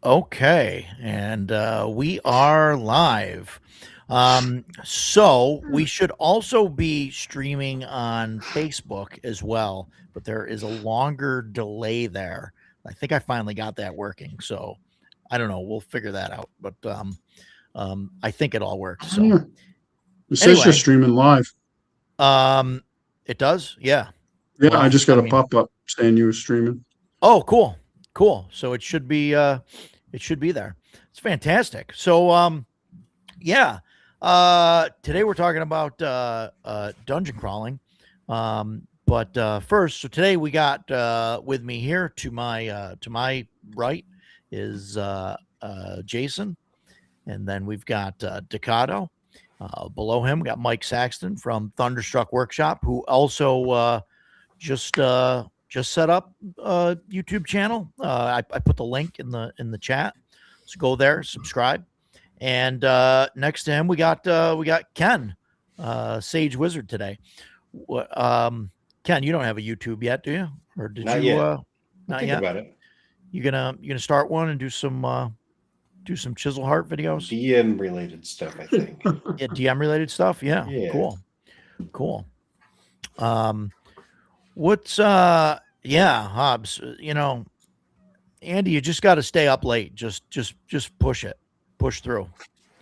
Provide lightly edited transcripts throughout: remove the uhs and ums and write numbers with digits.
Okay, and we are live. So we should also be streaming on Facebook as well, but there is a longer delay there. I think I finally got that working. So I don't know. We'll figure that out. But I think it all works. So Yeah. It says you're anyway, streaming live. um, it does. Yeah. Yeah, I Well, just I got a mean, pop up saying you were streaming. oh, cool, cool. So it should be there. It's fantastic. So yeah. Today we're talking about dungeon crawling. But first, so today we got with me here to my right is Jason, and then we've got Decado. Below him, we got Mike Saxton from Thunderstruck Workshop, who also just set up a YouTube channel. I put the link in the chat. So go there, subscribe. And next to him, we got Ken, Sage Wizard today. Ken, you don't have a YouTube yet, do you? Or did Not you? yet. Not Think yet. about it. You gonna start one and do some Chisel Heart videos? DM related stuff, I think. Yeah, DM related stuff. Yeah, Yeah. cool. What's yeah, Hobbs? Andy, you just got to stay up late. Just push it, push through.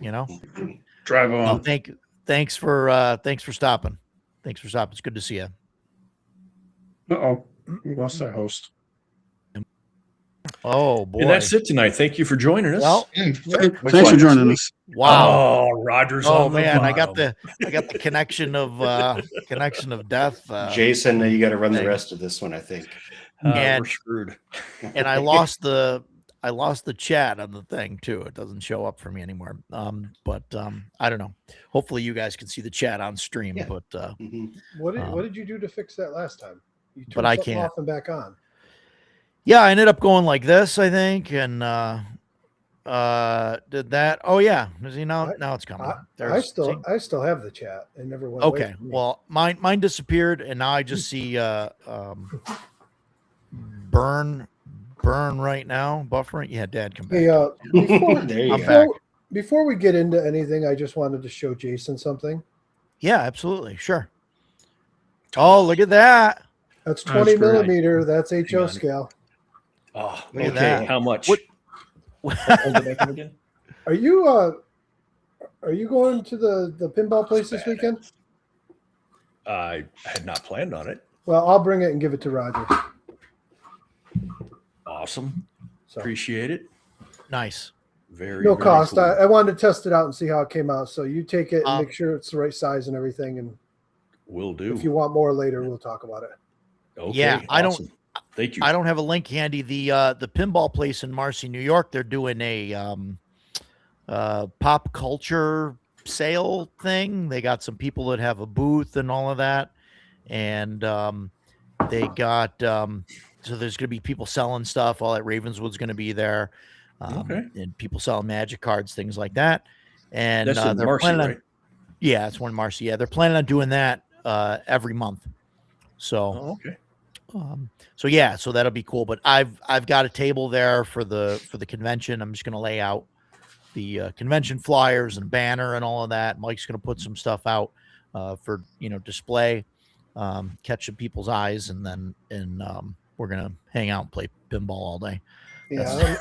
You know. Drive on. No, thanks for stopping. Thanks for stopping. It's good to see you. Uh-oh. We lost our host. Oh boy. And that's it tonight. Thank you for joining us. Well, Thanks for joining us. wow. Oh, Rogers. Oh on the man, I got bottom. the connection of death. Jason, you got to run the rest of this one, I think. And- We're screwed. And I lost the chat on the thing too. It doesn't show up for me anymore. But I don't know. Hopefully you guys can see the chat on stream. Yeah. But Mhm. What did you do to fix that last time? You turned But I something can't. off and back on. yeah, I ended up going like this, I think, and did that. Oh yeah, see now it's coming. I see? still have the chat. It never went away Okay. from me. Well, mine disappeared, and now I just see burn right now. Buffering. Yeah, Dad, come back. Hey, before, There you I'm go. back. before we get into anything, I just wanted to show Jason something. Yeah, absolutely, sure. Oh, look at that! That's That's 20 great. millimeter. That's Hang HO on. scale. Oh, Look at okay. that. How much? What- Hold it back up again. Are you going to the pinball place this weekend? I had not planned on it. Well, I'll bring it and give it to Roger. Awesome. So Appreciate it. Nice. Very no very cost. cool. I wanted to test it out and see how it came out. So you take it and Um, make sure it's the right size and everything. And Will do. if you want more later, we'll talk about it. Okay, Yeah, I don't- awesome. Thank you. I don't have a link handy. The pinball place in Marcy, New York, they're doing a pop culture sale thing. They got some people that have a booth and all of that, and they got so there's going to be people selling stuff. All that Ravenswood's going to be there, Okay. and people selling magic cards, things like that. And That's in they're Marcy, planning on, right? yeah, it's one Marcy. Yeah, they're planning on doing that every month. So. Oh, okay. So yeah, so that'll be cool. But I've got a table there for the convention. I'm just gonna lay out the convention flyers and banner and all of that. Mike's gonna put some stuff out for display, catch some people's eyes, and then we're gonna hang out and play pinball all day. Yeah, I'm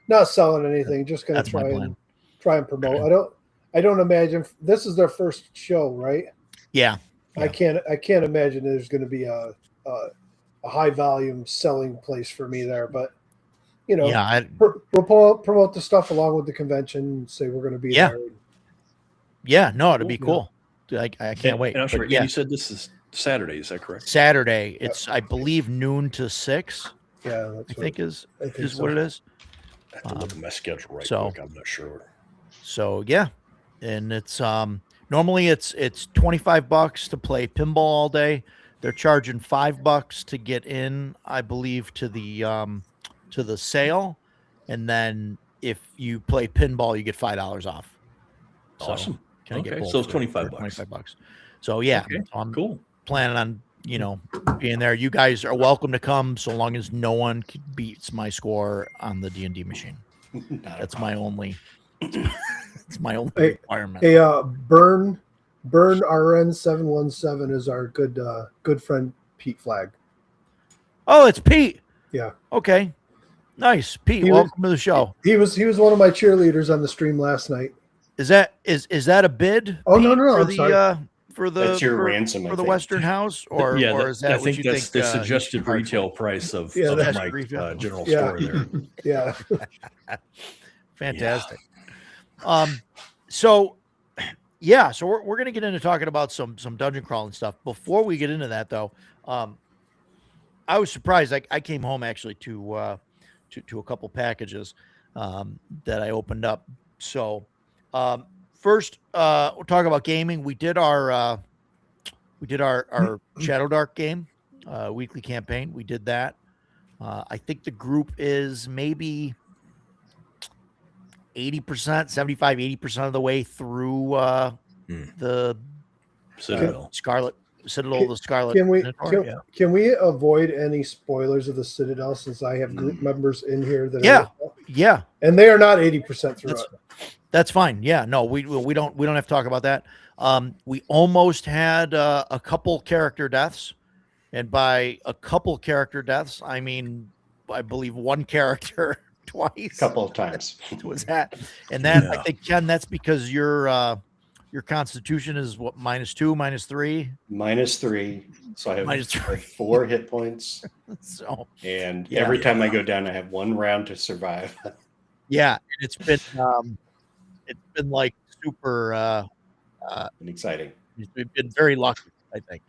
not selling anything. Just gonna That's my plan. try and promote. I don't imagine this is their first show, right? Yeah, I can't imagine there's going to be a high volume selling place for me there, but yeah, we'll promote the stuff along with the convention and say we're going to be Yeah. there. yeah. No, it'll be Cool. cool. I can't wait. And I'm But sorry, yeah, you said this is Saturday. Is that correct? Saturday. It's I believe noon to 6. Yeah, that's I think is so. what it is. I have to look at my schedule right so- quick. I'm not sure. So yeah, and it's normally it's $25 to play pinball all day. They're charging $5 to get in, I believe, to the sale, and then if you play pinball, you get $5 off. So, Awesome. can I get Okay, both so it's for $25. $25. So yeah, Okay, I'm Cool. planning on being there. You guys are welcome to come, so long as no one beats my score on the D&D machine. Not a That's my problem. only. It's my only Hey, requirement. Hey, Burn RN717 is our good friend Pete Flag. Oh, it's Pete. Yeah. Okay. Nice, Pete. He was- Welcome to the show. He was one of my cheerleaders on the stream last night. Is that a bid? Oh, no, Pete, no, for I'm the sorry. For the That's your for, ransom, I for the think. Western House, or yeah, or is that I what think you that's think? the you suggested should charge retail for? price of, Yeah, of that's my retail. general Yeah. store there. Yeah. Fantastic. So yeah, so we're gonna get into talking about some dungeon crawling stuff. Before we get into that, though, I was surprised. I came home actually to a couple packages that I opened up. So first, we'll talk about gaming. We did our Shadow Dark game weekly campaign. We did that. I think the group is maybe 80%, 75, 80% of the way through the Citadel. Scarlet Citadel, the Scarlet. Can we Minotaur, yeah. can we avoid any spoilers of the Citadel since I have group members in here that Yeah. are, Yeah, and they are not 80% through That's- it. that's fine. Yeah, no, we don't have to talk about that. We almost had a couple character deaths, and by a couple character deaths, I mean I believe one character twice. A couple of times. Was that, and that I Yeah. think, Ken, that's because your constitution is what, -2, -3, -3. So I have -3. 4 hit points. So And Yeah. every time I go down, I have 1 round to survive. yeah, it's been like super. And exciting. We've been very lucky, I think,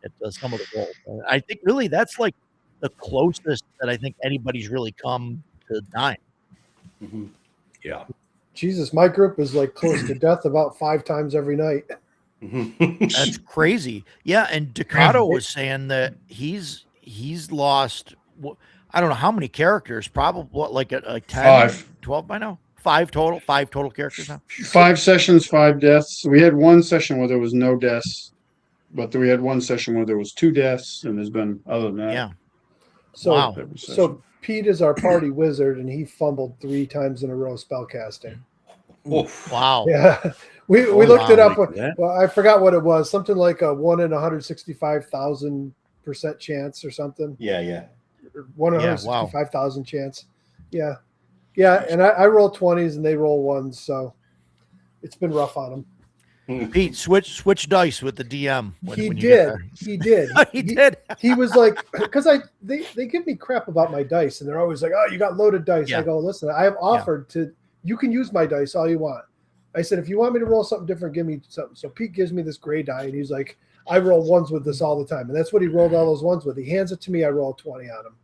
at some of the roles. I think really that's like the closest that I think anybody's really come to dying. Mhm. Yeah. Jesus, my group is like close to death about 5 times every night. That's crazy. Yeah, and Ducato was saying that he's lost. I don't know how many characters. Probably like 10, 5. 12 by now. 5 total. 5 total characters now. 5 sessions, 5 deaths. We had one session where there was no deaths, but we had one session where there was 2 deaths, and there's been other than that. Yeah. So Wow. every session. so Pete is our party wizard, and he fumbled 3 times in a row spellcasting. Oof. Wow. Yeah, we Oh, looked it wow. up. Like that? Well, I forgot what it was. Something like a 1 in 165,000% chance or something. Yeah. Or 1 in Yeah, wow. 165,000 chance. Yeah. And I roll 20s and they roll 1s, so it's been rough on them. Pete, switch dice with the DM. He when you get did. there. He did. He did. He was like, because they give me crap about my dice, and they're always like, "Oh, you got loaded dice." Yeah. I go, "Listen, I have offered to. You can use my dice all you want." I said, "If you want me to roll something different, give me something." So Pete gives me this gray die, and he's like, "I roll 1s with this all the time," and that's what he rolled all those 1s with. He hands it to me. I roll 20 on him.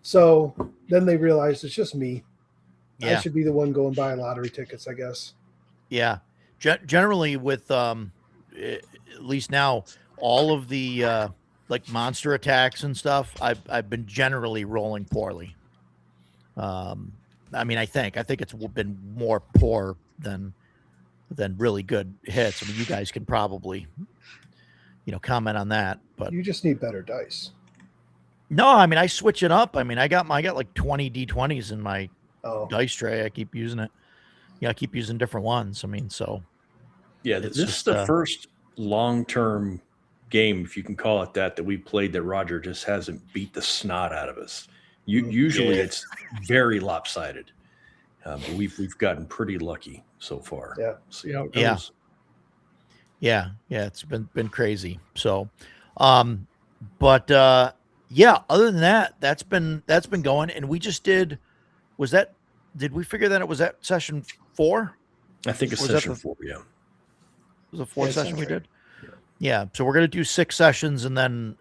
So then they realized it's just me. I Yeah. should be the one going buying lottery tickets, I guess. Yeah. Generally with at least now, all of the like monster attacks and stuff, I've been generally rolling poorly. I mean, I think it's been more poor than really good hits. I mean, you guys can probably comment on that, but You just need better dice. no, I mean, I switch it up. I mean, I got like 20 D20s in my Oh, dice tray. I keep using it. I keep using different ones. I mean, so Yeah, It's this is just, the first long-term game, if you can call it that we played that Roger just hasn't beat the snot out of us. Usually Yeah. it's very lopsided, but we've gotten pretty lucky so far. Yeah. See how it Yeah. goes. yeah, it's been crazy. So, but yeah, other than that, that's been going. And we just did we figure that it was at session 4? I think it's Was that session the- 4. Yeah. It was a 4th Yeah, session sounds we right. did. Yeah. So we're gonna do 6 sessions, and then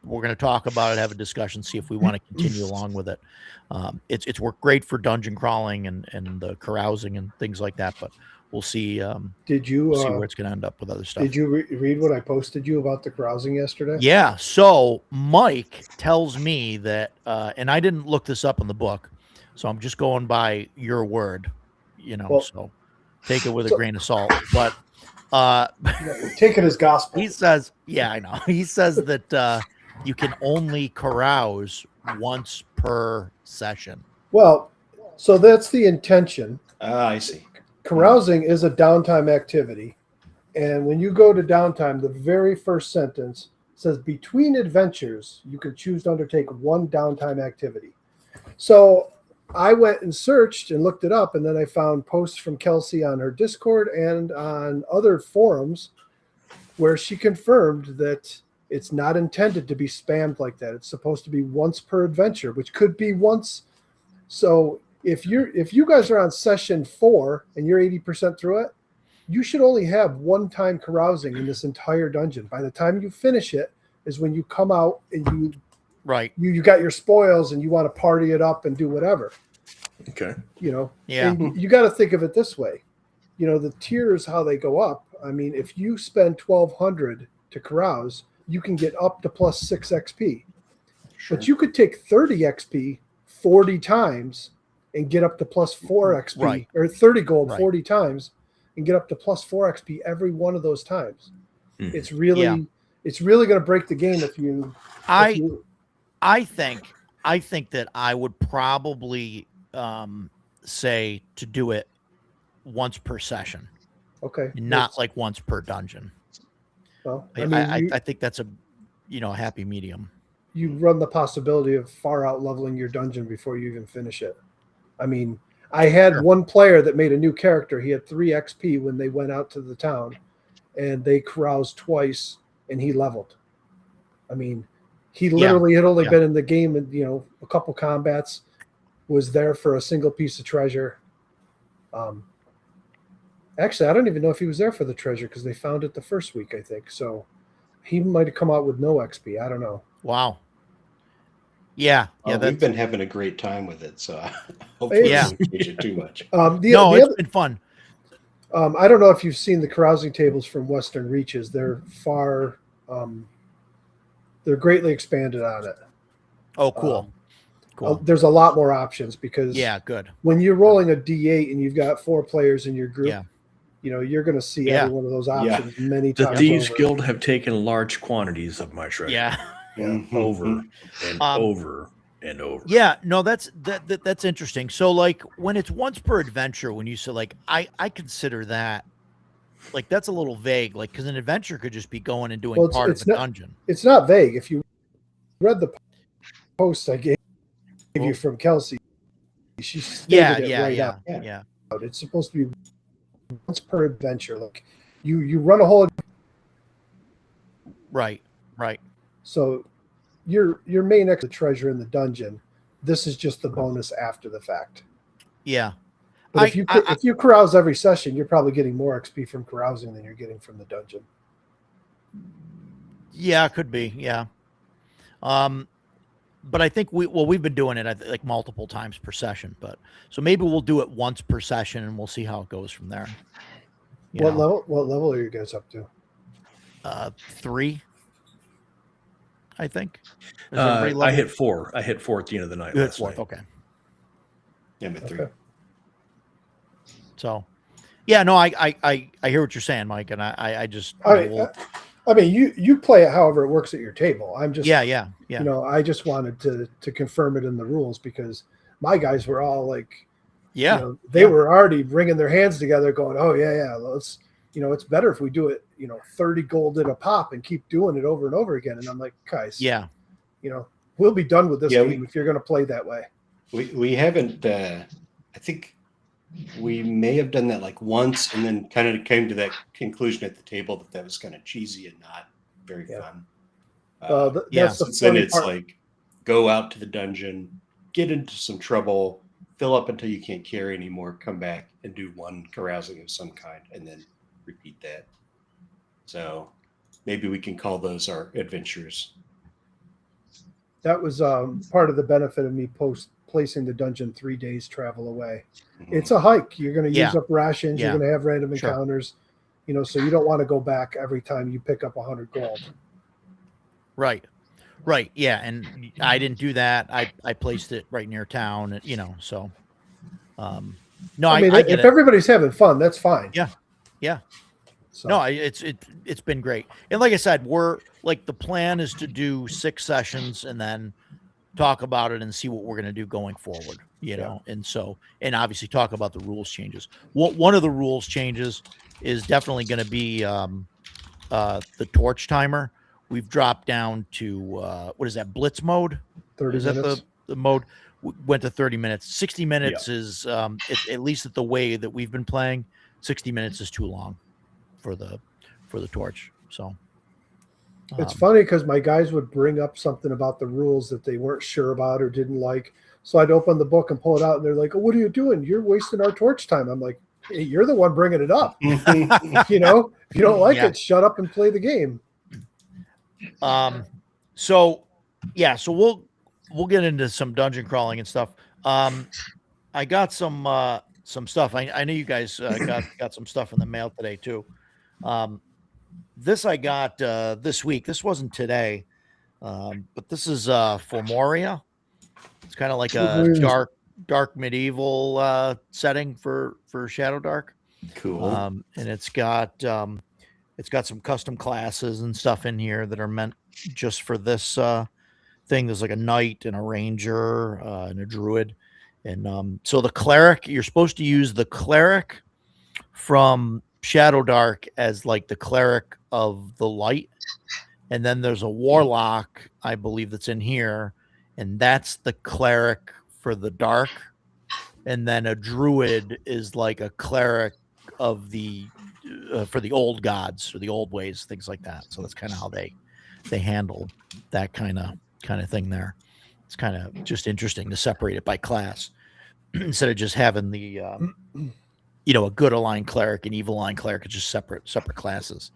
we're gonna talk about it, have a discussion, see if we want to continue along with it. It's worked great for dungeon crawling and the carousing and things like that, but we'll see. did you See where it's gonna end up with other stuff. did you read what I posted you about the carousing yesterday? Yeah. So Mike tells me that, and I didn't look this up in the book, so I'm just going by your word, Well- so take it with a grain of salt. But Take it as gospel. he says, yeah, I know. He says that you can only carouse once per session. Well, So that's the intention. Ah, I see. Carousing is a downtime activity. And when you go to downtime, the very first sentence says between adventures, you can choose to undertake one downtime activity. So I went and searched and looked it up, and then I found posts from Kelsey on her Discord and on other forums where she confirmed that it's not intended to be spammed like that. It's supposed to be once per adventure, which could be once. So if you guys are on session 4 and you're 80% through it, you should only have one time carousing in this entire dungeon. By the time you finish it is when you come out and Right. you got your spoils and you want to party it up and do whatever. Okay. Yeah. And you got to think of it this way. The tiers, how they go up. I mean, if you spend 1,200 to carouse, you can get up to plus 6 XP. Sure. But you could take 30 XP 40 times and get up to plus 4 XP, Right. or 30 gold Right. 40 times and get up to plus 4 XP every one of those times. Mhm. It's really Yeah. going to break the game if you. I think that I would probably say to do it once per session, Okay. not like once per dungeon. Well, I think that's a happy medium. you run the possibility of far out leveling your dungeon before you even finish it. I mean, I had Sure. one player that made a new character. He had 3 XP when they went out to the town, and they caroused twice, and he leveled. I mean, he literally had only Yeah. been in the game and a couple combats, was there for a single piece of treasure. Actually, I don't even know if he was there for the treasure because they found it the first week, I think. So he might have come out with no XP. I don't know. Wow. Yeah. Yeah. We've been having a great time with it, so hopefully Yeah. we don't change it too much. It's been fun. I don't know if you've seen the carousing tables from Western Reaches. They're they're greatly expanded on it. Oh, cool. Cool. There's a lot more options because Yeah. Good. when you're rolling a D8 and you've got 4 players in your group, Yeah. you're going to see Yeah. every one of those options many The times. Thieves over. Guild have taken large quantities of my treasure. Yeah. Mhm. Over and over and over. Yeah. No, that's interesting. So like when it's once per adventure, when you say like, I consider that like, that's a little vague. Like, cause an adventure could just be going and doing Well, part of it's a not- dungeon. It's not vague. If you read the post I gave you from Kelsey, she stated Yeah. it Yeah. right Yeah. out. Yeah. It's supposed to be once per adventure. Like you run a whole. Right. Right. So your main extra treasure in the dungeon, this is just the bonus after the fact. Yeah. But if you carouse every session, you're probably getting more XP from carousing than you're getting from the dungeon. Yeah, it could be. Yeah. But I think we've been doing it like multiple times per session, but so maybe we'll do it once per session and we'll see how it goes from there. You know? What level are you guys up to? 3, I think. Is everybody I level? hit 4. I hit 4 at the end of the night. You hit last 4th. night. Okay. Yeah, I'm at 3. Okay. So, yeah, no, I hear what you're saying, Mike, and I just I mean, you play it however it works at your table. I'm just yeah. I just wanted to confirm it in the rules because my guys were all like, Yeah. they were already wringing their hands together, going, "Oh yeah, let's, it's better if we do it, 30 gold at a pop and keep doing it over and over again." And I'm like, guys, Yeah. We'll be done with this Yeah, game if you're going to play that way. We haven't. I think we may have done that like once, and then kind of came to that conclusion at the table that was kind of cheesy and not very Yeah. fun. That's the Since then funny it's part. like go out to the dungeon, get into some trouble, fill up until you can't carry anymore, come back and do one carousing of some kind, and then repeat that. So maybe we can call those our adventures. That was part of the benefit of me placing the dungeon 3 days travel away. It's a hike. You're going to use Yeah. up rations. Yeah. You're going to have random Sure. encounters, so you don't want to go back every time you pick up 100 gold. Right. Yeah. And I didn't do that. I placed it right near town, so, no, I mean, I get if it. everybody's having fun, that's fine. Yeah. So, No, it's been great. And like I said, we're like, the plan is to do 6 sessions and then talk about it and see what we're going to do going forward, you know. And so, and obviously talk about the rules changes. One of the rules changes is definitely going to be the torch timer. We've dropped down to what is that, blitz mode? 30 Is that minutes. the mode? Went to 30 minutes. 60 minutes is at least at the way that we've been playing, 60 minutes is too long for the torch. So It's funny because my guys would bring up something about the rules that they weren't sure about or didn't like. So I'd open the book and pull it out, and they're like, "Oh, what are you doing? You're wasting our torch time." I'm like, "Hey, you're the one bringing it up. You know, if you don't like Yeah. it, shut up and play the game." So we'll get into some dungeon crawling and stuff. I got some stuff. I know you guys got some stuff in the mail today too. This I got this week. This wasn't today, but this is for Moria. It's kind of like a dark medieval setting for Shadow Dark. Cool. And it's got some custom classes and stuff in here that are meant just for this thing. There's like a knight and a ranger and a druid. And so the cleric, you're supposed to use the cleric from Shadow Dark as like the cleric of the light. And then there's a warlock, I believe, that's in here, and that's the cleric for the dark. And then a druid is like a cleric of the for the old gods or the old ways, things like that. So that's kind of how they handle that kind of thing there. It's kind of just interesting to separate it by class instead of just having the a good aligned cleric and evil aligned cleric. It's just separate classes.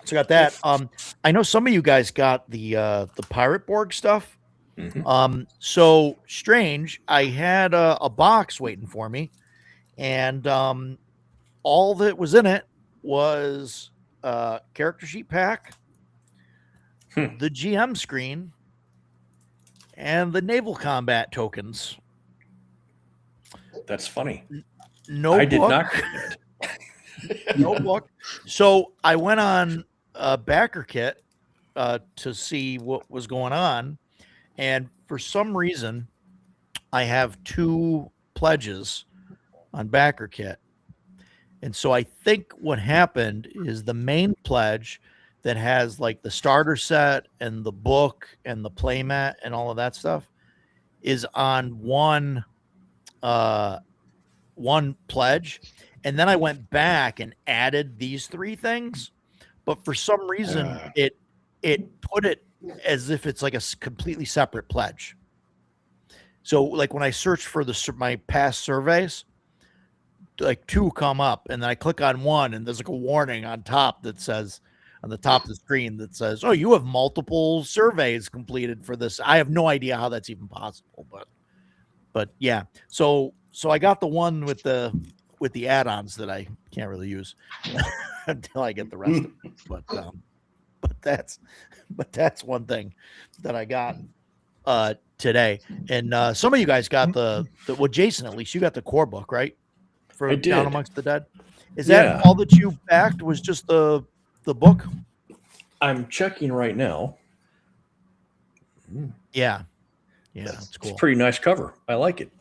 So got that. I know some of you guys got the Pirate Borg stuff. Mhm. So strange. I had a box waiting for me, and all that was in it was character sheet pack, the GM screen, and the naval combat tokens. That's funny. No I did book. not get that. No book. So I went on BackerKit to see what was going on, and for some reason, I have 2 pledges on BackerKit, and so I think what happened is the main pledge that has like the starter set and the book and the playmat and all of that stuff is on one pledge. And then I went back and added these 3 things, but for some reason it put it as if it's like a completely separate pledge. So like when I search for my past surveys, like 2 come up, and then I click on one, and there's like a warning on top that says, on the top of the screen, that says, "Oh, you have multiple surveys completed for this." I have no idea how that's even possible, but yeah. So I got the one with the add-ons that I can't really use until I get the rest of it. But that's one thing that I got today. And some of you guys got the Jason, at least you got the core book, right? For I Down did. Amongst the Dead. Is that Yeah. all that you backed was just the book? I'm checking right now. Yeah. Yeah, that's cool. It's a pretty nice cover. I like it.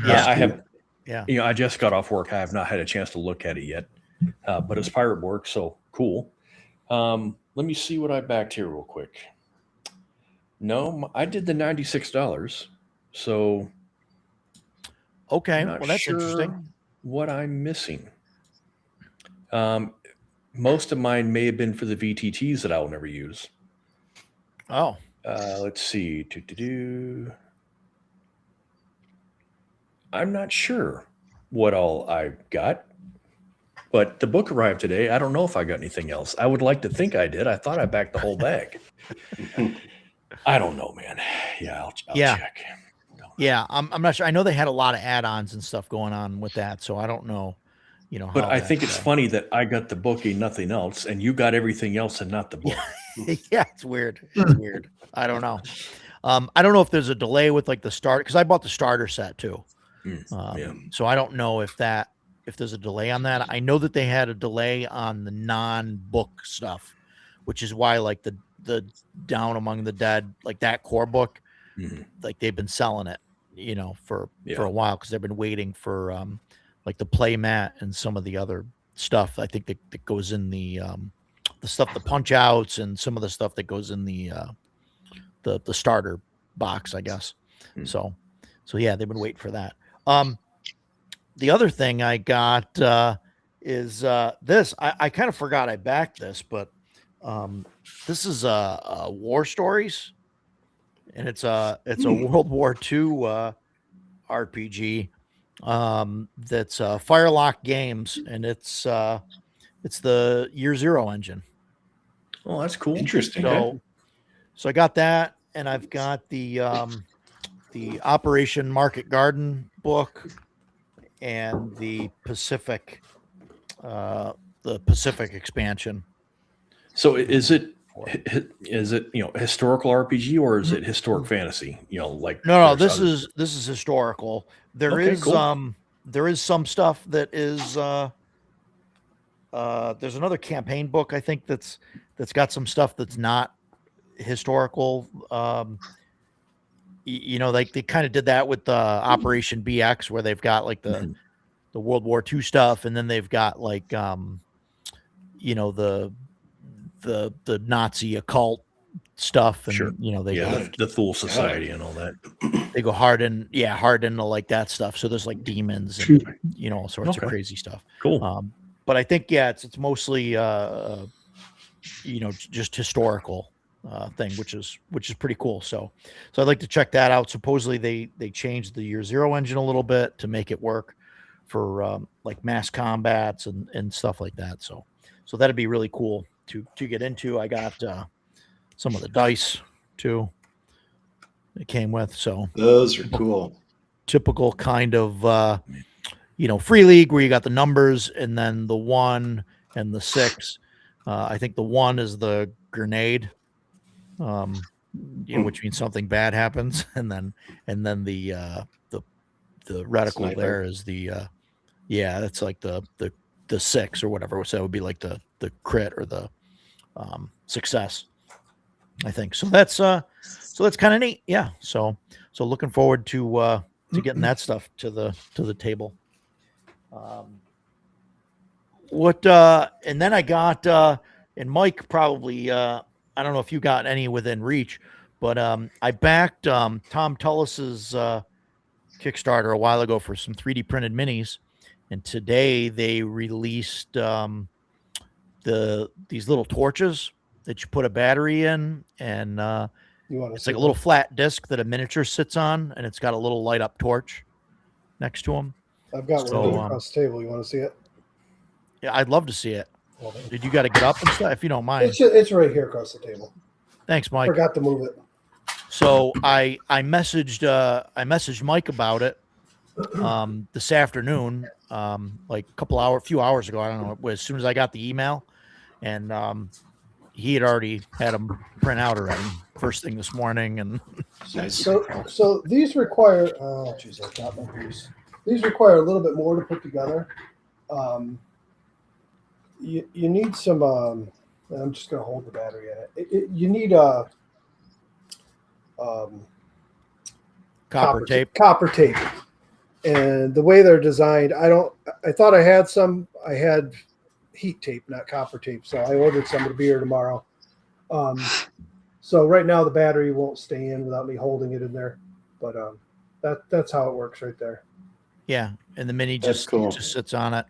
Yeah. I have. Yeah. I just got off work. I have not had a chance to look at it yet, but it's Pirate Borg, so cool. Let me see what I backed here real quick. No, I did the $96. So Okay. I'm not Well, that's sure interesting. what I'm missing. Most of mine may have been for the VTTs that I'll never use. Oh, Let's see. I'm not sure what all I got, but the book arrived today. I don't know if I got anything else. I would like to think I did. I thought I backed the whole bag. I don't know, man. Yeah, I'll Yeah. check. yeah. I'm not sure. I know they had a lot of add-ons and stuff going on with that, so I don't know. But how I that, think it's funny that I got the book and nothing else, and you got everything else and not the book. yeah, it's weird. It's weird. I don't know. I don't know if there's a delay with like the start, because I bought the starter set too. Yeah. So I don't know if there's a delay on that. I know that they had a delay on the non-book stuff, which is why like the Down Among the Dead, like that core book, Mhm. like they've been selling it, for Yeah. a while because they've been waiting for like the play mat and some of the other stuff. I think that goes in the stuff, the punch outs, and some of the stuff that goes in the starter box, I guess. Hmm. So yeah, they've been waiting for that. The other thing I got is this. I kind of forgot I backed this, but this is War Stories, and it's a World War II RPG. That's Firelock Games, and it's the Year Zero engine. Oh, that's cool. Interesting. So I got that, and I've got the Operation Market Garden book and the Pacific expansion. So is it historical RPG or is it historic fantasy? Like No, there's this is historical. There Okay, is cool. there is some stuff that is there's another campaign book I think that's got some stuff that's not historical. Like they kind of did that with Operation BX, where they've got like Mhm. the World War II stuff, and then they've got like the Nazi occult stuff, and Sure. they yeah, go, the Thule Society and all that. they go hard into like that stuff. So there's like demons Excuse and me. all sorts Okay. of crazy stuff. Cool. But I think it's mostly just historical thing, which is pretty cool. So I'd like to check that out. Supposedly they changed the Year Zero engine a little bit to make it work for like mass combats and stuff like that. So that'd be really cool to get into. I got some of the dice too it came with. So Those are cool. typical kind of free league where you got the numbers and then the 1 and the 6. I think the 1 is the grenade, which means something bad happens, and then the reticle Sniper. there is the that's like the 6 or whatever. So that would be like the crit or the success, I think. So that's kind of neat. Yeah. So looking forward to getting that stuff to the table. And then I got and Mike probably I don't know if you got any within reach, but I backed Tom Tullis's Kickstarter a while ago for some 3D printed minis, and today they released these little torches that you put a battery in, and it's like a little flat disc that a miniature sits on, and it's got a little light up torch next to them. I've got So, one across the table. You want to see it? Yeah, I'd love to see it. Well, then. Did you got to get up and stuff if you don't mind? It's right here across the table. Thanks, Mike. Forgot to move it. So I messaged Mike about it this afternoon, like a few hours ago. I don't know, as soon as I got the email, and he had already had them print out already first thing this morning. And Nice. So these require. Oh, jeez, I got my piece. These require a little bit more to put together. You need some. I'm just going to hold the battery in it. You need copper tape. Copper tape. And the way they're designed, I thought I had some. I had heat tape, not copper tape. So I ordered some to be here tomorrow. So right now the battery won't stay in without me holding it in there. But that's how it works right there. Yeah, and the mini That's just cool. sits on it.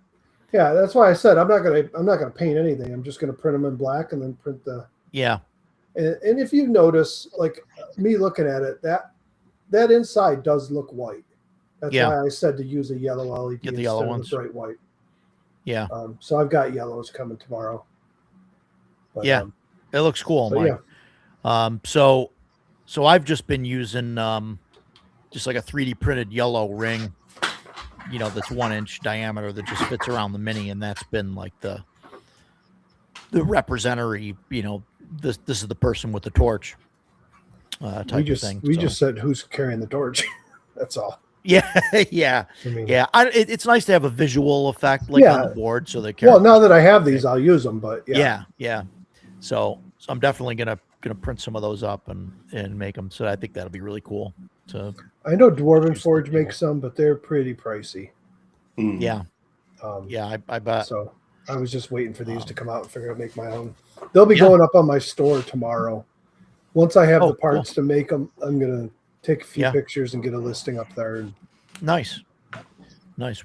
Yeah, that's why I said I'm not gonna paint anything. I'm just gonna print them in black and then print the. Yeah, And if you notice, like me looking at it, that inside does look white. That's Yeah. why I said to use a yellow LED Get the instead yellow of ones. the bright white. yeah, So I've got yellows coming tomorrow. But, Yeah. It looks cool, so Mike. yeah, So I've just been using just like a 3D printed yellow ring, that's 1 inch diameter that just fits around the mini, and that's been like the representatory, this is the person with the torch type we just of thing. we So, just said who's carrying the torch. That's all. yeah, yeah, I mean, yeah. It's nice to have a visual effect like Yeah. on the board, so they Well, now that I have these, I'll use them. But yeah, yeah. So I'm definitely gonna gonna print some of those up and make them. So I think that'll be really cool. To I know Dwarven Use the Forge table. makes some, but they're pretty pricey. Mm. yeah, Um, yeah, I bet. So I was just waiting for these to come out and figure out make my own. They'll be Yeah. going up on my store tomorrow. Once I have Oh, the parts to make them, I'm gonna take a few Yeah. pictures and get a listing up there. And Nice.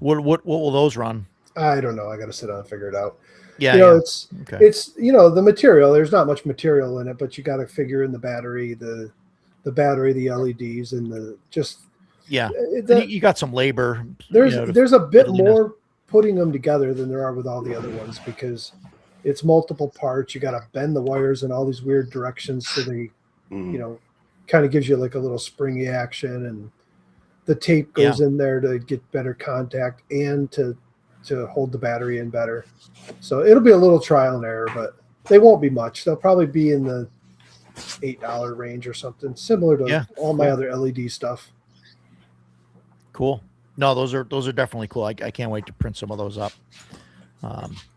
What will those run? I don't know. I got to sit down and figure it out. Yeah, you know, yeah. it's Okay. it's the material. There's not much material in it, but you got to figure in the battery, the battery, the LEDs, and the just Yeah. it- And you got some labor. there's you know, to there's a bit fiddliness. more putting them together than there are with all the other ones because it's multiple parts. You got to bend the wires in all these weird directions so they Mm. kind of gives you like a little springy action, and the tape goes in there to get better contact and to hold the battery in better. So it'll be a little trial and error, but they won't be much. They'll probably be in the $8 range or something, similar to Yeah, all my cool. other LED stuff. Cool. No, those are definitely cool. I can't wait to print some of those up.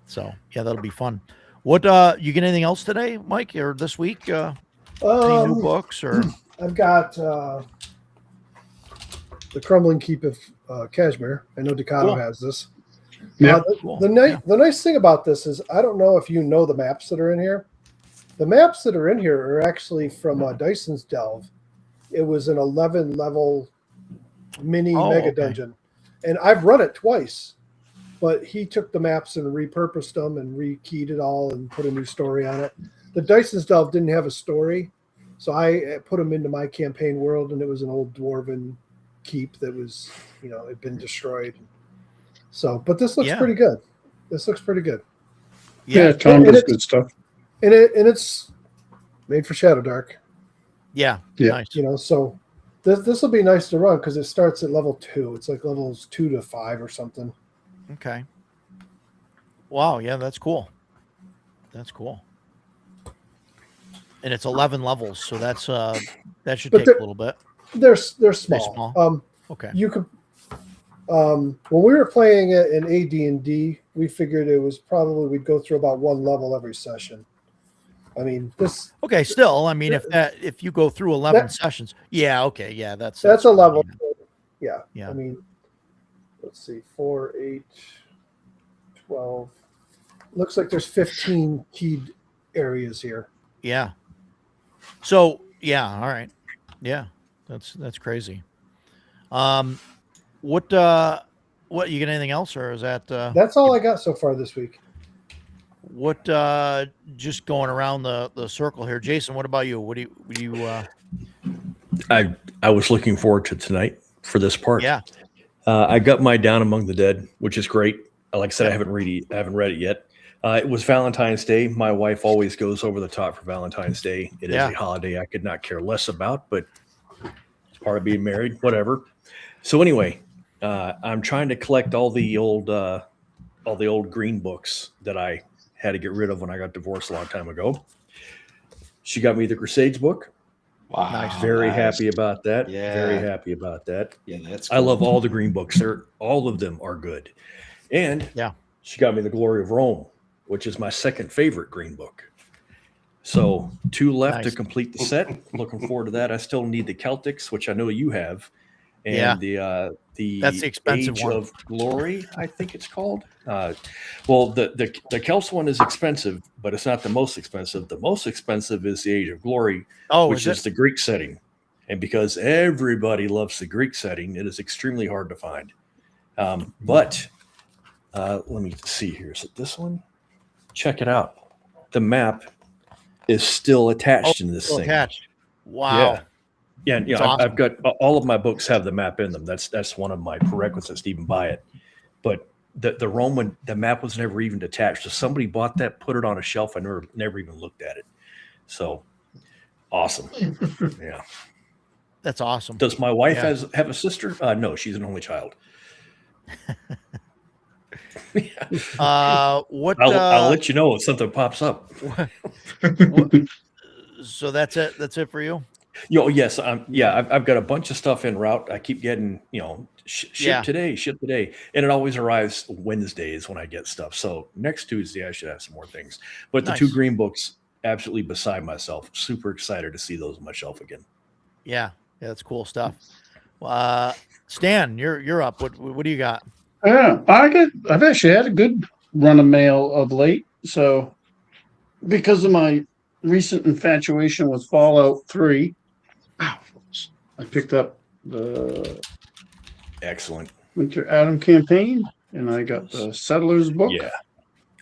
So yeah, that'll be fun. What you get anything else today, Mike, or this week? Any new books or I've got the Crumbling Keep of Kashmir. I know Ducato Cool. has this. Yeah. Cool. The nice thing about this is I don't know if you know the maps that are in here. The maps that are in here are actually from Dyson's Delve. It was an 11 level mini Oh, mega okay. dungeon, and I've run it twice. But he took the maps and repurposed them and rekeyed it all and put a new story on it. The Dyson's Delve didn't have a story, so I put them into my campaign world, and it was an old dwarven keep that was, had been destroyed. So, but this looks Yeah. pretty good. This looks pretty good, Yeah, yeah, Tom And does it's- good stuff. and it's made for Shadow Dark. yeah, Yeah. nice. So this will be nice to run because it starts at level 2. It's like levels 2 to 5 or something. Okay. Wow, yeah, that's cool. That's cool. And it's 11 levels, so that's that should But take they're- a little bit. They're small. small? Okay. You could. When we were playing it in AD&D, we figured it was probably we'd go through about one level every session. I mean, Okay, still, I mean, if you go through 11 That- sessions, yeah, okay, yeah, that's that's a level. yeah. Yeah. Yeah. I mean, let's see, 4, 8, 12. Looks like there's 15 keyed areas here. Yeah. So yeah, all right. Yeah, that's crazy. What you get anything else, or is that That's all I got so far this week. what just going around the circle here? Jason, what about you? What do you I was looking forward to tonight for this part. yeah. I got my Down Among the Dead, which is great. Like I said, I haven't read it yet. It was Valentine's Day. My wife always goes over the top for Valentine's Day. It is Yeah. a holiday I could not care less about, but it's part of being married, whatever. So anyway, I'm trying to collect all the old green books that I had to get rid of when I got divorced a long time ago. She got me the Crusades book. Wow. Nice. Very nice. happy about that. Yeah. Very happy about that. Yeah, that's I cool. love all the green books. All of them are good. And Yeah. she got me the Glory of Rome, which is my second favorite green book. So 2 left Nice. to complete the set. Looking forward to that. I still need the Celtics, which I know you have, and Yeah. the That's the expensive Age one. of Glory, I think it's called. Well, the Celts one is expensive, but it's not the most expensive. The most expensive is the Age of Glory, Oh, which is is the Greek setting. And because everybody loves the Greek setting, it is extremely hard to find. But let me see here. Is it this one? Check it out. The map is still attached in this still thing. attached? Wow. Yeah. Yeah, and, That's I've awesome. got all of my books have the map in them. That's one of my prerequisites to even buy it. But the Roman, the map was never even attached. So somebody bought that, put it on a shelf. I never even looked at it. So awesome. Yeah. That's awesome. Does my wife Yeah. have a sister? No, she's an only child. What I'll let you know if something pops up. so that's it. That's it for you. Yes, I've got a bunch of stuff en route. I keep getting, ship Yeah. today, and it always arrives Wednesdays when I get stuff. So next Tuesday I should have some more things. But the 2 Nice. green books, absolutely beside myself. Super excited to see those on my shelf again. Yeah, that's cool stuff. Stan, you're up. What do you got? Yeah, I've actually had a good run of mail of late. So because of my recent infatuation with Fallout 3, I picked up the Excellent. Winter Atom campaign and I got the Settlers book. Yeah,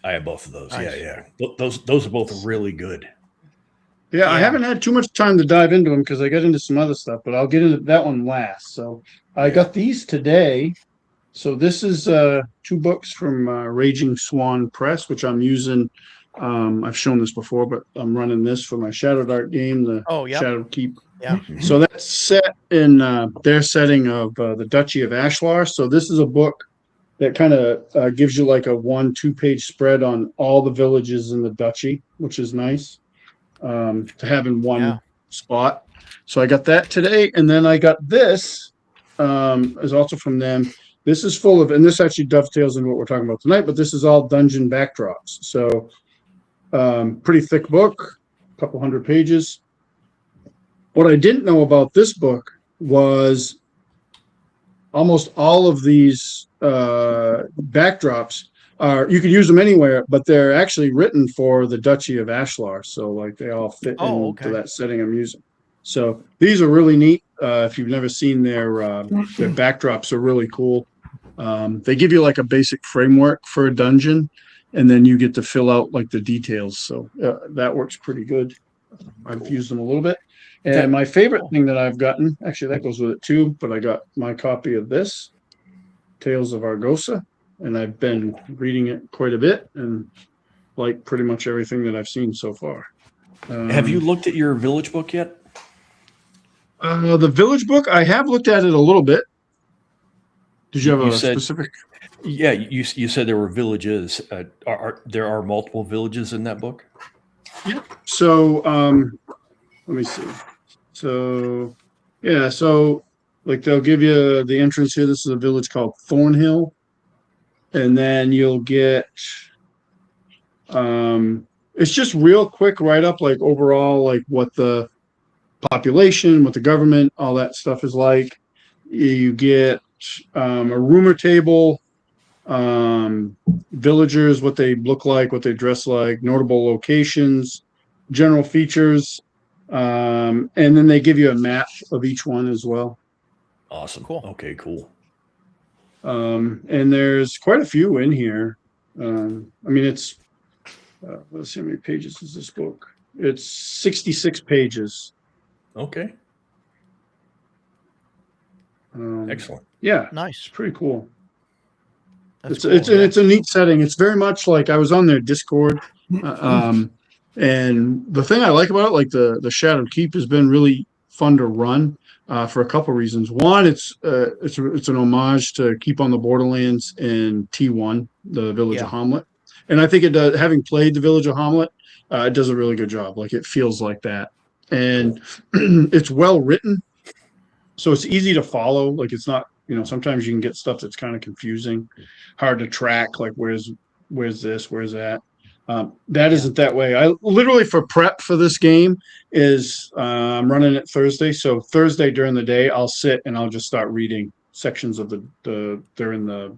I have both of those. Nice. Yeah. Those are both really good. Yeah, I Yeah. haven't had too much time to dive into them because I got into some other stuff, but I'll get into that one last. So I got these today. So this is 2 books from Raging Swan Press, which I'm using. I've shown this before, but I'm running this for my Shadow Dark game, the Oh, yep. Shadow Keep. Yeah. So that's set in their setting of the Duchy of Ashlar. So this is a book that kind of gives you like a 1-2 page spread on all the villages in the duchy, which is nice to have in one spot. So I got that today, and then I got this is also from them. This is full of, and this actually dovetails into what we're talking about tonight, but this is all dungeon backdrops. So pretty thick book, a couple hundred pages. What I didn't know about this book was almost all of these backdrops you could use them anywhere, but they're actually written for the Duchy of Ashlar. So like they all fit into that setting I'm using. So these are really neat. If you've never seen their backdrops are really cool. They give you like a basic framework for a dungeon, and then you get to fill out like the details. So that works pretty good. I've used them a little bit. And my favorite thing that I've gotten, actually that goes with it too, but I got my copy of this, Tales of Argosa, and I've been reading it quite a bit and like pretty much everything that I've seen so far. Have you looked at your village book yet? The village book, I have looked at it a little bit. Did you have a specific? Yeah, you said there were villages. There are multiple villages in that book? Yeah. So let me see. So yeah, so like they'll give you the entrance here. This is a village called Thornhill. And then you'll get it's just real quick write up, like overall, like what the population, what the government, all that stuff is like. You get a rumor table, villagers, what they look like, what they dress like, notable locations, general features, and then they give you a map of each one as well. Awesome. Cool. Okay, cool. And there's quite a few in here. I mean, it's let's see how many pages is this book. It's 66 pages. Okay. Excellent. Yeah, Nice. it's pretty cool. That's It's a neat setting. It's very much like I was on their Discord, and the thing I like about it, like the Shadow Keep, has been really fun to run for a couple reasons. One, it's an homage to Keep on the Borderlands and T1, the Village of Hamlet, and I think it does. Having played the Village of Hamlet, it does a really good job. Like it feels like that, and it's well written, so it's easy to follow. Like it's not. Sometimes you can get stuff that's kind of confusing, hard to track, like where's this, where's that. That isn't that way. I literally, for prep for this game, is I'm running it Thursday. So Thursday during the day, I'll sit and I'll just start reading sections of they're in the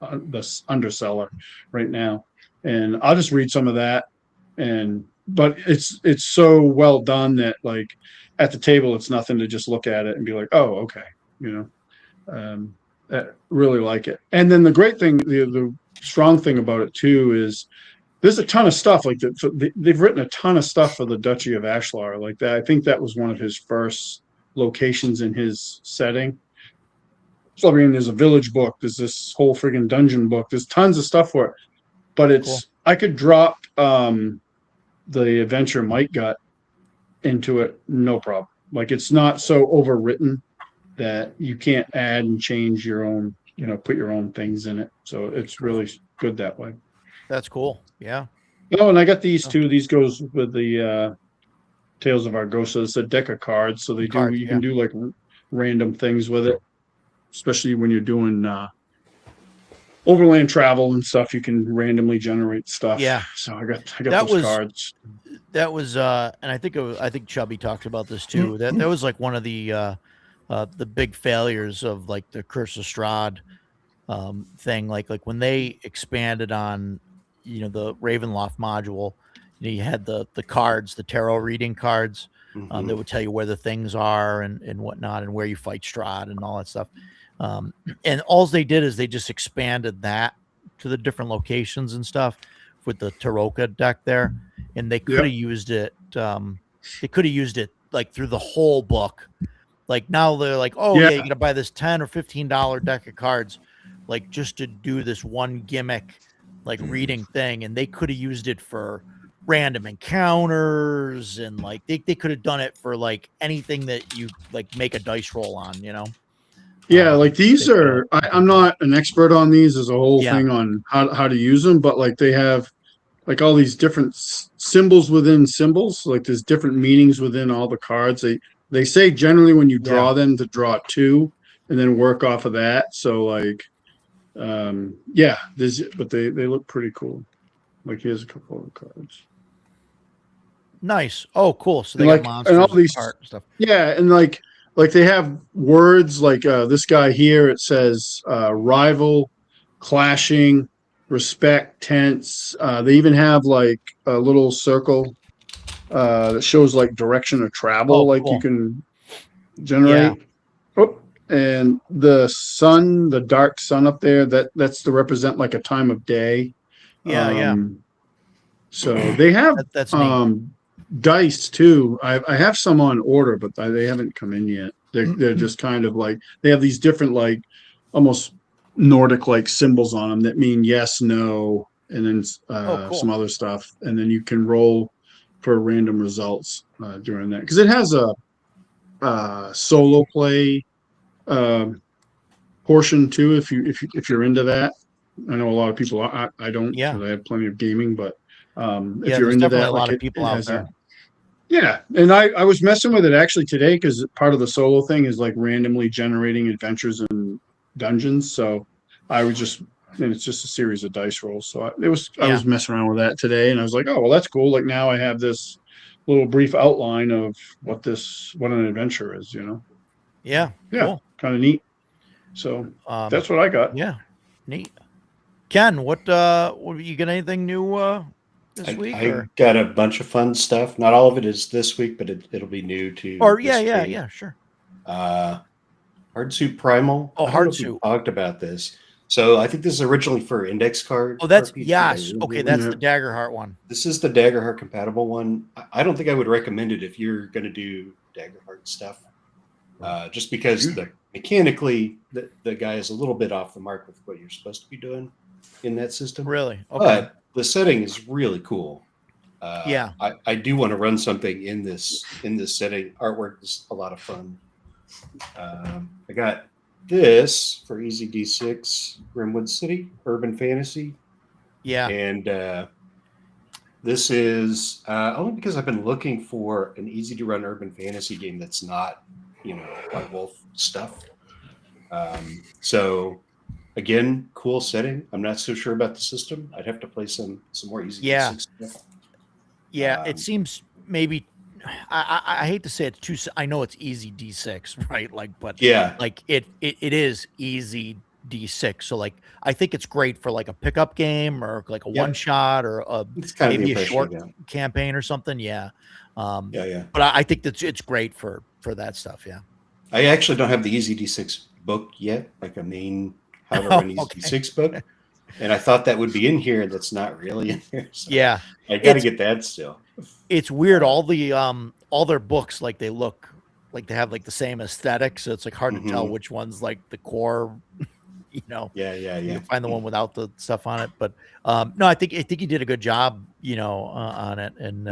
underseller right now, and I'll just read some of that. But it's so well done that like at the table, it's nothing to just look at it and be like, oh, okay, I really like it. And then the great thing, the strong thing about it too is there's a ton of stuff like that. They've written a ton of stuff for the Duchy of Ashlar like that. I think that was one of his first locations in his setting. So I mean, there's a village book. There's this whole friggin' dungeon book. There's tons of stuff for it. But I could drop the adventure Mike got into it, no problem. Like it's not so overwritten that you can't add and change your own, put your own things in it. So it's really good that way. That's cool. Yeah. Oh, and I got these two. These goes with the Tales of Argosa. It's a deck of cards, so you can do like random things with it, especially when you're doing overland travel and stuff, you can randomly generate stuff. Yeah. So I got That those was- cards. That was and I think Chubby talked about this too. That was like one of the big failures of like the Curse of Strahd thing. Like when they expanded on, you know, the Ravenloft module, you had the cards, the tarot reading cards Mhm. that would tell you where the things are and whatnot, and where you fight Strahd and all that stuff. And all they did is they just expanded that to the different locations and stuff with the Taroka deck there, and they could have used it. They could have used it like through the whole book. Like now they're like, oh yeah, Yeah. you gotta buy this $10 or $15 deck of cards, like just to do this one gimmick, like reading thing, and they could have used it for random encounters, and like they could have done it for like anything that you like make a dice roll on, you know. Yeah, like these they- are. I'm not an expert on these. There's a whole Yeah. thing on how to use them, but like they have like all these different symbols within symbols. Like there's different meanings within all the cards. They say generally when you draw them to draw two and then work off of that. So like, yeah, but they look pretty cool. Like here's a couple of cards. Nice. Oh, cool. So they And got like- monsters and all these- art and stuff. Yeah, and like they have words like this guy here. It says rival, clashing, respect, tense. They even have like a little circle that shows like direction of travel. Oh, like cool. you can generate. Oh, and the sun, the dark sun up there. That's to represent like a time of day. Yeah, yeah. So they have That's neat. dice too. I have some on order, but they haven't come in yet. They're just kind of like they have these different like almost Nordic like symbols on them that mean yes, no, and then cool. some other stuff, and then you can roll for random results during that because it has a solo play portion too. If you're into that, I know a lot of people. I don't. Yeah. 'cause I have plenty of gaming, but if Yeah, you're there's into definitely that, a lot like of people out has there. yeah, and I was messing with it actually today because part of the solo thing is like randomly generating adventures and dungeons. So I was just, and it's just a series of dice rolls. So I was messing around with that today, and I was like, oh well, that's cool. Like now I have this little brief outline of what an adventure is. You know? Yeah. Yeah, Cool. kind of neat. So that's what I got. Yeah. Neat. Ken, what you got anything new this week? I got a bunch of fun stuff. Not all of it is this week, but it'll be new to. Or this yeah, week. sure. Hardsuit Primal. Oh, I don't know if we Hardsuit. talked about this. So I think this is originally for index card. Oh, that's RPG. yes. Okay, that's Yeah. the Daggerheart one. This is the Daggerheart compatible one. I don't think I would recommend it if you're going to do Daggerheart stuff, just because mechanically the guy is a little bit off the mark with what you're supposed to be doing in that system. Really? Okay. But the setting is really cool. Yeah. I do want to run something in this setting. Artwork is a lot of fun. I got this for Easy D6 Grimwood City Urban Fantasy. Yeah. And this is only because I've been looking for an easy to run urban fantasy game that's not, White Wolf stuff. So again, cool setting. I'm not so sure about the system. I'd have to play some more easy Yeah. D6 stuff. Yeah. Um, It seems maybe I hate to say it's too. I know it's easy D6, right? Like, but Yeah. like it is easy D6. So like I think it's great for like a pickup game or like a Yeah. one shot or It's kind of the maybe a impression short I got. campaign or something. Yeah. Yeah. But I think that it's great for that stuff. Yeah. I actually don't have the Easy D6 book yet, like a main how to Oh, run Easy okay. D6 book. And I thought that would be in here. That's not really in here. So Yeah. I got to It's- get that still. It's weird. All their books, like they look like they have like the same aesthetic. So it's like hard to tell Mhm. which one's like the core, Yeah. You can find the one without the stuff on it. But no, I think he did a good job, on it. And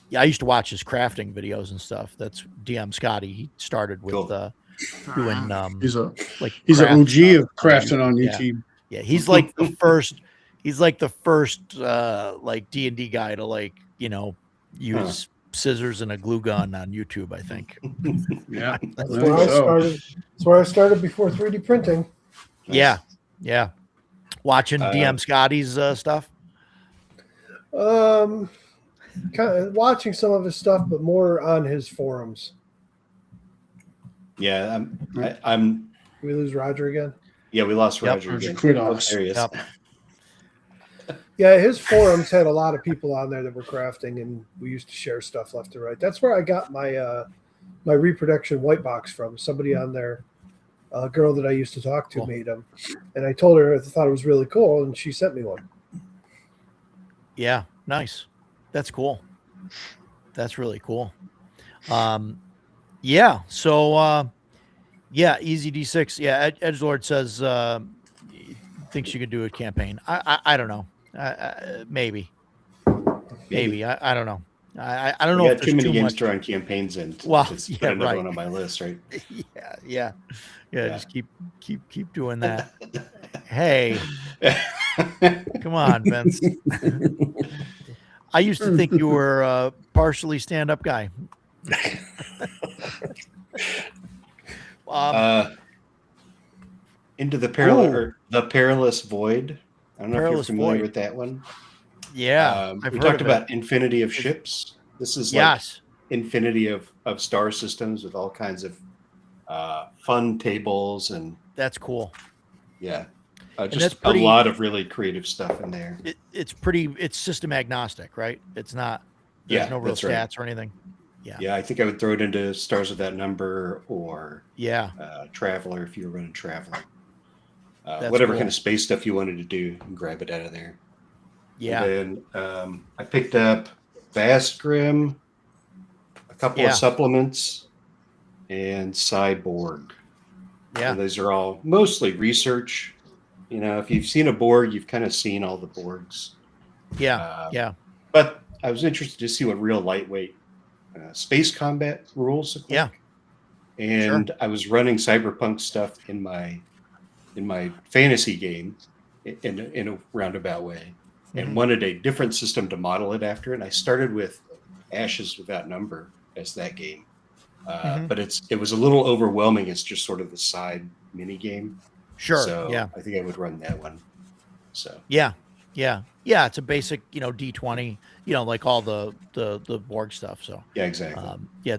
yeah, I used to watch his crafting videos and stuff. That's DM Scotty. He started with Cool. doing He's a like he's an craft OG stuff of crafting on Yeah. YouTube. Yeah, he's like the first. He's like the first like D&D guy to like use scissors and a glue gun on YouTube. I think. Yeah, That's I where I think so. started. That's where I started before 3D printing. Yeah. Yeah. Watching Uh, DM Scotty's stuff. Kind of watching some of his stuff, but more on his forums. Yeah, I'm. We lose Roger again. Yeah, we lost Yep. Roger Roger again. quit on Oh, us. there he is. Yep. Yeah, his forums had a lot of people on there that were crafting, and we used to share stuff left and right. That's where I got my my reproduction white box from. Somebody on there, a girl that I used to talk to, Cool. made them, and I told her I thought it was really cool, and she sent me one. Yeah. Nice. That's cool. That's really cool. Yeah. So, yeah, Easy D6. Yeah. Edgelord says, thinks you could do a campaign. I don't know. Maybe. I don't know. I don't We know got if too there's many too games much. to run campaigns in. Well, Just yeah, put another right. one on my list, right? Yeah. Yeah. Just keep doing that. Hey, come on, Vince. I used to think you were a partially stand-up guy. Into the Ooh. perilous void. I don't know Perilous if you're familiar Void. with that one. Yeah, I've We heard talked of it. about infinity of ships. This is like Yes, infinity of star systems with all kinds of fun tables and that's cool. yeah, that's just pretty- a lot of really creative stuff in there. It's system agnostic, right? It's not. There's Yeah, no real that's right. stats or anything. Yeah, I think I would throw it into Stars Without Number or Yeah, Traveler if you were running Traveler. That's Whatever cool. kind of space stuff you wanted to do, you can grab it out of there. yeah, And then I picked up Vast Grim, a couple Yeah. of supplements, and Cyborg. yeah, And those are all mostly research. You know, if you've seen a Borg, you've kind of seen all the Borgs. yeah, yeah. But I was interested to see what real lightweight space combat rules look like. Yeah. And I was running cyberpunk stuff in my fantasy game in a roundabout way, and Mhm. wanted a different system to model it after. And I started with Ashes Without Number as that game, Mhm. but it was a little overwhelming. It's just sort of the side mini game. Sure. So Yeah. I think I would run that one. So Yeah. It's a basic, D20. Like all the Borg stuff. So yeah, exactly. yeah,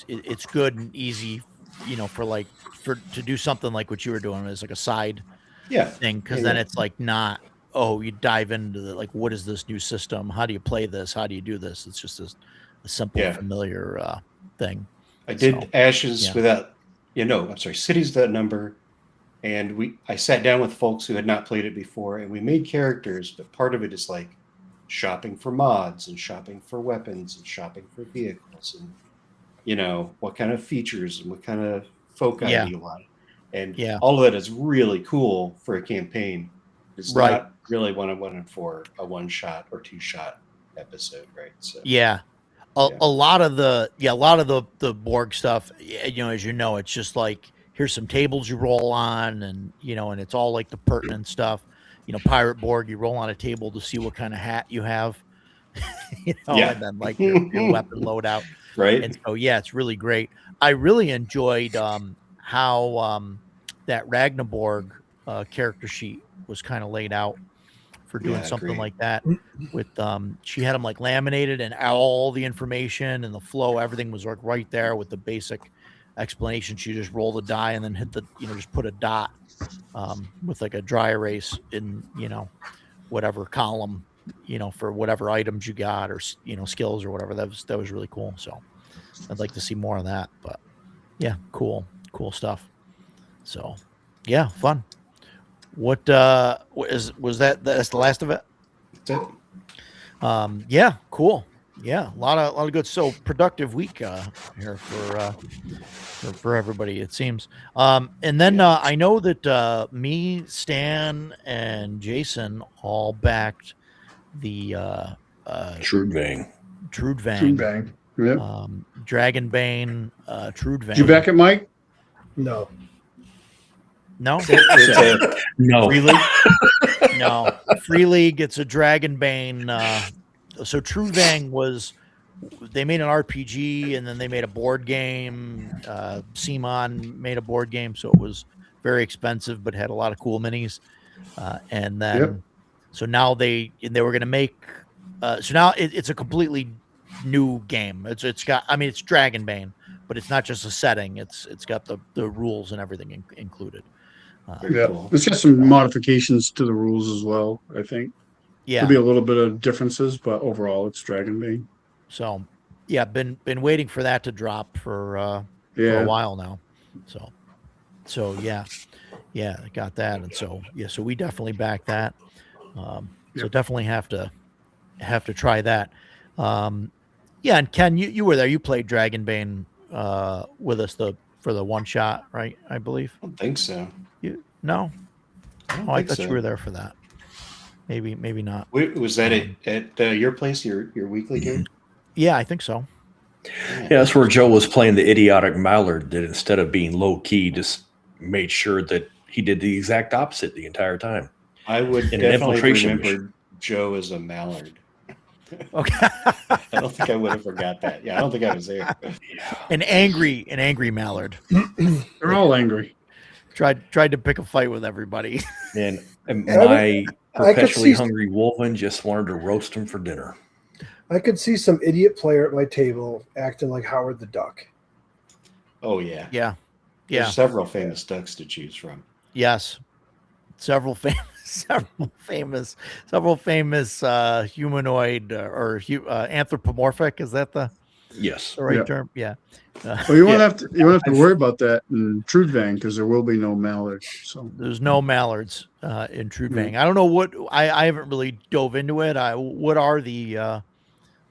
it's good and easy, to do something like what you were doing as like a side Yeah. thing, because Yeah, then yeah. it's like not, oh, you dive into what is this new system? How do you play this? How do you do this? It's just a simple, Yeah. familiar thing. I did So, Ashes yeah. Without, I'm sorry, Cities Without Number. And I sat down with folks who had not played it before, and we made characters, but part of it is like shopping for mods and shopping for weapons and shopping for vehicles and, what kind of features and what kind of foci Yeah. do you want. And Yeah. all of that is really cool for a campaign. It's Right. not really what I'm wanting for a one-shot or two-shot episode, right? So Yeah. Yeah. A lot of the Borg stuff, as you know, it's just like, here's some tables you roll on, and and it's all like the pertinent stuff. Pirate Borg, you roll on a table to see what kind of hat you have, Yeah. and then like your weapon loadout. right? And so yeah, it's really great. I really enjoyed how that Ragnaborg character sheet was kind of laid out for doing Yeah, something great. like that. With she had them like laminated, and all the information and the flow, everything was like right there with the basic explanation. She just rolled a die and then hit just put a dot with like a dry erase in whatever column, for whatever items you got, or skills or whatever. That was really cool. So I'd like to see more of that. But yeah, cool stuff. So yeah, fun. What was that? That's the last of it. That's it. Yeah, cool. Yeah, a lot of good. So productive week here for everybody, it seems. And then I know that me, Stan, and Jason all backed the Trudvang. Trudvang, Bang. Yep. Dragonbane, Trudvang. Did you back it, Mike? No. No, It's a No. free league. no. Free League. It's a Dragonbane. So Trudvang they made an RPG, and then they made a board game. Simon made a board game, so it was very expensive, but had a lot of cool minis. And then, Yep. so now they were going to make, so now it's a completely new game. It's got, I mean, it's Dragonbane, but it's not just a setting. It's got the rules and everything included. Very Yeah, cool. it's got some modifications to the rules as well. I think Yeah. there'll be a little bit of differences, but overall, it's Dragonbane. So yeah, been waiting for that to drop for a Yeah, while now. So yeah, I got that, and so so we definitely back that. So Yep. definitely have to try that. Yeah, and Ken, you were there. You played Dragonbane with us for the one shot, right? I believe. I don't think so. You no? I don't Oh, I think thought so. you were there for that. Maybe not. Wait, was that at your place, your weekly game? Yeah, I think so. Yeah, that's where Joe was playing the idiotic Mallard that instead of being low key, just made sure that he did the exact opposite the entire time. I would In an definitely infiltration remember Joe as a mallard. Okay. I don't think I would have forgot that. Yeah, I don't think I was there. An angry mallard. they're all angry. Tried to pick a fight with everybody. And I my could perpetually see- hungry Wolven just wanted to roast him for dinner. I could see some idiot player at my table acting like Howard the Duck. Oh yeah. Yeah. There's several famous ducks to choose from. Yes. Several famous humanoid or anthropomorphic. Is that the Yes. right Yeah. term? Yeah. Well, you won't have to worry about that in Trudvang because there will be no mallard. So There's no mallards in Trudvang. I don't know what I haven't really dove into it. What are the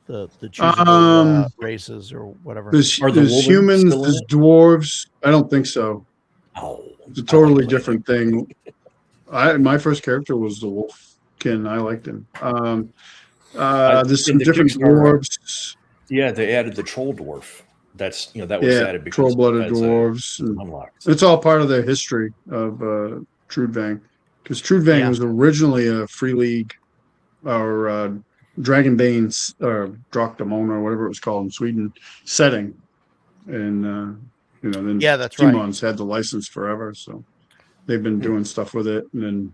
choosable races or whatever? there's Are the there's Wolven humans, still in there's it? dwarves. I don't think so. Oh, It's a totally different thing. My first character was the Wolfkin. I liked him. There's some in the different Kickstarter, dwarves. yeah, they added the troll dwarf. That's that was Yeah, added because troll-blooded as a dwarves. And unlocked. it's all part of the history of Trudvang, because Trudvang Yeah. was originally a free league or Dragonbane or Drakdamon or whatever it was called in Sweden setting, and then Yeah, that's right. Simon's had the license forever, so they've been doing stuff with it, and then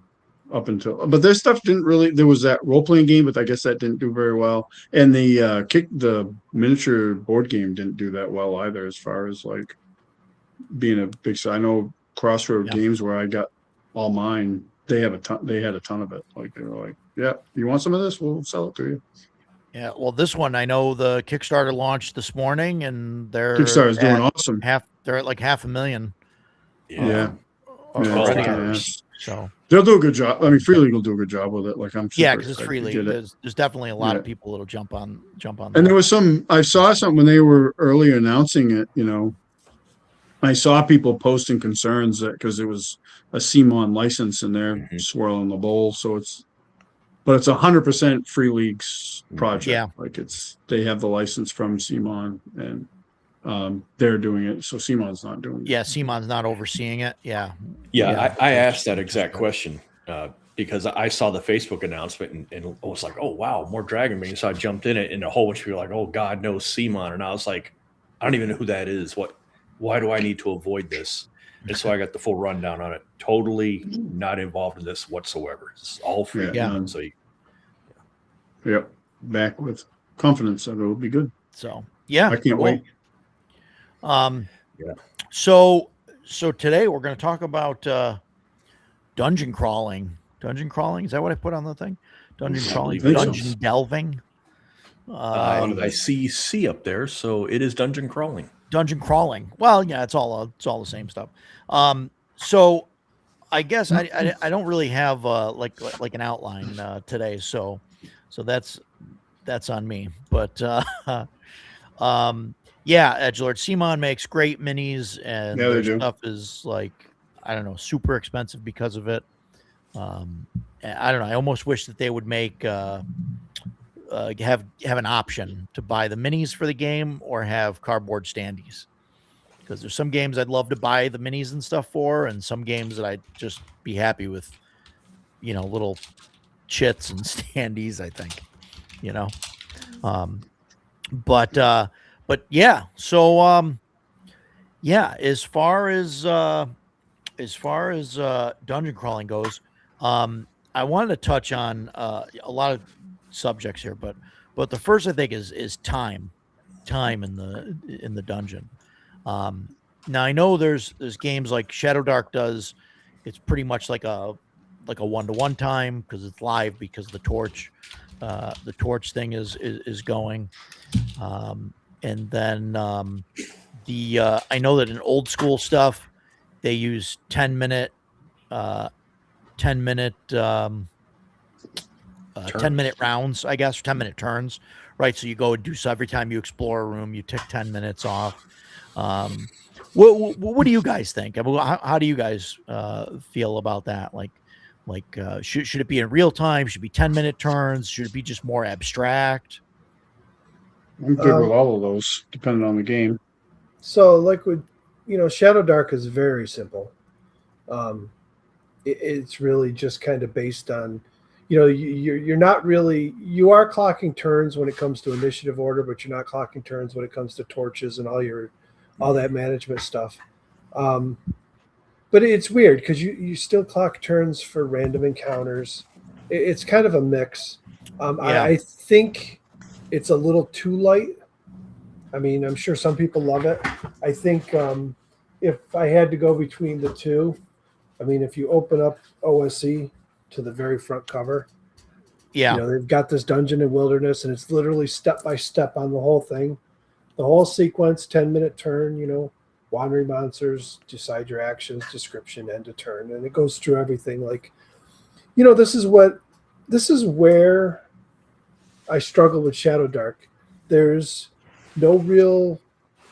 up until but their stuff didn't really. There was that role playing game, but I guess that didn't do very well, and the miniature board game didn't do that well either, as far as like being a big. I know Crossroad Yeah. Games where I got all mine. They had a ton of it. Like they were like, "Yeah, you want some of this? We'll sell it to you." Yeah. Well, this one I know the Kickstarter launched this morning, and they're Kickstarter's doing at awesome. they're at like 500,000 Yeah, already. it's kicking $12. ass. So They'll do a good job. I mean, Free League will do a good job with it. Like I'm yeah, super because it's excited free to league. get it. There's definitely a lot of Yeah. people that'll jump on. And that. there was I saw something when they were early announcing it, I saw people posting concerns that because it was a CMON license and they're Mhm. swirling the bowl. So but it's 100% Free League's project. Yeah. Like they have the license from CMON and they're doing it. So CMON's not doing it. Yeah, Simon's not overseeing it. Yeah. Yeah, Yeah. I asked that exact question because I saw the Facebook announcement and I was like, oh, wow, more Dragonbane. So I jumped in it and a whole bunch of people were like, oh, God knows Simon. And I was like, I don't even know who that is. Why do I need to avoid this? And so I got the full rundown on it. Totally not involved in this whatsoever. It's all free. Yeah. So Yep. Back with confidence that it'll be good. So yeah, I can't wait. Yeah. So today we're going to talk about dungeon crawling. Dungeon crawling, is that what I put on the thing? Dungeon I crawling, believe so. dungeon delving. I see C up there. So it is dungeon crawling. Dungeon crawling. Well, yeah, it's all the same stuff. So I guess I don't really have like an outline today, so that's on me. But yeah, Edgelord Simon makes great minis, and Yeah, they their do. stuff is like, I don't know, super expensive because of it. I don't know. I almost wish that they would make have an option to buy the minis for the game or have cardboard standees, because there's some games I'd love to buy the minis and stuff for, and some games that I'd just be happy with, little chits and standees, I think, but yeah, so yeah, as far as as far as dungeon crawling goes, I wanted to touch on a lot of subjects here, but the first I think is time in the dungeon. Now I know there's games like Shadow Dark does. It's pretty much like a 1-to-1 time because it's live because the torch thing is going. And then I know that in old school stuff they use 10-minute 10-minute rounds, I guess, 10-minute turns, right? So you go and do so every time you explore a room, you tick 10 minutes off. What do you guys think? I mean, how do you guys feel about that? Like should it be in real time? Should it be 10-minute turns? Should it be just more abstract? I'm good with all of those, depending on the game. So, like with Shadow Dark is very simple. It's really just kind of based on, you're not really, you are clocking turns when it comes to initiative order, but you're not clocking turns when it comes to torches and all that management stuff. But it's weird because you still clock turns for random encounters. It's kind of a mix. I think it's a little too light. I mean, I'm sure some people love it. I think if I had to go between the two, I mean, if you open up OSE to the very front cover, they've got this dungeon and wilderness, and it's literally step by step on the whole thing, the whole sequence, 10-minute turn, wandering monsters, decide your actions, description, end of turn, and it goes through everything. Like, this is where I struggle with Shadow Dark. There's no real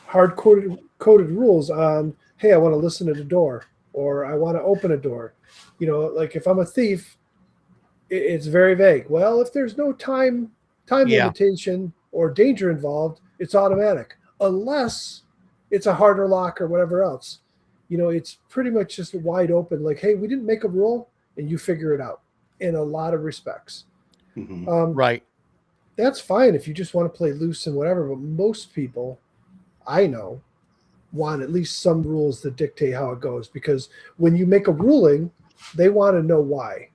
hard-coded rules on, hey, I want to listen at a door, or I want to open a door. Like if I'm a thief, it's very vague. Well, if there's no time limitation or danger involved, it's automatic, unless it's a harder lock or whatever else. It's pretty much just wide open. Like, hey, we didn't make a rule, and you figure it out in a lot of respects. Mm-hmm. Right. That's fine if you just want to play loose and whatever. But most people I know want at least some rules that dictate how it goes, because when you make a ruling, they want to know why,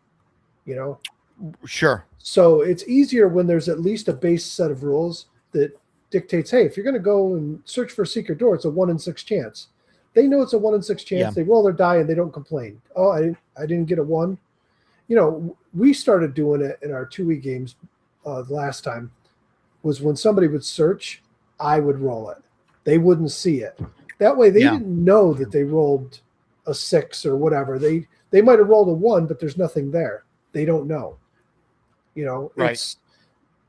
Sure. So it's easier when there's at least a base set of rules that dictates, hey, if you're going to go and search for a secret door, it's a 1 in 6 chance. They know it's a 1 in 6 chance. Yeah. They roll their die and they don't complain. Oh, I didn't get a 1. We started doing it in our 2E games the last time, was when somebody would search, I would roll it. They wouldn't see it. That way they didn't know that they rolled a 6 or whatever. They might have rolled a 1, but there's nothing there. They don't know. Right. It's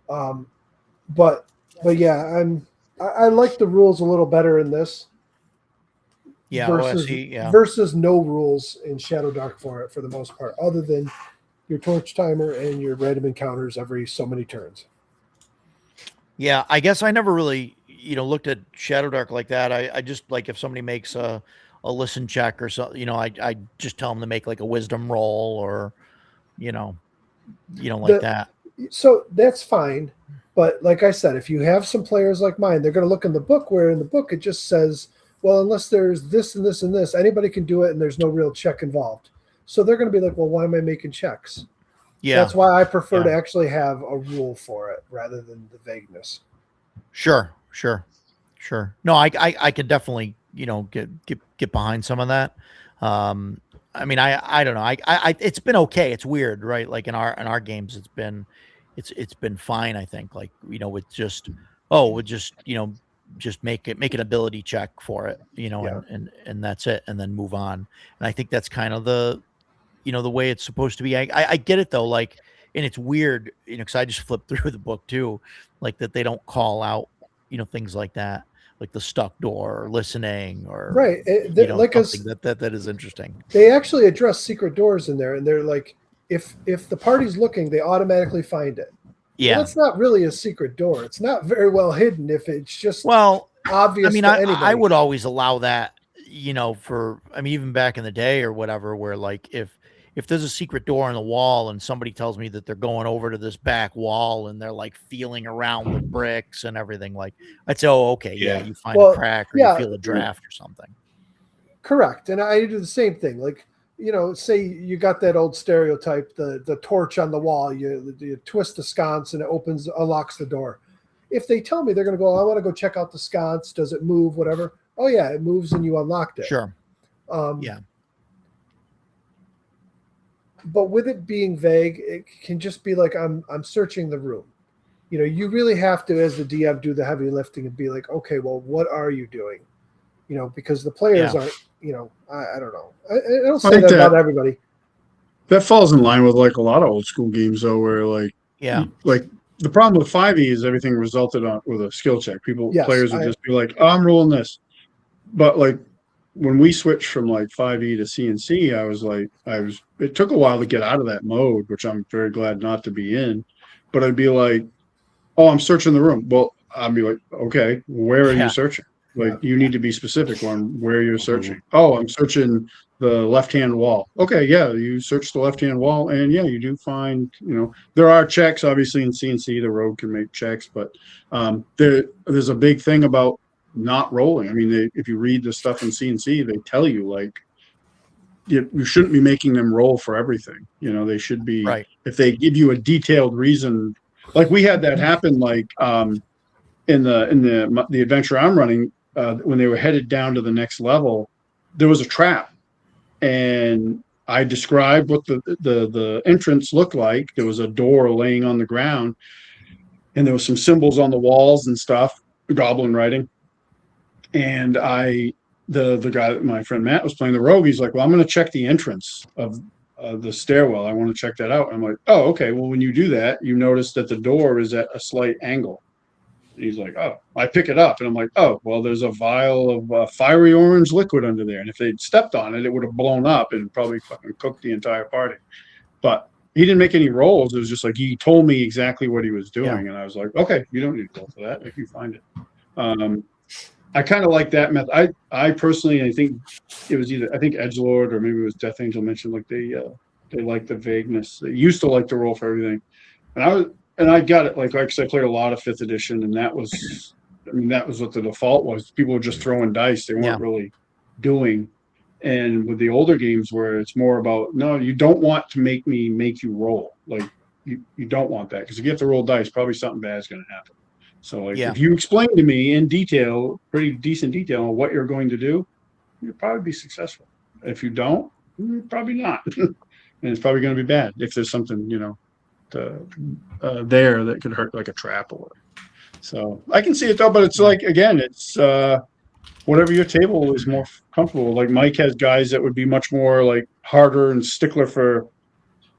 but yeah, I like the rules a little better in this. Yeah, versus, OSE, versus no rules in Shadow Dark for it, for the most part, other than your torch timer and your random encounters every so many turns. Yeah, I guess I never really, looked at Shadow Dark like that. I just, like, if somebody makes a listen check or something, I just tell them to make like a wisdom roll or, like that. So that's fine. But like I said, if you have some players like mine, they're going to look in the book, where in the book it just says, well, unless there's this and this and this, anybody can do it and there's no real check involved. So they're going to be like, well, why am I making checks? Yeah. That's why I prefer to actually have a rule for it rather than the vagueness. Sure. No, I could definitely, get behind some of that. I mean, I don't know. I it's been okay. It's weird, right? Like in our games, it's been fine. I think, like, with just just make an ability check for it, and that's it, and then move on. And I think that's kind of the way it's supposed to be. I get it though, like, and it's weird, because I just flipped through the book too, like that they don't call out, things like that, like the stuck door or listening or right. Like something that is interesting. They actually address secret doors in there, and they're like, if the party's looking, they automatically find it. Yeah, well, it's not really a secret door. It's not very well hidden if it's just obvious. I mean, to anybody. I would always allow that, even back in the day or whatever, where like if there's a secret door in the wall and somebody tells me that they're going over to this back wall and they're like feeling around the bricks and everything, like I'd say, oh, okay, you find a crack or you feel a draft or something. Correct. And I do the same thing. Like, say you got that old stereotype, the torch on the wall, you twist the sconce and it unlocks the door. If they tell me they're going to go, I want to go check out the sconce. Does it move? Whatever. Oh yeah, it moves and you unlocked it. Sure. Um, Yeah. But with it being vague, it can just be like, I'm searching the room. You really have to, as the DM, do the heavy lifting and be like, okay, well, what are you doing? Because the players aren't, I don't know. I don't say like that that. about everybody. That falls in line with like a lot of old school games though, where like the problem with 5e is everything resulted on with a skill check. Yes, Players would just be like, oh, I'm rolling this. But like when we switched from like 5e to CNC, it took a while to get out of that mode, which I'm very glad not to be in. But I'd be like, oh, I'm searching the room. Well, I'd be like, okay, where are you searching? Like, you need to be specific on where you're searching. Oh, I'm searching the left-hand wall. Okay, yeah, you search the left-hand wall, and yeah, you do find, there are checks, obviously, in CNC. The rogue can make checks, but there's a big thing about not rolling. I mean, if you read the stuff in CNC, they tell you, like, you shouldn't be making them roll for everything. They should be, if they give you a detailed reason, like we had that happen, like in the adventure I'm running, when they were headed down to the next level, there was a trap, and I described what the entrance looked like. There was a door laying on the ground, and there was some symbols on the walls and stuff, goblin writing. And the guy, my friend Matt, was playing the rogue. He's like, well, I'm going to check the entrance of the stairwell. I want to check that out. And I'm like, oh, okay. Well, when you do that, you notice that the door is at a slight angle. And he's like, oh, I pick it up. And I'm like, oh, well, there's a vial of fiery orange liquid under there. And if they'd stepped on it, it would have blown up and probably fucking cooked the entire party. But he didn't make any rolls. It was just like, he told me exactly what he was doing. Yeah. And I was like, okay, you don't need to roll for that if you find it. I kind of like that method. I personally, I think it was I think Edgelord or maybe it was Death Angel mentioned, like they like the vagueness. They used to like to roll for everything. And I got it, like I played a lot of 5th edition, and that was what the default was. People were just throwing dice. They weren't really doing. And with the older games where it's more about, no, you don't want to make you roll. Like you don't want that, because if you have to roll dice, probably something bad is going to happen. So like if you explain to me in detail, pretty decent detail, on what you're going to do, you'll probably be successful. If you don't, probably not. And it's probably going to be bad if there's something, there that could hurt, like a trap or whatever. So I can see it though, but it's like, again, it's whatever your table is more comfortable. Like Mike has guys that would be much more like harder and stickler for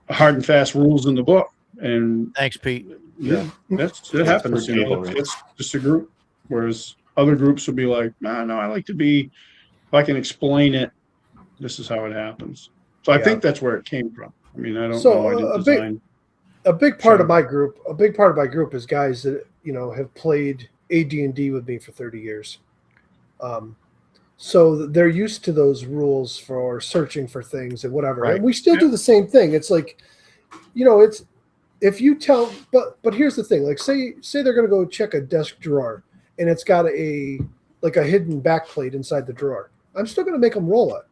hard and fast rules in the book. And thanks, Pete. yeah, that happens. It's just a group. Whereas other groups would be like, no, I like to be, if I can explain it, this is how it happens. So I think that's where it came from. I mean, I don't know. I didn't design. A big part of my group is guys that have played AD&D with me for 30 years. So they're used to those rules for searching for things and whatever. Right. And we still do the same thing. It's like, it's if you tell, but here's the thing. Like say they're going to go check a desk drawer and it's got a hidden backplate inside the drawer. I'm still going to make them roll it.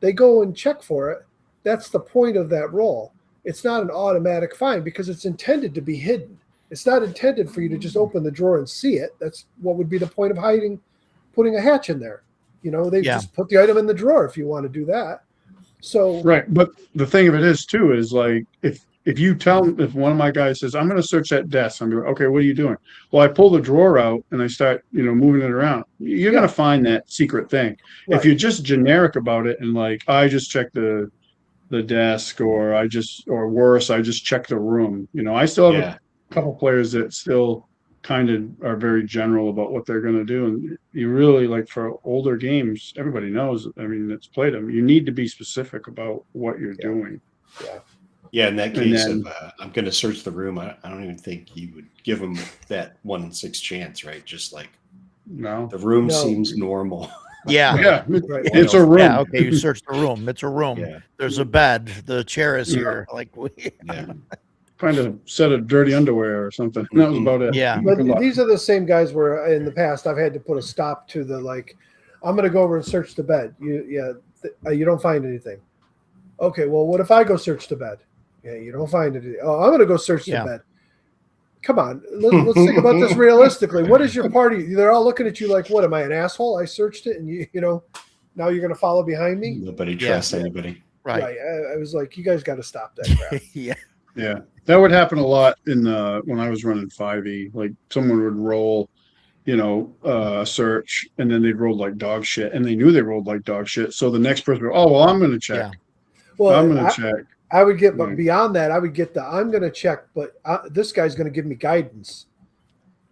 They go and check for it. That's the point of that roll. It's not an automatic find because it's intended to be hidden. It's not intended for you to just open the drawer and see it. That's what would be the point of putting a hatch in there. They just put the item in the drawer if you want to do that. So right, but the thing of it is too is like if if one of my guys says, I'm going to search that desk, I'm going, okay, what are you doing? Well, I pull the drawer out and I start moving it around. You're going to find that secret thing. Right. If you're just generic about it and like I just check the desk or worse, I just check the room. I still have a couple players that still kind of are very general about what they're going to do. And you really, like, for older games, everybody knows, that's played them. You need to be specific about what you're doing. Yeah. In that case of I'm going to search the room, I don't even think you would give them that 1 in 6 chance, right? Just like, no, the room seems normal. Yeah. It's a room. Yeah, okay, you search the room. It's a room. Yeah. There's a bed. The chair is here. Like, Find a set of dirty underwear or something. That was about it. Yeah. But these are the same guys where in the past I've had to put a stop to the, like, I'm going to go over and search the bed. You don't find anything. Okay, well, what if I go search the bed? Yeah, you don't find anything. Oh, I'm going to go search the bed. Come on, let's think about this realistically. What is your party? They're all looking at you like, what, am I an asshole? I searched it, and you know, now you're going to follow behind me? Nobody trusts anybody. Right. I was like, you guys got to stop that crap. Yeah. Yeah, that would happen a lot in when I was running 5e. Like someone would roll, a search, and then they'd roll like dog shit, and they knew they rolled like dog shit. So the next person would, oh well, I'm going to check. Yeah. Well, I'm going to check. I would get, but Right. beyond that, I would get I'm going to check, but this guy's going to give me guidance.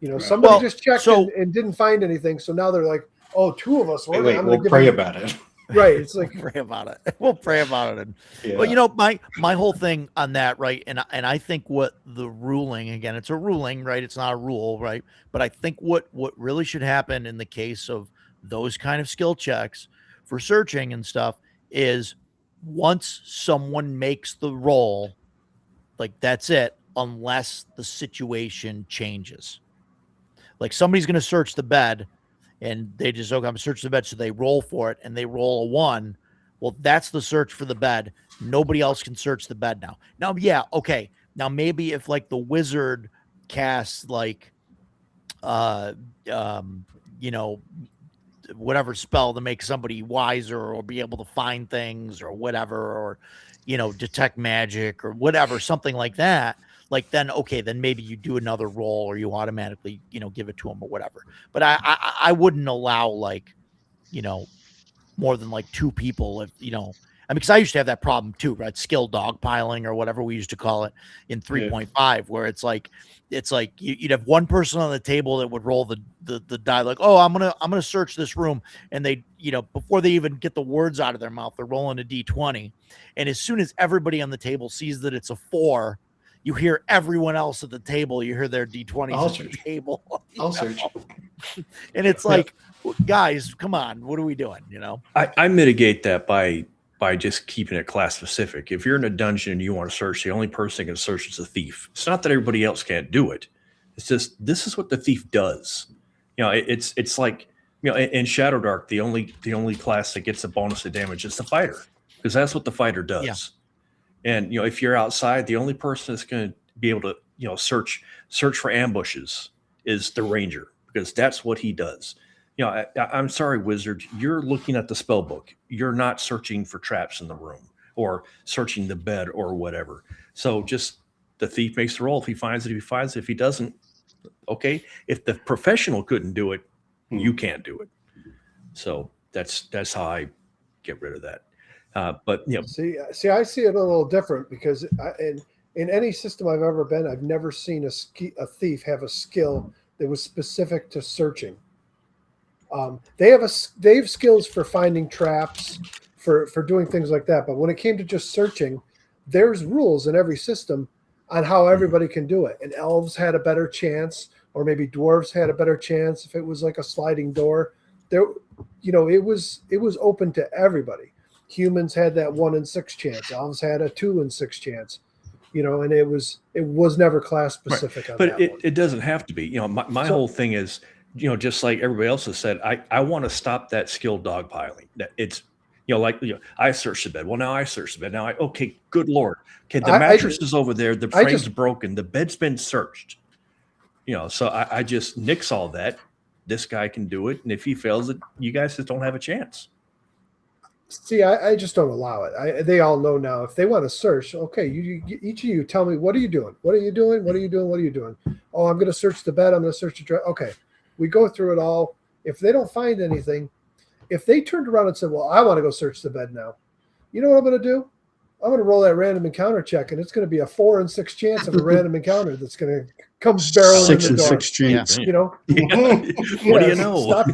Right. Somebody Well, just checked so- and didn't find anything. So now they're like, oh, two of us. Wait, I'm we'll gonna give pray him- about it. Right. It's like, Pray about it. We'll pray about it. Yeah. Well, my whole thing on that, right, and I think what the ruling, again, it's a ruling, right? It's not a rule, right? But I think what really should happen in the case of those kind of skill checks for searching and stuff is once someone makes the roll, like that's it, unless the situation changes. Like somebody's going to search the bed and they just, okay, I'm going to search the bed. So they roll for it and they roll a 1. Well, that's the search for the bed. Nobody else can search the bed now. Now, yeah, okay. Now, maybe if like the wizard casts like, whatever spell to make somebody wiser or be able to find things or whatever, or, detect magic or whatever, something like that. Like then, okay, then maybe you do another roll or you automatically, give it to them or whatever. But I wouldn't allow like, more than like 2 people if, because I used to have that problem too, right? Skill dogpiling or whatever we used to call it in 3.5, where it's like you'd have one person on the table that would roll the die, like, oh, I'm gonna search this room, and they, before they even get the words out of their mouth, they're rolling a d20, and as soon as everybody on the table sees that it's a 4, you hear everyone else at the table, you hear their d20s I'll at the search. table, I'll search. and it's like, guys, come on, what are we doing? I mitigate that by just keeping it class specific. If you're in a dungeon and you want to search, the only person that can search is a thief. It's not that everybody else can't do it. It's just this is what the thief does. It's like, in Shadow Dark, the only class that gets a bonus of damage is the fighter, because that's what the fighter does. Yeah. And if you're outside, the only person that's going to be able to search for ambushes is the ranger, because that's what he does. I'm sorry, wizard, you're looking at the spell book. You're not searching for traps in the room or searching the bed or whatever. So just the thief makes the roll. If he finds it, if he doesn't, okay. If the professional couldn't do it, you can't do it. So that's how I get rid of that. But see, I see it a little different because in any system I've ever been, I've never seen a thief have a skill that was specific to searching. They have skills for finding traps, for doing things like that. But when it came to just searching, there's rules in every system on how everybody can do it. And elves had a better chance, or maybe dwarves had a better chance if it was like a sliding door. There, it was open to everybody. Humans had that 1 in 6 chance. Elves had a 2 in 6 chance. And it was never class specific. right. But it doesn't have to be. My whole thing is, just like everybody else has said, I want to stop that skill dogpiling. That it's, I searched the bed. Well, now I searched the bed. Now okay, good Lord. Okay, the mattress is over there. The frame's broken. The bed's been searched. So I just nix all that. This guy can do it. And if he fails it, you guys just don't have a chance. See, I just don't allow it. They all know now. If they want to search, okay, each of you tell me, what are you doing? What are you doing? What are you doing? What are you doing? Oh, I'm going to search the bed. I'm going to search the dress. Okay, we go through it all. If they don't find anything, if they turned around and said, well, I want to go search the bed now, you know what I'm going to do? I'm going to roll that random encounter check, and it's going to be a 4 in 6 chance of a random encounter that's going to come barreling in 6 the and door. 6 chance. What do you know?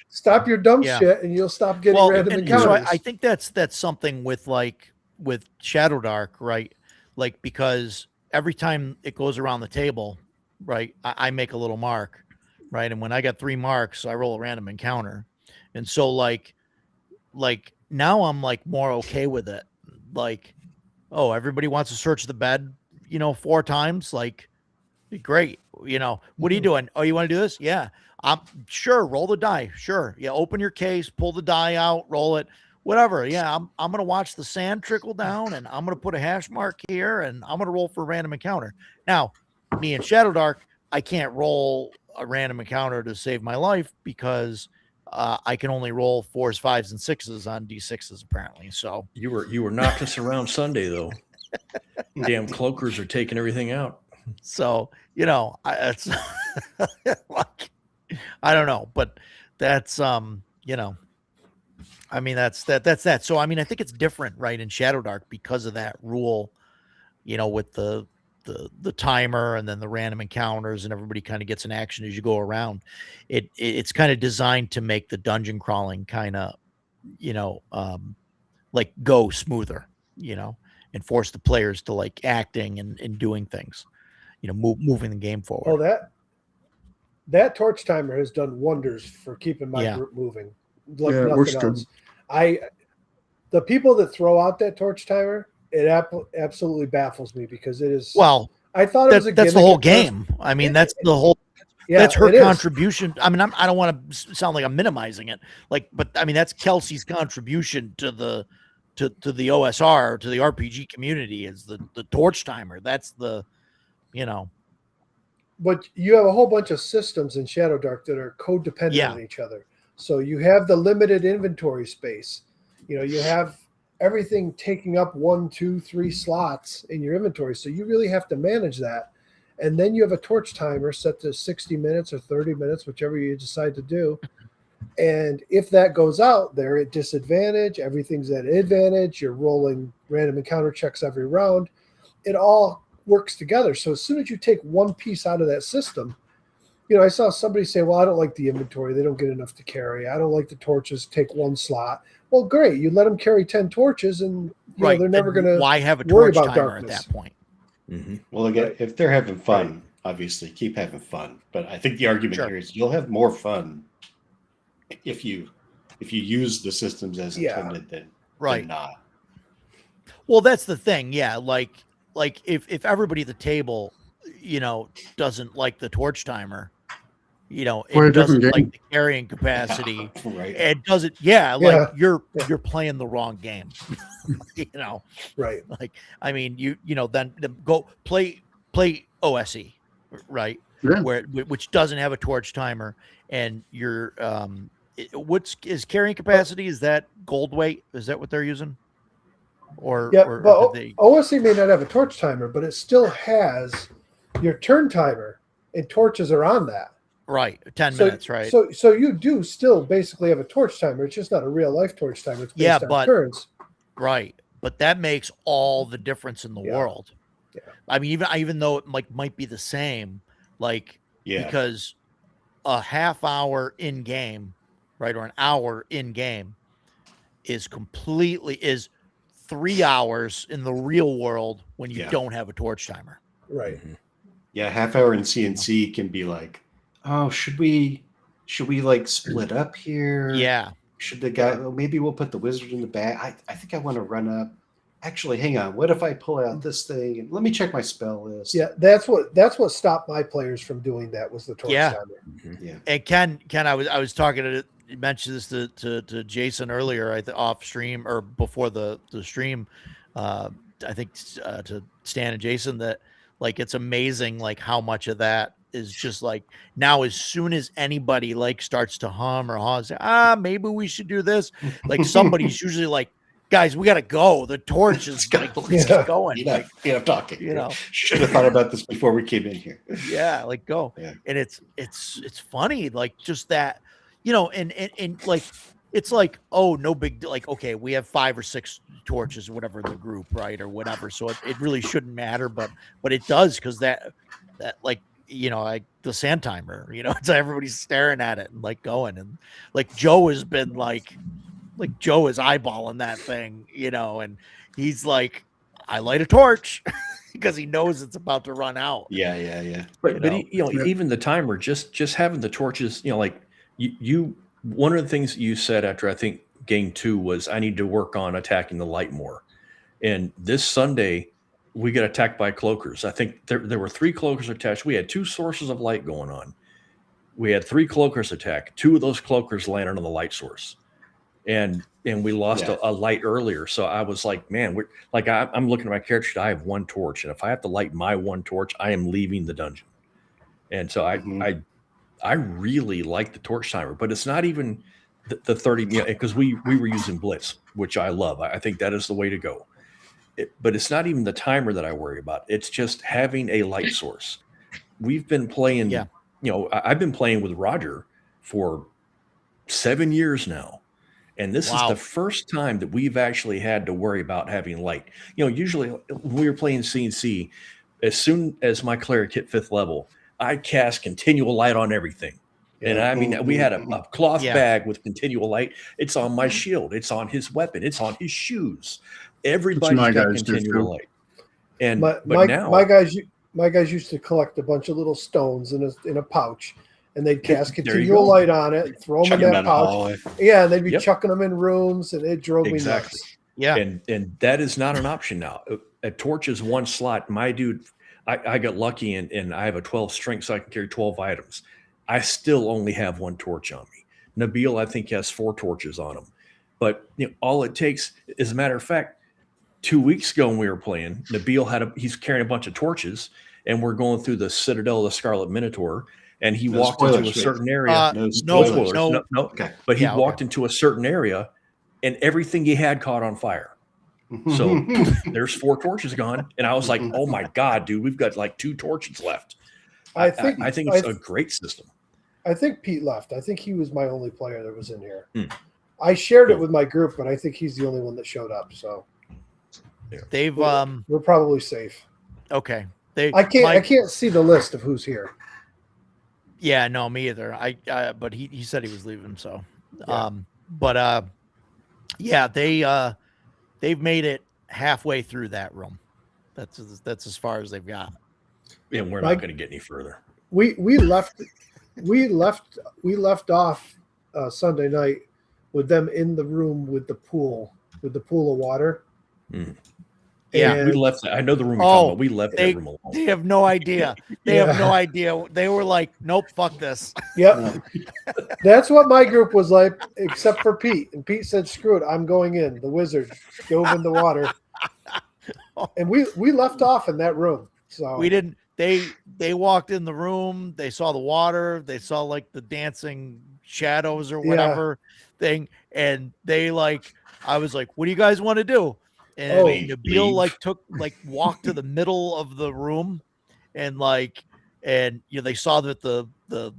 Stop your dumb Yeah. shit, and you'll stop getting random and encounters. so I think that's something with Shadow Dark, right? Like, because every time it goes around the table, right, I make a little mark, right? And when I got 3 marks, I roll a random encounter. And so like now I'm like more okay with it. Like, oh, everybody wants to search the bed, 4 times, like, great. What are you doing? Oh, you want to do this? Yeah. I'm sure roll the die. Sure. Yeah. Open your case, pull the die out, roll it, whatever. Yeah. I'm going to watch the sand trickle down and I'm going to put a hash mark here and I'm going to roll for a random encounter. Now, me and Shadow Dark, I can't roll a random encounter to save my life because I can only roll 4s, 5s, and 6s on D6s apparently. So You were knocking us around Sunday though. Damn cloakers are taking everything out. it's like, I don't know, but that's I mean that's that. So I mean I think it's different, right, in Shadow Dark because of that rule, with the timer and then the random encounters and everybody kind of gets an action as you go around. It's kind of designed to make the dungeon crawling kind of like go smoother, and force the players to like acting and doing things, moving the game forward. Oh, that torch timer has done wonders for keeping my Yeah. group moving. Like Yeah, it works nothing good. else. The people that throw out that torch timer, it absolutely baffles me because it is. Well, I thought it was a that's the gimmick whole at first. game. I mean, that's the whole. Yeah, That's her it is. contribution. I mean, I don't want to sound like I'm minimizing it, but I mean that's Kelsey's contribution to the OSR, to the RPG community, is the torch timer. That's the, But you have a whole bunch of systems in Shadow Dark that are codependent Yeah. on each other. So you have the limited inventory space. You have everything taking up 1, 2, 3 slots in your inventory. So you really have to manage that. And then you have a torch timer set to 60 minutes or 30 minutes, whichever you decide to do. And if that goes out, they're at disadvantage. Everything's at advantage. You're rolling random encounter checks every round. It all works together. So as soon as you take one piece out of that system, I saw somebody say, well, I don't like the inventory. They don't get enough to carry. I don't like the torches take one slot. Well, great. You let them carry 10 torches and right. they're never And going to why have a worry torch about timer darkness. at that point? Mm-hmm. Well, again, Right. if they're having fun, obviously keep having fun. But I think the argument Sure. here is you'll have more fun if you use the systems as Yeah. intended than Right. not. Well, that's the thing. Yeah. Like if everybody at the table, doesn't like the torch timer, Play a it different doesn't game. like the carrying capacity. Right. It doesn't. Yeah. Like Yeah. you're playing the wrong game, right. like, I mean, then go play OSE, right? Yeah. Which doesn't have a torch timer and you're, what's is carrying capacity? Is that gold weight? Is that what they're using? Or But did they? OSC may not have a torch timer, but it still has your turn timer, and torches are on that. Right, 10 So- minutes, right? So you do still basically have a torch timer. It's just not a real life torch timer. It's based Yeah, on but- turns. Right, but that makes all the difference in the Yeah. world. Yeah. I mean, even though it might be the same, like Yeah. because a half hour in game, right, or an hour in game is 3 hours in the real world when you Yeah. don't have a torch timer. Right. Yeah, half hour in CNC can be like, oh, should we like split up here? Yeah, Should the guy? Well, maybe we'll put the wizard in the back. I think I want to run up. Actually, hang on. What if I pull out this thing and let me check my spell list? Yeah, that's what stopped my players from doing that was the torch Yeah. timer. Yeah. and Ken, I was talking to you mentioned this to Jason earlier, off stream or before the stream. I think to Stan and Jason that like it's amazing like how much of that is just like now as soon as anybody like starts to hum or haw, say, maybe we should do this. Like somebody's usually like, guys, we gotta go. The torch is like let's Yeah. get going. Like, Enough talking. you know. Should have thought about this before we came in here. yeah, like go. Yeah. And it's funny, like just that, and like it's like, oh, no big deal. Like, okay, we have 5 or 6 torches or whatever in the group, right? Or whatever. So it really shouldn't matter, but it does because that like, like the sand timer, it's everybody's staring at it and like going. And like Joe has been like Joe is eyeballing that thing, and he's like, I light a torch because he knows it's about to run out. Yeah. But You know? even the timer, just having the torches, like you one of the things you said after I think game 2 was I need to work on attacking the light more. And this Sunday we got attacked by cloakers. I think there were 3 cloakers attached. We had 2 sources of light going on. we had 3 cloakers attack. 2 of those cloakers landed on the light source, and we lost Yeah. a light earlier. So I was like, man, I'm looking at my character sheet. I have 1 torch, and if I have to light my 1 torch, I am leaving the dungeon. And so Mhm. I really like the torch timer, but it's not even the 30, because we were using Blitz, which I love. I think that is the way to go. But it's not even the timer that I worry about. It's just having a light source. We've been playing, Yeah. I've been playing with Roger for 7 years now. And this Wow. is the first time that we've actually had to worry about having light. Usually when we were playing CNC, as soon as my cleric hit 5th level, I cast continual light on everything. And I mean, we had a cloth Yeah. bag with continual light. It's on my shield. It's on his weapon. It's on his shoes. Everybody's my got guys do, continual too. light. And My but now my guys used to collect a bunch of little stones in a pouch, and they'd cast There you continual go. light on it, and throw them Chuck in him that down the pouch. hallway. Yeah, and they'd be Yep. chucking them in rooms, and it drove Exactly. me nuts. Yeah. and that is not an option now. A torch is 1 slot. My dude, I got lucky and I have a 12 strength, so I can carry 12 items. I still only have 1 torch on me. Nabil, I think, has 4 torches on him. But all it takes, as a matter of fact, 2 weeks ago when we were playing, Nabil he's carrying a bunch of torches, and we're going through the Citadel of the Scarlet Minotaur, and he No walked into spoilers, a please. certain area. No no, spoilers. no. no. Okay. But he Yeah, okay. walked into a certain area, and everything he had caught on fire. So there's 4 torches gone, and I was like, "Oh my god, dude, we've got like 2 torches left." I think it's a great system. I think Pete left. I think he was my only player that was in here. Hmm. I shared it with my group, but I think he's the only one that showed up. So They've we're probably safe. okay. I can't see the list of who's here. Yeah, no, me either. But he said he was leaving, so Yeah. yeah, they've made it halfway through that room. That's as far as they've got. And we're Like- not going to get any further. We left off Sunday night with them in the room with the pool of water. Mm. Yeah. And We left. I know the room you're Oh, talking about. We left they- that room alone. They have no idea. They have no idea. They were like, "Nope, fuck this." Yep. That's what my group was like, except for Pete. And Pete said, "Screw it, I'm going in." The wizard dove in the water, and we left off in that room. So We didn't. They walked in the room. They saw the water. They saw like the dancing shadows or Yeah. whatever thing, and they like. I was like, "What do you guys want to do?" And Oh. Nabil walked to the middle of the room, and they saw that the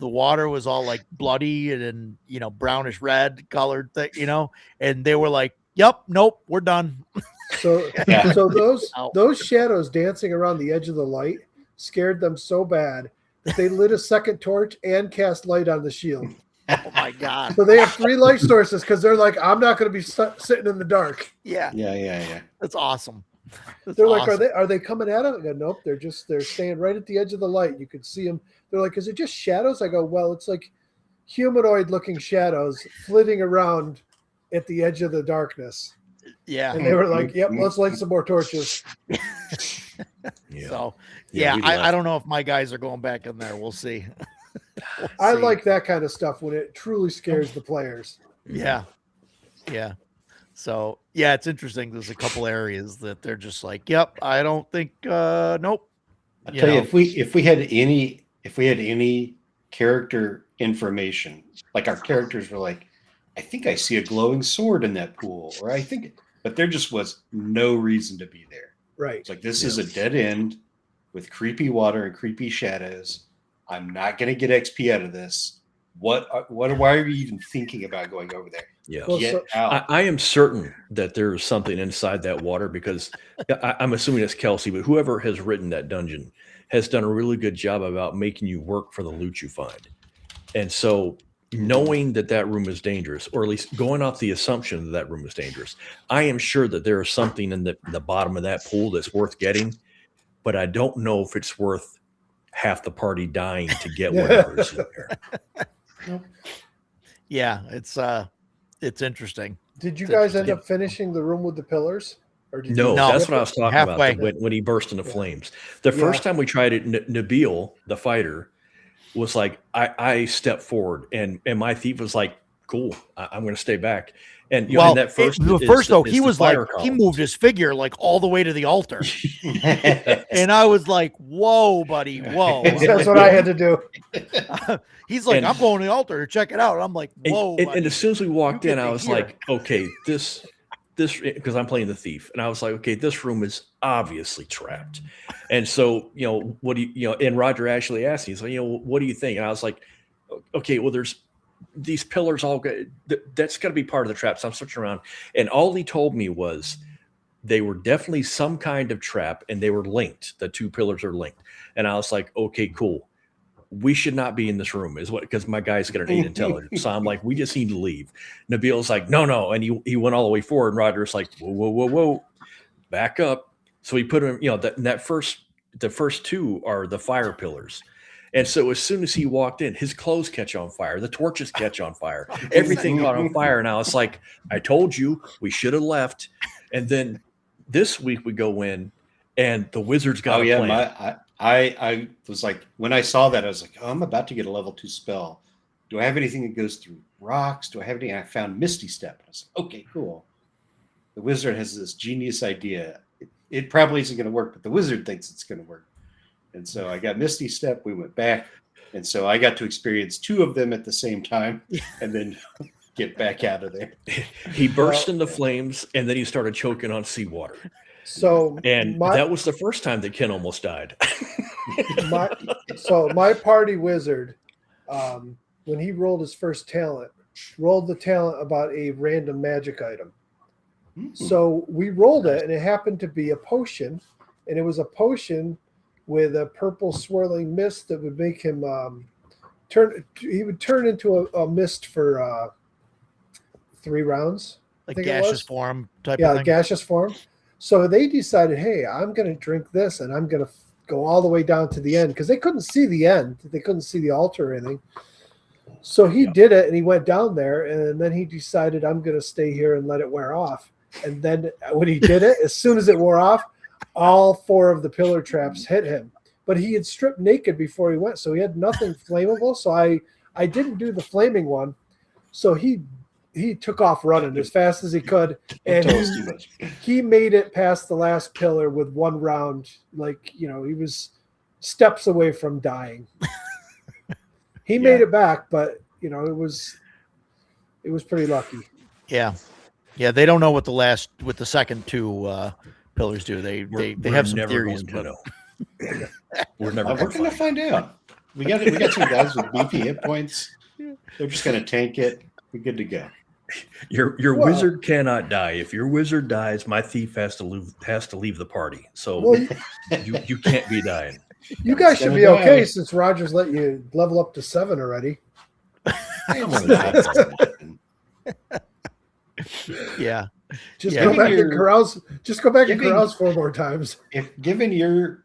water was all like bloody and brownish red colored thing, and they were like, "Yep, nope, we're done." So Yeah. so Ow. those shadows dancing around the edge of the light scared them so bad that they lit a second torch and cast light on the shield. Oh my god! So they have 3 light sources because they're like, I'm not going to be sitting in the dark. Yeah, Yeah. that's awesome. That's They're like, awesome. are they coming at it? I go, nope. They're staying right at the edge of the light. You could see them. They're like, is it just shadows? I go, well, it's like humanoid looking shadows flitting around at the edge of the darkness. Yeah. And they were like, yep, let's light some more torches. Yeah. So Yeah, yeah, we I left. don't know if my guys are going back in there. We'll see. We'll I see. like that kind of stuff when it truly scares the players. Yeah. Yeah. So yeah, it's interesting. There's a couple areas that they're just like, yep, I don't think nope. I You tell you, know. if we had any character information, like our characters were like, I think I see a glowing sword in that pool, or I think, but there just was no reason to be there. Right. It's like, this is a dead end with creepy water and creepy shadows. I'm not going to get XP out of this. Why are you even thinking about going over there? Yeah. Well, Get so- out. I am certain that there is something inside that water because I'm assuming it's Kelsey, but whoever has written that dungeon has done a really good job about making you work for the loot you find. And so knowing that room is dangerous, or at least going off the assumption that room is dangerous, I am sure that there is something in the bottom of that pool that's worth getting, but I don't know if it's worth half the party dying to get whatever is in there. Yeah, it's interesting. Did you It's guys end interesting. up finishing the room with the pillars? Or did No, you No. that's what I was talking Halfway. about when he burst into Yeah. flames. The first time we tried it, Nabil, the fighter, was like, I stepped forward, and my thief was like, cool, I'm going to stay back. And you know, Well, and that first, he was like, he moved his figure like all the way to the altar. And I was like, whoa, buddy, whoa. That's what I had to do. He's like, And- I'm going to the altar to check it out. And I'm like, whoa. And as soon as we walked You in, get I to was hear. like, okay, this because I'm playing the thief, and I was like, okay, this room is obviously trapped. And so, you know, what do you know? And Roger actually asked me, so you know, what do you think? And I was like, okay, well, there's these pillars all good. That's got to be part of the trap. So I'm searching around, and all he told me was they were definitely some kind of trap, and they were linked. The two pillars are linked, and I was like, okay, cool. We should not be in this room, is what, because my guy's got an 8 intelligence. So I'm like, we just need to leave. Nabil's like, no. And he went all the way forward. And Roger's like, whoa, back up. So he put him, you know, the first two are the fire pillars. And so as soon as he walked in, his clothes catch on fire, the torches catch on fire, everything caught on fire. And I was like, I told you we should have left. And then this week we go in, and the wizard's got a plan. I was like, when I saw that, I was like, oh, I'm about to get a level 2 spell. Do I have anything that goes through rocks? Do I have anything? I found Misty Step. I was like, okay, cool. The wizard has this genius idea. It probably isn't going to work, but the wizard thinks it's going to work. And so I got Misty Step. We went back. And so I got to experience 2 of them at the same time and then get back out of there. He burst into flames, and then he started choking on seawater. So And that was the first time that Ken almost died. my party wizard, when he rolled his first talent, rolled the talent about a random magic item. So we rolled it, and it happened to be a potion, and it was a potion with a purple swirling mist that would make him turn. He would turn into a mist for 3 rounds. Like think it gaseous was. form type Yeah, of thing. gaseous form. So they decided, hey, I'm going to drink this, and I'm going to go all the way down to the end, because they couldn't see the end. They couldn't see the altar or anything. So he did it, and he went down there, and then he decided, I'm going to stay here and let it wear off. And then when he did it, as soon as it wore off, all 4 of the pillar traps hit him. But he had stripped naked before he went, so he had nothing flammable. So I didn't do the flaming one. So he took off running as fast as he could, and he made it past the last pillar with 1 round. Like, you know, he was steps away from dying. He made it back, but you know, it was pretty lucky. Yeah. They don't know what the second 2 pillars do. They have some never theories, going to but know. We're never We're going going to find out. We got some guys with beefy hit points. They're just going to tank it. We're good to go. Your wizard cannot die. If your wizard dies, my thief has to leave the party. So Well, you can't be dying. you guys should be gonna okay die. since Rogers let you level up to 7 already. yeah. Just Yeah. go back and Your- carouse. Just go back and giving- carouse 4 more times. If given your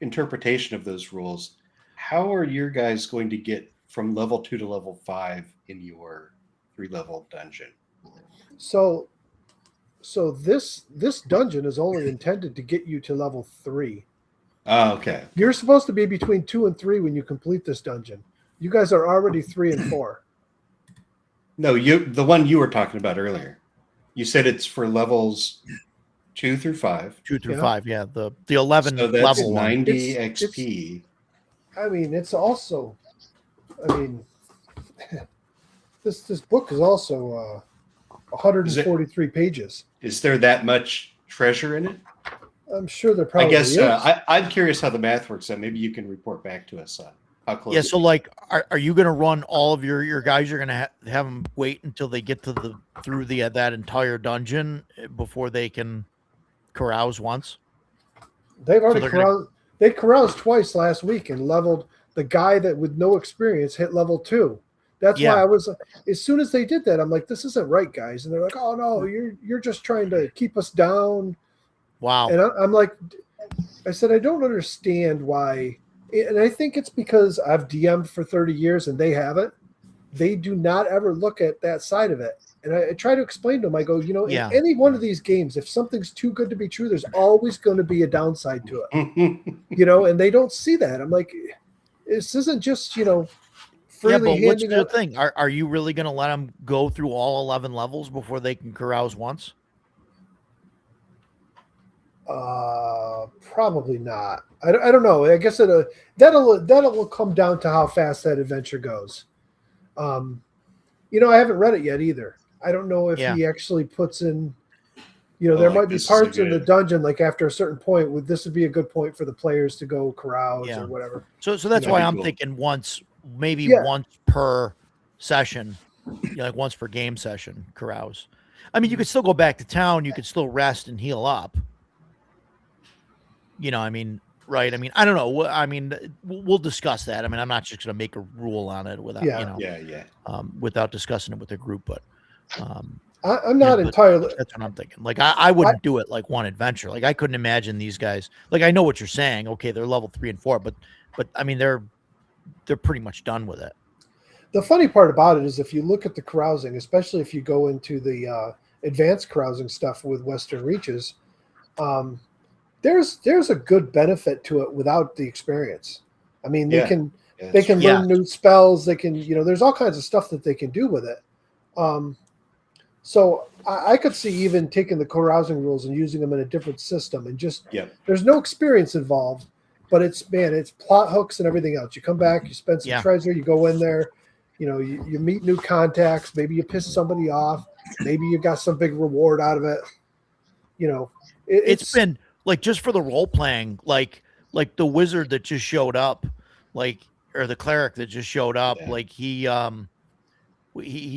interpretation of those rules, how are your guys going to get from level 2 to level 5 in your 3-level dungeon? So this dungeon is only intended to get you to level 3. Oh, okay. You're supposed to be between 2 and 3 when you complete this dungeon. You guys are already 3 and 4. No, the one you were talking about earlier. You said it's for levels 2 through 5. 2 through Yeah. 5. Yeah. The 11 So that's level one. 90 It's- XP. I mean, it's also, this book is also 143 pages. Is there that much treasure in it? I'm sure there probably I guess is. I'm curious how the math works. Maybe you can report back to us on how close. Yeah, so like, are you going to run all of your guys? You're going to have them wait until they get to through that entire dungeon before they can carouse once. They've already they're gonna- caroused. They caroused twice last week and leveled the guy that with no experience hit level 2. That's Yeah. why I was, as soon as they did that, I'm like, this isn't right, guys. And they're like, oh no, you're just trying to keep us down. Wow. And I'm like, I said, I don't understand why. And I think it's because I've DM'd for 30 years and they haven't. They do not ever look at that side of it. And I try to explain to them, I go, you know, Yeah. in any one of these games, if something's too good to be true, there's always going to be a downside to it, you know, and they don't see that. I'm like, this isn't just Yeah, freely but what's handing the out. thing? Are you really going to let them go through all 11 levels before they can carouse once? Probably not. I don't know. I guess that'll come down to how fast that adventure goes. I haven't read it yet either. I don't know if Yeah. he actually puts in. Oh, There like might be this is a parts in the good- dungeon, like after a certain point, this would be a good point for the players to go carouse Yeah. or whatever. So that's That'd why be I'm cool. thinking maybe Yeah. once per session, like once per game session, carouse. I mean, you could still go back to town. You could still rest and heal up. I mean, right? I mean, I don't know. I mean, we'll discuss that. I mean, I'm not just going to make a rule on it without, Yeah. Yeah. without discussing it with the group. But I'm not but entirely. that's what I'm thinking. Like, I wouldn't do it like one adventure. Like, I couldn't imagine these guys. Like, I know what you're saying. Okay, they're level 3 and 4, but I mean, they're pretty much done with it. The funny part about it is if you look at the carousing, especially if you go into the advanced carousing stuff with Western Reaches, there's a good benefit to it without the experience. I mean, Yeah. they can Yeah, they can Yeah. learn new spells. They can, there's all kinds of stuff that they can do with it. So I could see even taking the carousing rules and using them in a different system and just Yep. there's no experience involved, but it's plot hooks and everything else. You come back, you spend some Yeah. treasure, you go in there, you meet new contacts, maybe you piss somebody off, maybe you got some big reward out of it. It's been like just for the role playing, like the wizard that just showed up, or the cleric that just showed up, Yeah. like he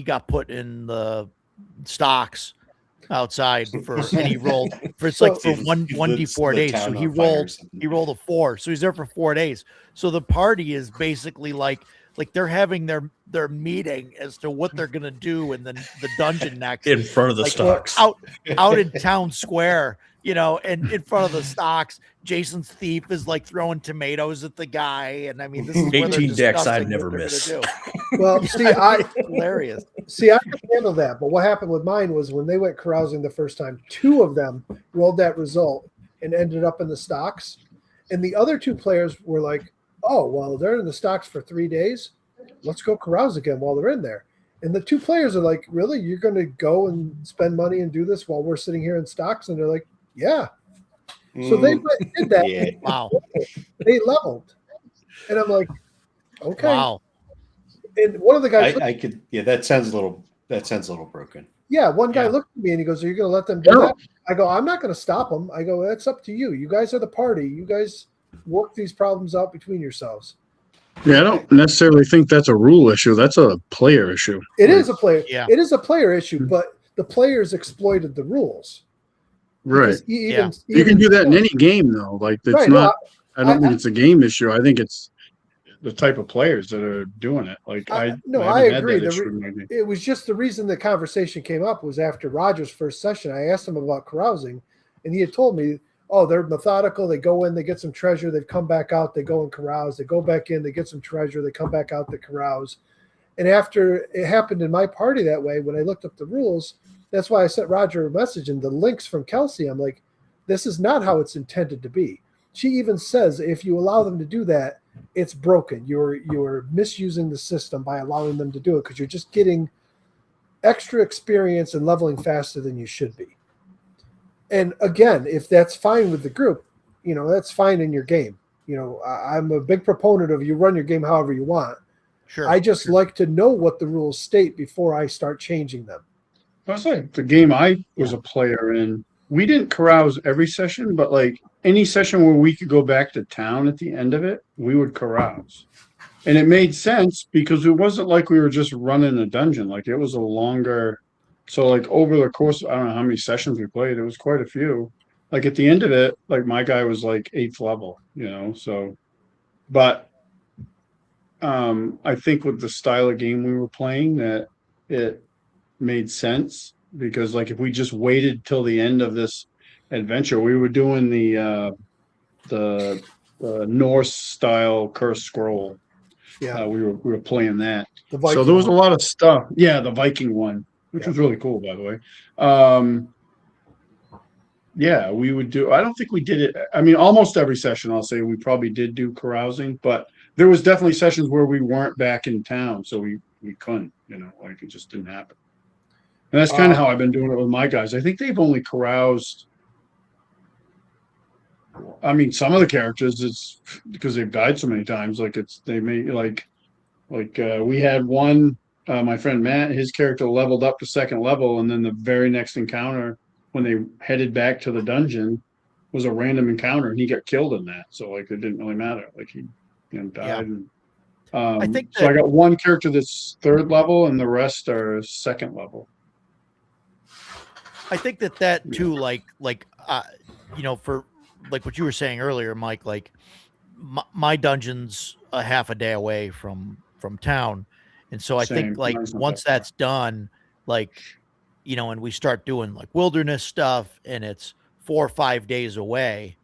got put in the stocks outside and he rolled for So- for one D4 The days. town So on he fire or rolled something. a 4. So he's there for 4 days. So the party is basically like they're having their meeting as to what they're gonna do in the dungeon next. In front of the Like, stocks. out in town square, and in front of the stocks, Jason's thief is like throwing tomatoes at the guy, and I mean, this is where they're 18 decks discussing I'd what never they're gonna miss. do. well, Hilarious. I could handle that. But what happened with mine was when they went carousing the first time, 2 of them rolled that result and ended up in the stocks. And the other 2 players were like, oh, well, they're in the stocks for 3 days. Let's go carouse again while they're in there. And the 2 players are like, really? You're going to go and spend money and do this while we're sitting here in stocks? And they're like, yeah. So they went and did that. Yeah. Wow. They leveled. And I'm like, okay. Wow. And one of the guys, I could. Yeah, that sounds a little broken. one guy Yeah. looked at me and he goes, are you going to let them do that? I go, I'm not going to stop them. I go, that's up to you. You guys are the party. You guys work these problems out between yourselves. Yeah, I don't necessarily think that's a rule issue. That's a player issue. It is a player. Yeah. It is a player issue, but the players exploited the rules. Right. Because You can do that in any game, though. Like, it's Right, not. I don't I- think it's a game issue. I think it's the type of players that are doing it. Like, I haven't agree. had that issue in my game. It was just the reason the conversation came up was after Roger's first session. I asked him about carousing, and he had told me, oh, they're methodical. They go in, they get some treasure, they come back out, they go and carouse. They go back in, they get some treasure, they come back out, they carouse. And after it happened in my party that way, when I looked up the rules, that's why I sent Roger a message and the links from Kelsey. I'm like, this is not how it's intended to be. She even says if you allow them to do that, it's broken. You're misusing the system by allowing them to do it because you're just getting extra experience and leveling faster than you should be. And again, if that's fine with the group, that's fine in your game. I'm a big proponent of you run your game however you want. Sure. I just like to know what the rules state before I start changing them. I was like, the game I was a player in, we didn't carouse every session, but like any session where we could go back to town at the end of it, we would carouse. And it made sense because it wasn't like we were just running a dungeon. Like, it was a longer. So like over the course, I don't know how many sessions we played. It was quite a few. Like at the end of it, like my guy was like 8th level, so, but I think with the style of game we were playing that it made sense because like if we just waited till the end of this adventure, we were doing the Norse style Cursed Scroll. Yeah. We were playing that. The So Viking there was a one. lot of stuff. Yeah, the Viking one, which Yeah. was really cool, by the way. Yeah, we would do. I don't think we did it. I mean, almost every session, I'll say we probably did do carousing, but there was definitely sessions where we weren't back in town, so we couldn't, like it just didn't happen. And that's kind of how I've been doing it with my guys. I think they've only caroused. I mean, some of the characters, it's because they've died so many times. Like they may we had one, my friend Matt, his character leveled up to second level, and then the very next encounter when they headed back to the dungeon was a random encounter, and he got killed in that. So like it didn't really matter. Like he died. Yeah. And, I think so. I that- got one character that's third level, and the rest are second level. I think that too, for like what you were saying earlier, Mike, like my dungeon's a half a day away from town. And so I Same. think like Mine's not once that far. that's done, like, and we start doing like wilderness stuff and it's 4 or 5 days away,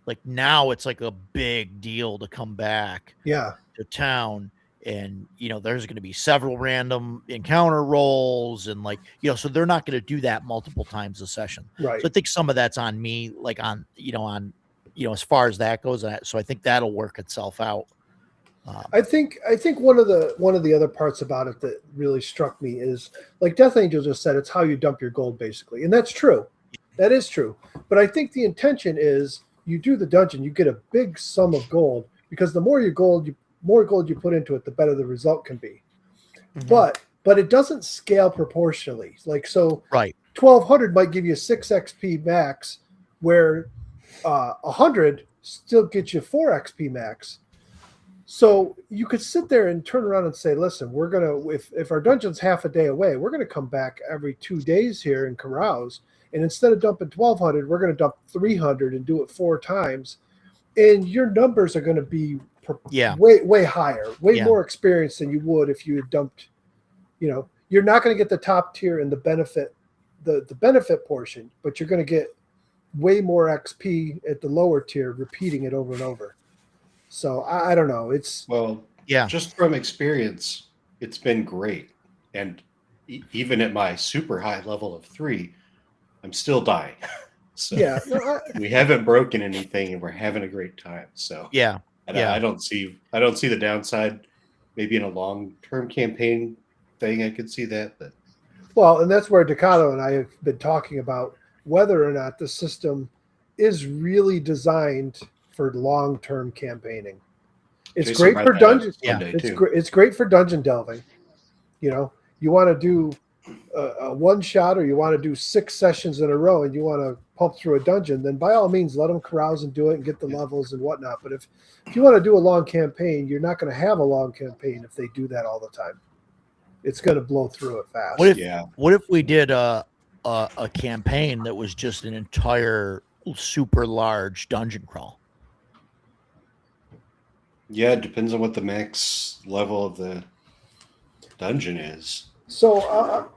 like now it's like a big deal to come back Yeah. to town. And there's going to be several random encounter rolls and like so they're not going to do that multiple times a session. Right. So I think some of that's on me, like on as far as that goes. So I think that'll work itself out. I think one of the other parts about it that really struck me is, like Death Angel just said, it's how you dump your gold basically, and that's true. That is true. But I think the intention is you do the dungeon, you get a big sum of gold, because the more gold you put into it, the better the result can be. Mhm. But it doesn't scale proportionally. Like, so Right. 1200 might give you 6 XP max, where 100 still gets you 4 XP max. So you could sit there and turn around and say, listen, we're going to, if our dungeon's half a day away, we're going to come back every 2 days here and carouse. And instead of dumping 1200, we're going to dump 300 and do it 4 times. And your numbers are going to be way higher, more experience than you would if you had dumped, you're not going to get the top tier and the benefit, the benefit portion, but you're going to get way more XP at the lower tier, repeating it over and over. So I don't know. It's just from experience, it's been great. And even at my super high level of 3, I'm still dying. So we haven't broken anything and we're having a great time. So I don't see the downside. Maybe in a long-term campaign thing, I could see that. But and that's where Decado and I have been talking about whether or not the system is really designed for long-term campaigning. It's great for dungeons. It's great for dungeon delving. You want to do a one shot, or you want to do 6 sessions in a row, and you want to pump through a dungeon, then by all means let them carouse and do it and get the levels and whatnot. But if you want to do a long campaign, you're not going to have a long campaign if they do that all the time. It's going to blow through it fast. What if we did a campaign that was just an entire super large dungeon crawl? Yeah, it depends on what the max level of the dungeon is. So, I'll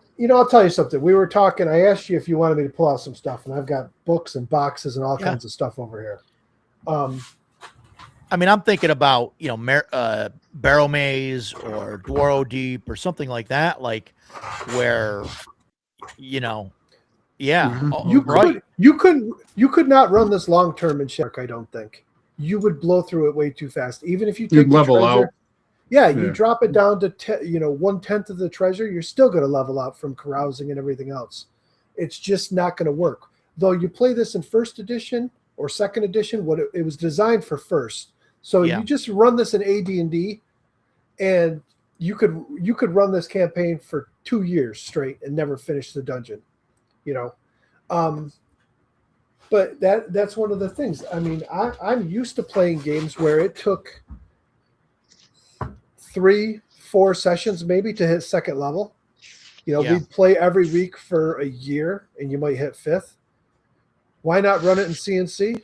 tell you something. We were talking. I asked you if you wanted me to pull out some stuff, and I've got books and boxes and all kinds of stuff over here. I mean, I'm thinking about Barrow Maze or Dwaro Deep or something like that, like where you could not run this long term in Shark. I don't think you would blow through it way too fast. Even if you take the level treasure, out. you drop it down to 1/10 of the treasure, you're still going to level out from carousing and everything else. It's just not going to work. Though you play this in first edition or second edition, it was designed for first. So you just run this in AD&D, and you could run this campaign for 2 years straight and never finish the dungeon. But that's one of the things. I mean, I'm used to playing games where it took 3-4 sessions maybe to hit second level. We'd play every week for a year, and you might hit 5th. Why not run it in CNC?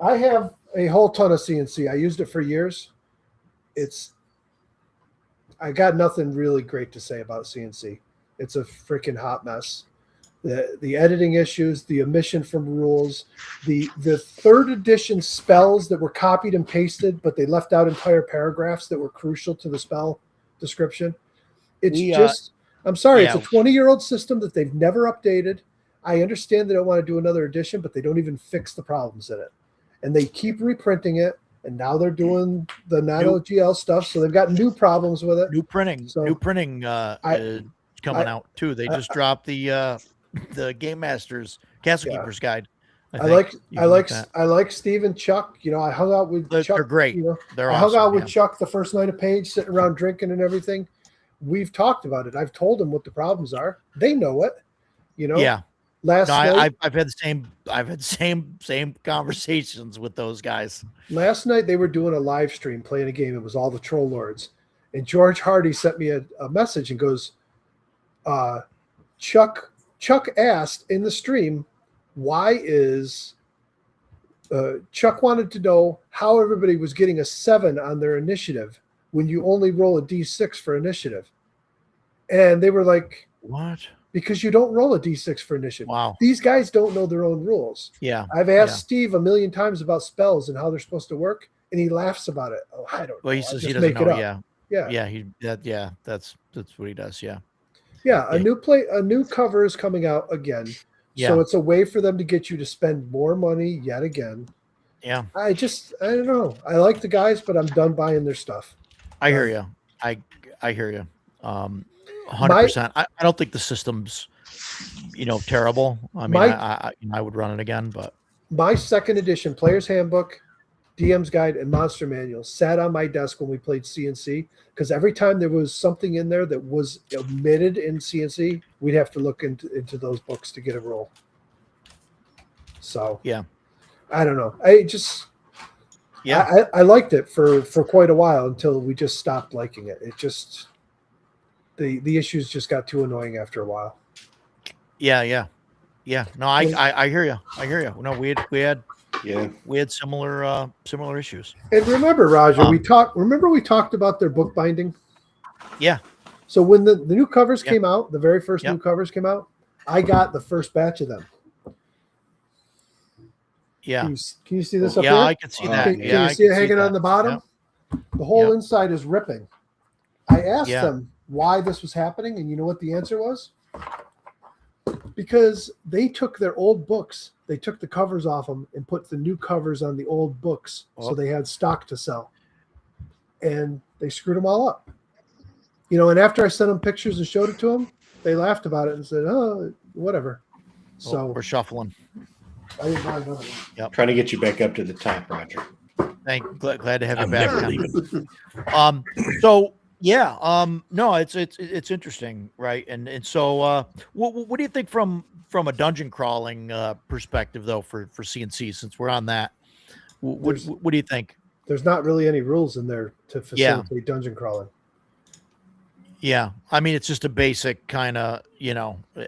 I have a whole ton of CNC. I used it for years. I got nothing really great to say about CNC. It's a freaking hot mess. The editing issues, the omission from rules, the 3rd edition spells that were copied and pasted, but they left out entire paragraphs that were crucial to the spell description. I'm sorry, it's a 20-year-old system that they've never updated. I understand they don't want to do another edition, but they don't even fix the problems in it. And they keep reprinting it, and now they're doing the Nano GL stuff. So they've got new problems with it. New printing, So, coming I- out too. They just dropped the Game Masters Castle Yeah. Keepers Guide. I think. like You I can like that. I like Steve and Chuck. You know, I hung out with They're Chuck. great. You know, They're I awesome. hung out with yeah. Chuck the first night of Page, sitting around drinking and everything. We've talked about it. I've told them what the problems are. They know it. You know. Yeah. Last No, night, I've had the same conversations with those guys. last night they were doing a live stream playing a game. It was all the Troll Lords, and George Hardy sent me a message and goes, Chuck asked in the stream, why is Chuck wanted to know how everybody was getting a 7 on their initiative when you only roll a d6 for initiative. And they were like, What? because you don't roll a d6 for initiative. Wow. These guys don't know their own rules. Yeah. I've asked Steve a million times about spells and how they're supposed to work, and he laughs about it. Oh, I don't know. Well, he I says just he doesn't make it know. up. Yeah. Yeah. That's what he does. Yeah. Yeah, a Yeah. new cover is coming out again. Yeah. So it's a way for them to get you to spend more money yet again. Yeah. I don't know. I like the guys, but I'm done buying their stuff. I hear you. I hear you. 100%. I don't think the system's, terrible. I mean, I would run it again, but My second edition Player's Handbook, DM's Guide, and Monster Manual sat on my desk when we played CNC, because every time there was something in there that was omitted in CNC, we'd have to look into those books to get a roll. So yeah. I don't know. Yeah. I liked it for quite a while until we just stopped liking it. It just the issues just got too annoying after a while. Yeah. No, I hear you. I hear you. No, we had Yeah. similar issues. And remember, Roger, Um, we talked about their bookbinding. Yeah. So when the new covers Yep. came out, the very first Yep. new covers came out, I got the first batch of them. Yeah. Can you see this up Yeah, there? I can see that. Can Yeah, you I see it can hanging that. on the bottom? Yep. The whole Yep. inside is ripping. I asked Yeah. them why this was happening, and you know what the answer was? Because they took their old books, they took the covers off them and put the new covers on the old books, so Oh. they had stock to sell. And they screwed them all up. And after I sent them pictures and showed it to them, they laughed about it and said, "Oh, whatever." So We're shuffling. I didn't buy another one. Trying to get you back up to the top, Roger. Glad to have you I'm back. never Ken. leaving. So yeah, no, it's interesting, right? And so, what do you think from a dungeon crawling perspective, though, for CNC, since we're on that? What do you think? There's not really any rules in there to Yeah. facilitate dungeon crawling. Yeah, I mean, it's just a basic kind of,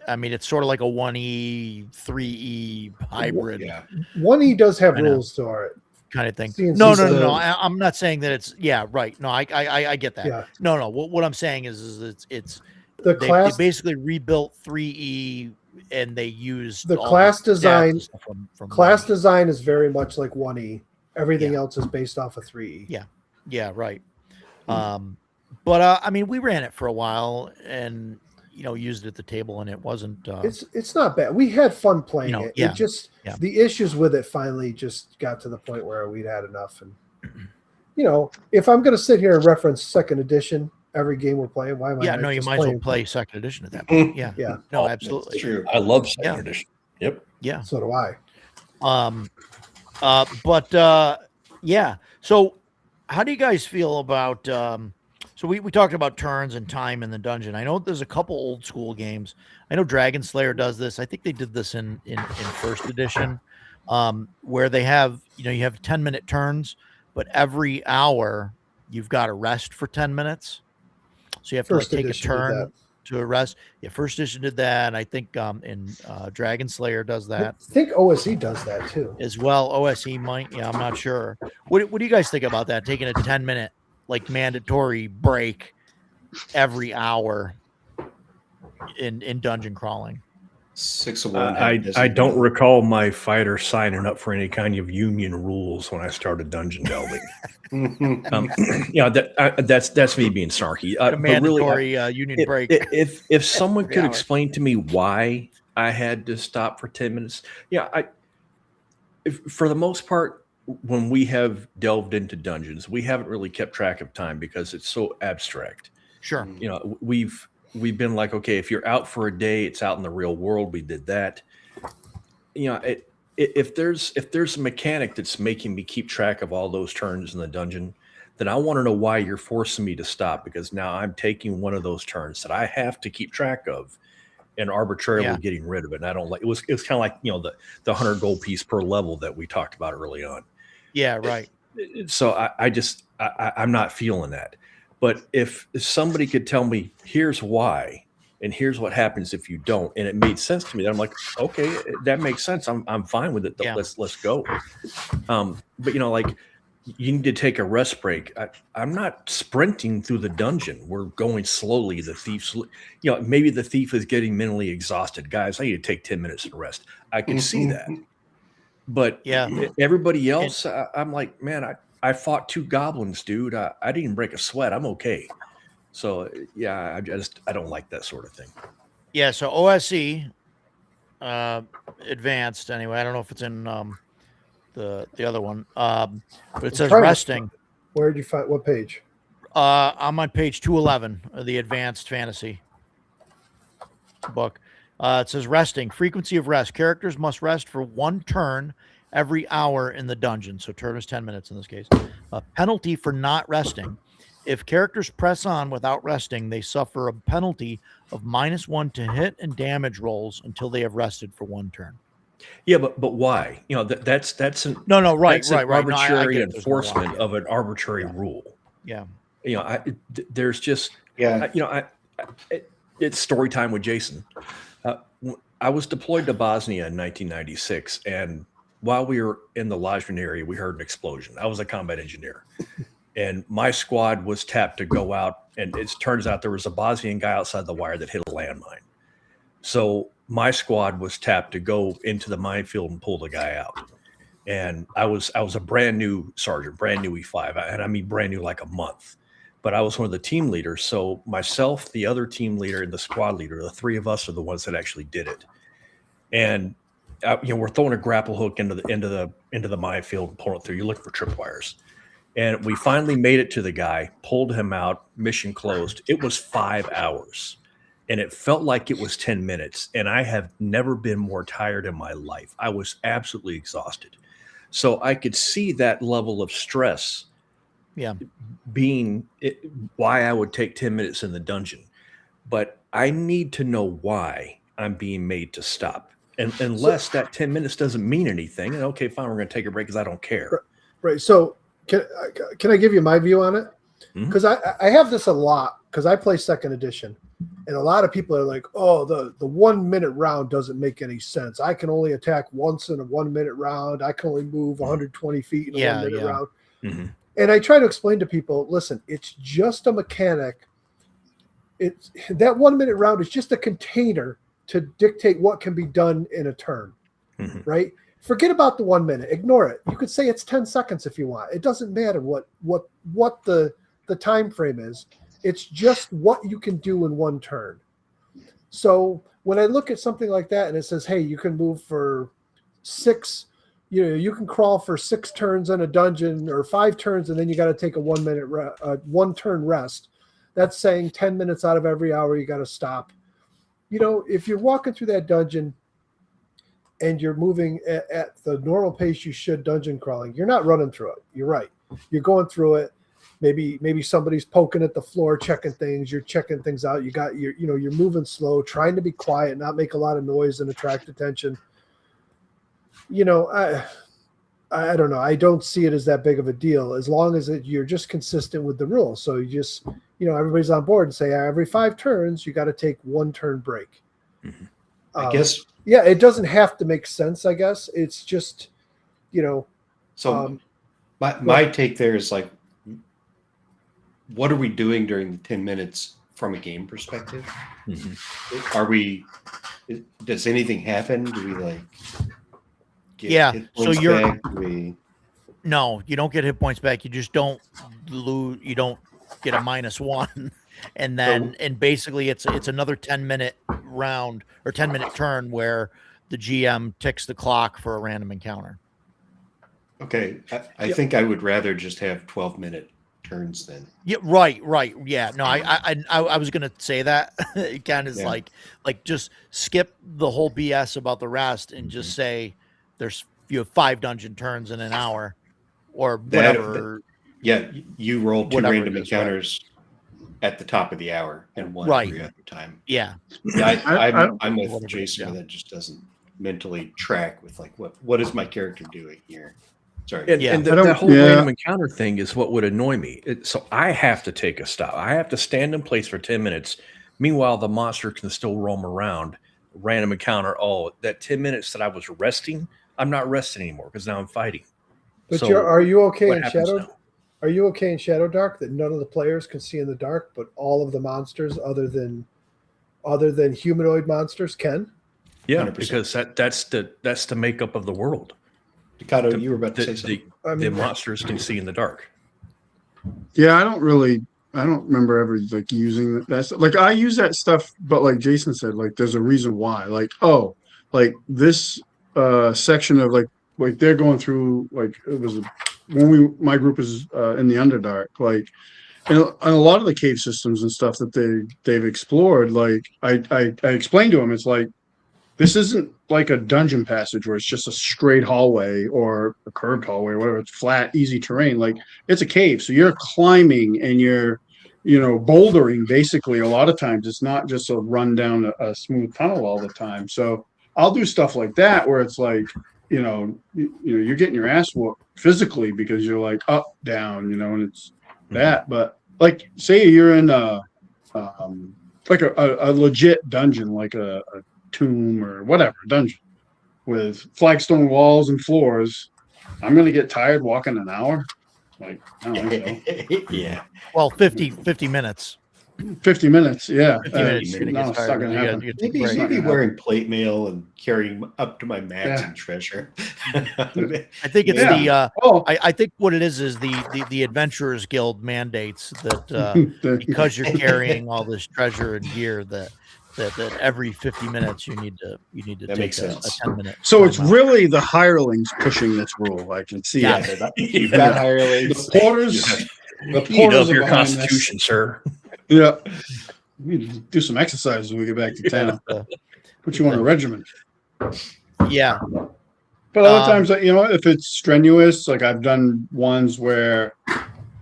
I mean, it's sort of like a 1E, 3E hybrid Yeah. 1E does have I know. rules to it. kind of thing. CNC No. says- I'm not saying that it's right. No, I get that. Yeah. No. What I'm saying is it's The they class basically rebuilt 3E and they used The all class stats design- and stuff from class 1E. design is very much like 1E. Everything Yeah. else is based off of 3E. Yeah, right. But I mean, we ran it for a while and used it at the table, and it wasn't. It's not bad. We had fun playing it. yeah, It just yeah. the issues with it finally just got to the point where we'd had enough. And if I'm going to sit here and reference second edition every game we're playing, why am I? Yeah, not no, you just might as well playing- play second edition at that point. Yeah, Yeah, no, That's absolutely. true. I love second Yeah. edition. Yep. Yeah. so do I. Yeah. So, how do you guys feel about? So we talked about turns and time in the dungeon. I know there's a couple old school games. I know Dragon Slayer does this. I think they did this in first edition, where they have you have 10-minute turns, but every hour you've got to rest for 10 minutes. So you have to First take a edition did turn that. to a rest. Yeah, first edition did that. And I think in Dragon Slayer does I that think OSE does that too. as well. OSE might. Yeah, I'm not sure. What do you guys think about that? Taking a 10-minute like mandatory break every hour in dungeon crawling. 6 of 1. I don't recall my fighter signing up for any kind of union rules when I started dungeon delving. That's me being snarky. A But really, mandatory union break. if someone Every could hour. explain to me why I had to stop for 10 minutes, for the most part, when we have delved into dungeons, we haven't really kept track of time because it's so abstract. Sure. You know, we've been like, okay, if you're out for a day, it's out in the real world. We did that. You know, if there's a mechanic that's making me keep track of all those turns in the dungeon, then I want to know why you're forcing me to stop, because now I'm taking one of those turns that I have to keep track of and arbitrarily getting rid of it. And I don't like it was kind of like, you know, the 100 gold piece per level that we talked about early on. Yeah, right. So I'm not feeling that. But if somebody could tell me, here's why, and here's what happens if you don't, and it made sense to me, then I'm like, okay, that makes sense. I'm fine with it. Yeah. Let's go. But you know, like, you need to take a rest break. I'm not sprinting through the dungeon. We're going slowly. The thief's, you know, maybe the thief is getting mentally exhausted. Guys, I need to take 10 minutes to rest. I can see that. But everybody else, I'm like, man, I fought 2 goblins, dude. I didn't even break a sweat. I'm okay. So yeah, I don't like that sort of thing. Yeah. So OSE advanced anyway. I don't know if it's in the other one, but it says resting. Where did you find what page? I'm on page 211 of the advanced fantasy book. It says resting, frequency of rest. Characters must rest for 1 turn every hour in the dungeon. So turn is 10 minutes in this case. A penalty for not resting. If characters press on without resting, they suffer a penalty of -1 to hit and damage rolls until they have rested for 1 turn. Yeah, but why? You know, that's an right. arbitrary No, enforcement of an arbitrary rule. Yeah. You know, there's just you know, it's story time with Jason. I was deployed to Bosnia in 1996, and while we were in the Lajman area, we heard an explosion. I was a combat engineer, and my squad was tapped to go out. And it turns out there was a Bosnian guy outside the wire that hit a landmine. So my squad was tapped to go into the minefield and pull the guy out. And I was a brand new sergeant, brand new E5, and I mean brand new like a month. But I was one of the team leaders. So myself, the other team leader, and the squad leader, the 3 of us are the ones that actually did it. And you know, we're throwing a grapple hook into the minefield and pulling it through. You're looking for tripwires. And we finally made it to the guy, pulled him out, mission closed. It was 5 hours. And it felt like it was 10 minutes. And I have never been more tired in my life. I was absolutely exhausted. So I could see that level of stress being why I would take 10 minutes in the dungeon. But I need to know why I'm being made to stop. And unless that 10 minutes doesn't mean anything, and okay, fine, we're going to take a break because I don't care. Right. So can I give you my view on it? Because I have this a lot because I play 2nd edition. And a lot of people are like, oh, the 1 minute round doesn't make any sense. I can only attack once in a 1 minute round. I can only move 120 feet in a 1 minute round. Mm-hmm. And I try to explain to people, listen, it's just a mechanic. It's that 1 minute round is just a container to dictate what can be done in a turn, right? Forget about the 1 minute. Ignore it. You could say it's 10 seconds if you want. It doesn't matter what the time frame is. It's just what you can do in 1 turn. So when I look at something like that and it says, hey, you can move for 6, you can crawl for 6 turns in a dungeon or 5 turns, and then you got to take a 1 minute, 1 turn rest. That's saying 10 minutes out of every hour, you got to stop. You know, if you're walking through that dungeon and you're moving at the normal pace you should dungeon crawling, you're not running through it. You're right. You're going through it. Maybe somebody's poking at the floor, checking things. You're checking things out. You're moving slow, trying to be quiet, not make a lot of noise and attract attention. You know, I don't know. I don't see it as that big of a deal as long as you're just consistent with the rules. So you just, everybody's on board and say every 5 turns, you got to take 1 turn break. Mm-hmm. I guess. Yeah, it doesn't have to make sense, I guess. It's just, So my take there is like, what are we doing during the 10 minutes from a game perspective? Mm-hmm. Does anything happen? Do we like get hit points back? No, you don't get hit points back. You just don't lose. You don't get a -1. And then, basically it's another 10-minute round or 10-minute turn where the GM ticks the clock for a random encounter. Okay, I think I would rather just have 12-minute turns then. Yeah, right. Yeah, no, I was gonna say that. It kind of is Yeah. like just skip the whole BS about the rest and just say you have 5 dungeon turns in an hour, or That- whatever. Yeah, you roll 2 Whatever random it is, right. encounters at the top of the hour and one Right. every other time. Yeah, Yeah, I'm with Whatever it is, Jason. yeah. That just doesn't mentally track with like what is my character doing here? Sorry. And, Yeah. and I don't- that whole yeah. random encounter thing is what would annoy me. So I have to take a stop. I have to stand in place for 10 minutes. Meanwhile, the monster can still roam around. Random encounter. Oh, that 10 minutes that I was resting, I'm not resting anymore because now I'm fighting. But So are you okay what in happens Shadow? now? Are you okay in Shadow Dark that none of the players can see in the dark, but all of the monsters, other than humanoid monsters, can? Yeah, 100%. because that's the makeup of the world. Mikado, you were about to The, say something. I the mean, monsters can see in the dark. Yeah, I don't remember ever like using that stuff. Like I use that stuff, but like Jason said, like there's a reason why. Like, oh, like this section of like they're going through like it was when my group is in the Underdark, like and a lot of the cave systems and stuff that they've explored, like I explained to them, it's like this isn't like a dungeon passage where it's just a straight hallway or a curved hallway or whatever. It's flat, easy terrain. Like it's a cave. So you're climbing and you're, bouldering basically a lot of times. It's not just a run down a smooth tunnel all the time. So I'll do stuff like that where it's like, you're getting your ass whooped physically because you're like up, down, and it's that. But like, say you're in like a legit dungeon, like a tomb or whatever dungeon with flagstone walls and floors. I'm gonna get tired walking an hour. Like I don't think so. Yeah. well, 50 minutes. 50 minutes, yeah. 50 minutes, you're gonna No, get it's not tired. gonna You gotta happen. take a Maybe break. wearing plate mail and carrying up to my max Yeah. in treasure. I think it's Yeah. the Oh, I think what it is the Adventurers Guild mandates that because you're carrying all this treasure and gear that every 50 minutes you need to That take makes a sense. 10-minute. so it's timeout. really the hirelings pushing this rule. I can see Yeah. it. You've got hirelings. The porters, the Eat porters up are your behind this. constitution, sir. Yeah. We need to do some exercise when we get back to town. Put you on a regimen. Yeah, But other Um, times, if it's strenuous, like I've done ones where,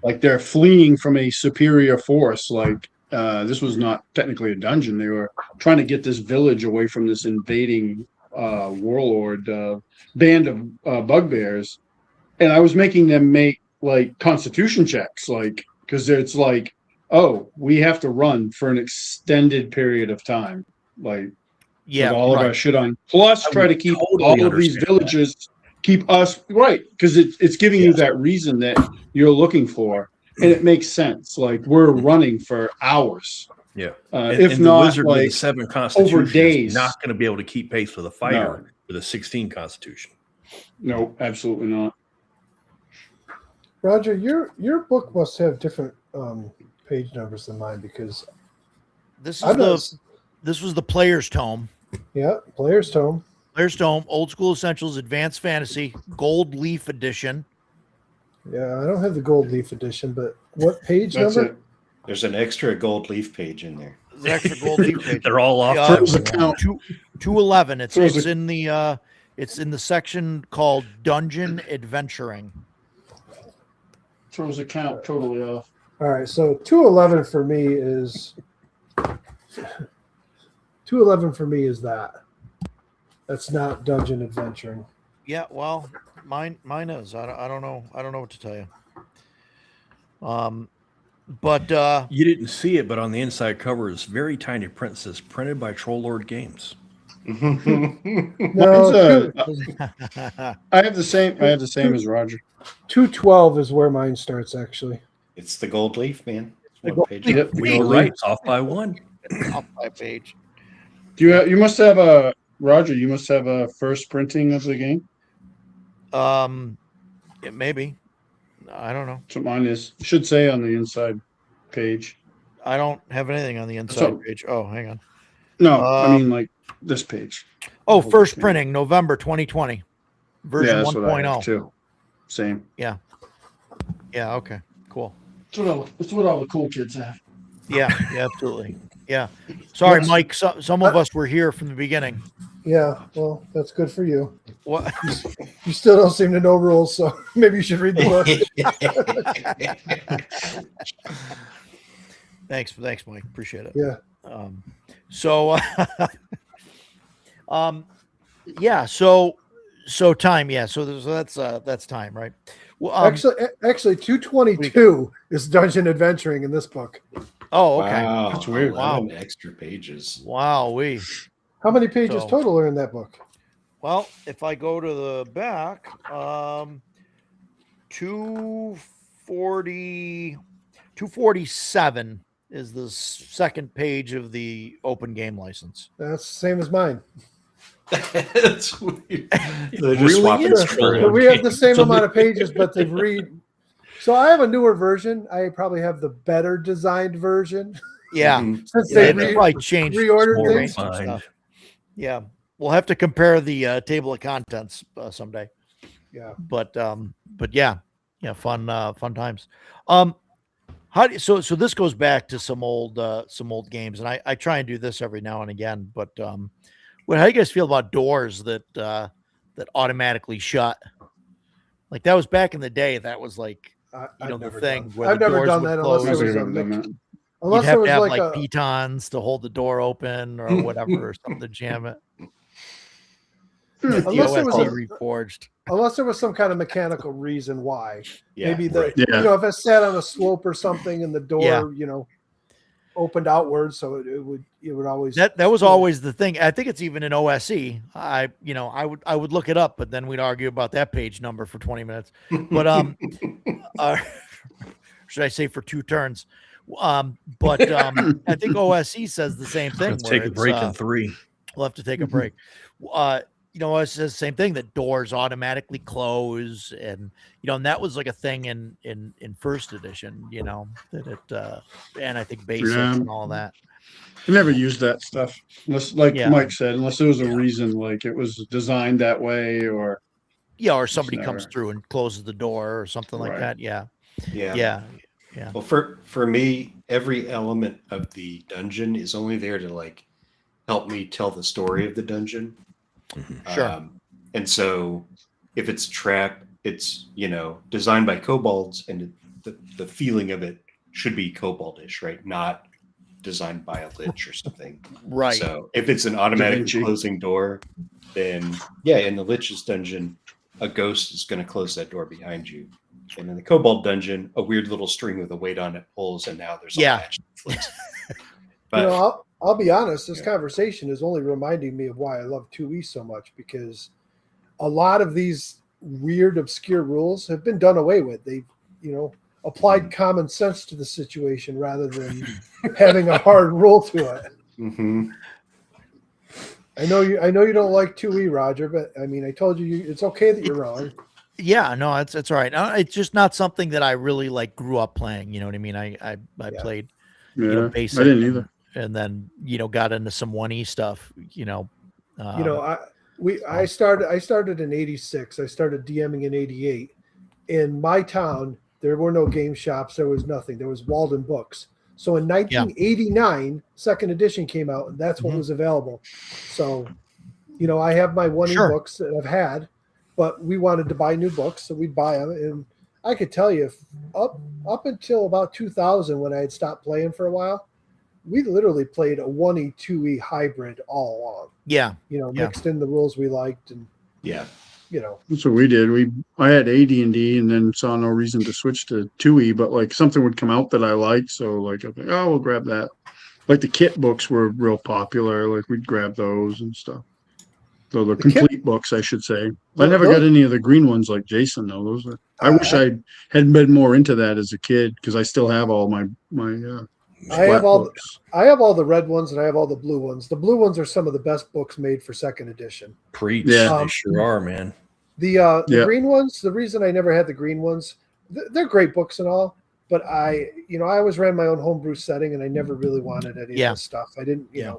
like they're fleeing from a superior force. Like this was not technically a dungeon; they were trying to get this village away from this invading warlord band of bugbears, and I was making them make like Constitution checks, like because it's like, oh, we have to run for an extended period of time, like. yeah, With all of our right. shit on. Plus, I try would to keep totally all of these understand villages keep us right because it's giving you Yes. that reason that you're looking for, and it makes sense. Like we're running for hours. Yeah. If and not, the wizard with like the 7 constitution is days. not going to be able to keep pace with a fighter with a 16 constitution. no, absolutely not. Roger, your book must have different page numbers than mine because This I've not. this was the Player's Tome. Yeah, Player's Tome. Player's Tome, Old School Essentials, Advanced Fantasy, Gold Leaf Edition. Yeah, I don't have the gold leaf edition, but what page That's number? it. There's an extra gold leaf page in there. There's an extra Gold Leaf page. They're all off. Yeah, Throws a count. 211. It's Throws in the section called Dungeon Adventuring. Throws a count totally off. All right, so 211 for me is 211 for me is that. That's not dungeon adventuring. Yeah, well, mine is. I don't know what to tell you. But You didn't see it, but on the inside cover is very tiny print that says printed by Troll Lord Games. No, I have the same as Roger. 212 is where mine starts actually. It's the gold leaf, man. It's The one gold page. leaf. Yep. We were right. It's off by 1. off my page. You must have a Roger. You must have a first printing of the game. It maybe. I don't know. That's what mine is. It should say on the inside page. I don't have anything on the inside So- page. Oh, hang on. No, I Um, mean like this page. Oh, Hold first on. printing, November 2020, Yeah, version that's what I have 1.0. too. same. Yeah. Okay. Cool. That's what all the cool kids have. Yeah. Absolutely. Yeah. Sorry, Yes. Mike. Some of us were here from the beginning. Yeah, well, that's good for you. What? You still don't seem to know rules, so maybe you should read the book. Thanks, Mike. Appreciate it. Yeah. So, yeah. So time. Yeah. So that's time, right? Well, Actually, 222 is dungeon adventuring in this book. Oh, okay. Wow, That's weird. 11 extra pages. Wow. How many pages So- total are in that book? Well, if I go to the back, 247 is the second page of the open game license. That's the same as mine. That's weird. They're just Really swapping is script. true. We have the same So amount of pages, but they've So I have a newer version. I probably have the better designed version Yeah. Mhm. since Yeah, they they probably changed reordered some things. some Fine. stuff. Yeah. We'll have to compare the table of contents someday. Yeah. But yeah, fun times. So this goes back to some old games, and I try and do this every now and again. But how do you guys feel about doors that automatically shut? Like that was back in the day. That was like I've the thing done, where I've the never doors done would that unless close. there I've was never done that. You'd unless have there to was have like like a pitons to hold the door open or whatever, or something to jam it. Unless there was OSD a- reforged. unless there was some kind of mechanical reason why. Yeah, Maybe the right. Yeah. if it sat on a slope or something and the door Yeah. opened outwards, so it would always That was always the thing. I think it's even in OSE. I would look it up, but then we'd argue about that page number for 20 minutes. But should I say for 2 turns? But I think OSE says the same thing. Let's where take a it's, break in 3. We'll have to take a break. It says the same thing, that doors automatically close, and and that was like a thing in first edition. That it and I think basics Yeah. and all that. I never used that stuff unless, like Yeah. Mike said, unless there was a reason, like it was designed that way, or Yeah, or somebody comes never- through and closes the door or something like Right. that. Yeah, Yeah. yeah. Well, for me, every element of the dungeon is only there to like help me tell the story of the dungeon. Sure. And so, if it's trap, it's designed by kobolds, and the feeling of it should be koboldish, right? Not designed by a lich or something. Right. So if it's an automatic Vinci. closing door, then yeah, in the Lich's dungeon, a ghost is going to close that door behind you. And in the Kobold dungeon, a weird little string with a weight on it pulls, and now there's a Yeah. latch that flips. But I'll be honest, this Yeah. conversation is only reminding me of why I love 2E so much, because a lot of these weird, obscure rules have been done away with. They've, applied common sense to the situation rather than having a hard rule to it. mhm. I know you don't like 2E, Roger, but I mean, I told you it's okay that you're wrong. Yeah, no, it's all right. It's just not something that I really like grew up playing. You know what I mean? I Yeah. played yeah, basic. I didn't either. And then got into some 1E stuff. I started in '86. I started DMing in '88. In my town, there were no game shops. There was nothing. There was Walden Books. So in 1989, second edition came out, and that's what Mhm. was available. So, I have my 1E Sure. books that I've had, but we wanted to buy new books, so we'd buy them. And I could tell you, up until about 2000, when I had stopped playing for a while, we literally played a 1E 2E hybrid all along. Yeah, Mixed in the rules we liked, and Yeah. That's what we did. I had AD&D and then saw no reason to switch to 2E, but like something would come out that I liked, so like I think, oh, we'll grab that. Like the kit books were real popular. Like we'd grab those and stuff. So the kit- complete books, I should say. I Well, never those- got any of the green ones like Jason though. Those are. I wish I had been more into that as a kid because I still have all my I have flat all books. I have all the red ones and I have all the blue ones. The blue ones are some of the best books made for second edition. Preach. Yeah. They sure are, man. The Yeah. green ones, the reason I never had the green ones, they're great books and all, but I always ran my own homebrew setting and I never really wanted any of this stuff. I didn't, Yeah.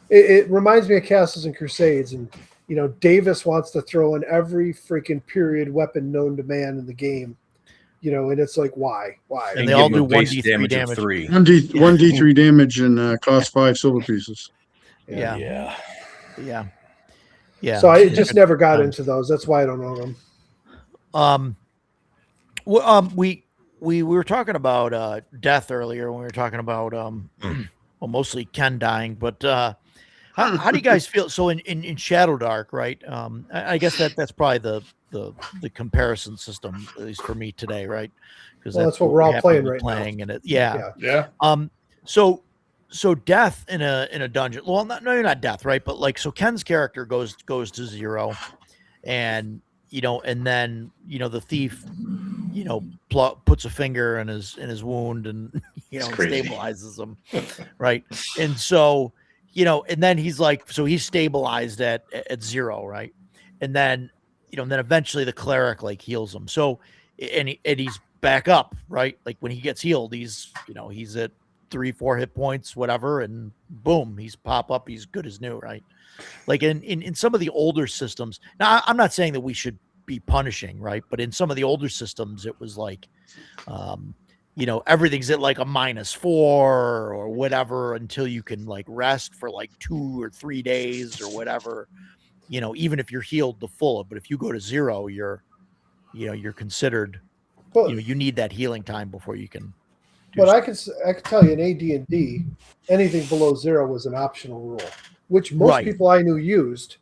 It reminds me of Castles and Crusades, and Davis wants to throw in every freaking period weapon known to man in the game. And it's like, why? And And they give all him do a base 1d3 damage of damage. 3. 1d3 damage and cost 5 silver pieces. Yeah. Yeah. So I just never got Um, into those. That's why I don't know them. We were talking about death earlier when we were talking about well, mostly Ken dying, but how do you guys feel? So in Shadow Dark, right? I guess that's probably the comparison system, at least for me today, right? Because That's what we're all happened playing to right playing, now. and Yeah. So death in a dungeon. Well, no, not death, right? But like, so Ken's character goes to 0, and and then the thief, puts a finger in his wound and It's crazy. stabilizes him, right? And so and then he's like, so he's stabilized at 0, right? And then and then eventually the cleric like heals him. So and he's back up, right? Like when he gets healed, he's he's at 3-4 hit points, whatever, and boom, he's pop up, he's good as new, right? Like in some of the older systems. Now, I'm not saying that we should be punishing, right? But in some of the older systems, it was like, everything's at like a -4 or whatever until you can like rest for like 2 or 3 days or whatever. Even if you're healed the full, but if you go to 0, you're considered. But, You need that healing time before you can. but I can tell you in AD&D, anything below 0 was an optional rule, which most Right. people I knew used.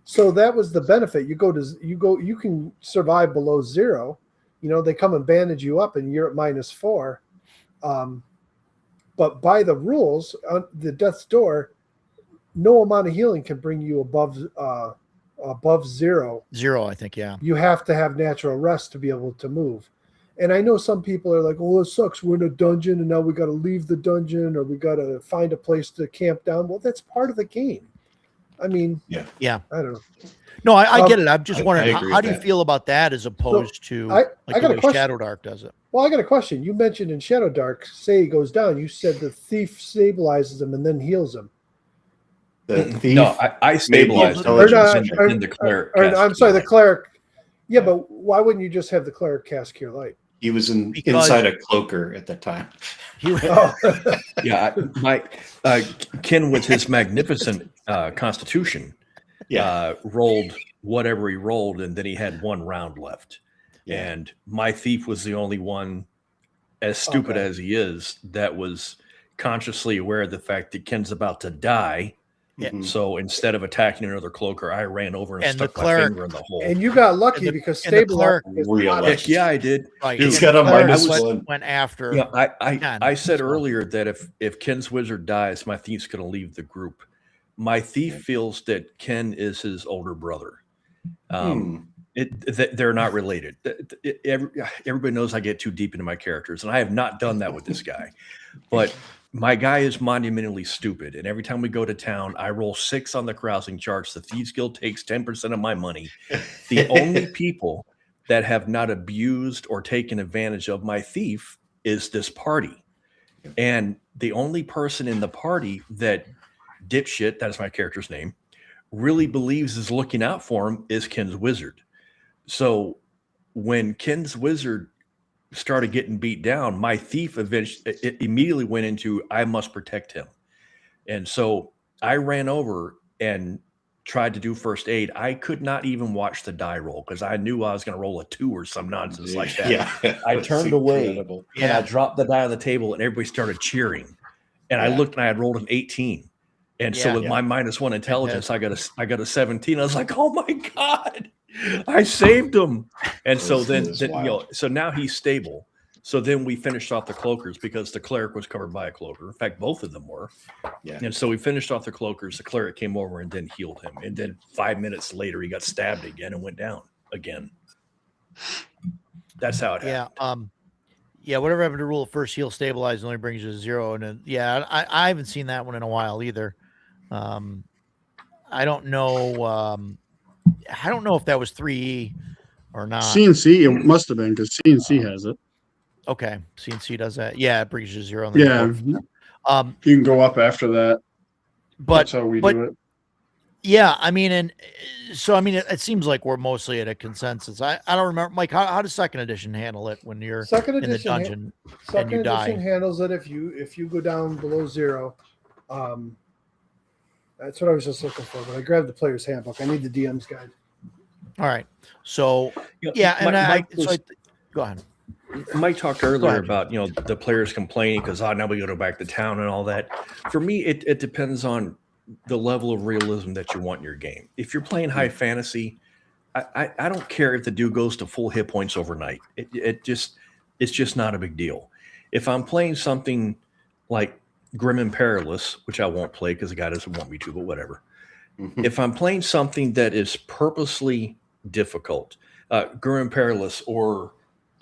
So that was the benefit. You can survive below 0. They come and bandage you up and you're at -4. But by the rules on the death's door, no amount of healing can bring you above 0. 0, I think, yeah. You have to have natural rest to be able to move. And I know some people are like, "Oh, it sucks. We're in a dungeon, and now we got to leave the dungeon, or we got to find a place to camp down." Well, that's part of the game. I mean, Yeah. I don't know. No, I get it. I'm just I wondering, agree how with do you that. feel about that as opposed to I like got the a way question. Shadow Dark does it? Well, I got a question. You mentioned in Shadow Dark, say he goes down. You said the thief stabilizes him and then heals him. The thief. No, I stabilized him. Or not- and then the cleric. Or, cast I'm sorry, the Cure Light. cleric. Yeah, but why wouldn't you just have the cleric cast Cure Light? He was Because- inside a cloaker at the time. He, Oh, Yeah, Ken with his magnificent constitution rolled whatever he rolled, and then he had 1 round left. Yeah. And my thief was the only one, as stupid Okay. as he is, that was consciously aware of the fact that Ken's about to die. Yeah. Mhm. So instead of attacking another cloaker, I ran over and And the stuck my cleric- finger in the hole. and you got lucky And the- because and the stabilize cleric is realized- not a- Heck yeah, I did. right. He's and got the a cleric -1. went after. Yeah, Ken, I said so- earlier that if Ken's wizard dies, my thief's going to leave the group. My thief feels that Ken is his older brother. They're not related. Everybody knows I get too deep into my characters, and I have not done that with this guy. But my guy is monumentally stupid, and every time we go to town, I roll 6 on the carousing charts. The Thieves Guild takes 10% of my money. The only people that have not abused or taken advantage of my thief is this party. And the only person in the party that dipshit, that is my character's name, really believes is looking out for him is Ken's wizard. So when Ken's wizard started getting beat down, my thief immediately went into, I must protect him. And so I ran over and tried to do first aid. I could not even watch the die roll because I knew I was going to roll a 2 or some nonsense like that. Yeah. I That's turned away. incredible. And I dropped the die on the table and everybody started cheering. And I Yeah. looked and I had rolled an 18. And so Yeah. with my -1 intelligence, I got a 17. I was like, oh my God, I saved him. And so That's then wild. so now he's stable. So then we finished off the cloakers because the cleric was covered by a cloaker. In fact, both of them were. Yeah. And so we finished off the cloakers. The cleric came over and then healed him. And then 5 minutes later, he got stabbed again and went down again. That's how it happened. Yeah, whatever happened to rule of first heal stabilize only brings you to 0. And then, yeah, I haven't seen that one in a while either. I don't know. I don't know if that was 3E or not. CNC, it must have been because CNC has it. Okay, CNC does that. Yeah, it brings you to 0. Yeah, Um, you can go up after that. but That's how we but- do it. Yeah, I mean, and so I mean, it seems like we're mostly at a consensus. I don't remember, Mike. How does second edition handle it when you're Second in the edition, dungeon? second you edition die. handles it if you go down below 0. That's what I was just looking for. But I grabbed the player's handbook. I need the DM's guide. All right. So You know, yeah, and Mike go ahead. Mike talked earlier ahead, about the players complaining because now we got to go back to town and all that. For me, it depends on the level of realism that you want in your game. If you're playing high fantasy, I don't care if the dude goes to full hit points overnight. It's just not a big deal. If I'm playing something like Grim and Perilous, which I won't play because the guy doesn't want me to, but whatever. If I'm playing something that is purposely difficult, Grim and Perilous or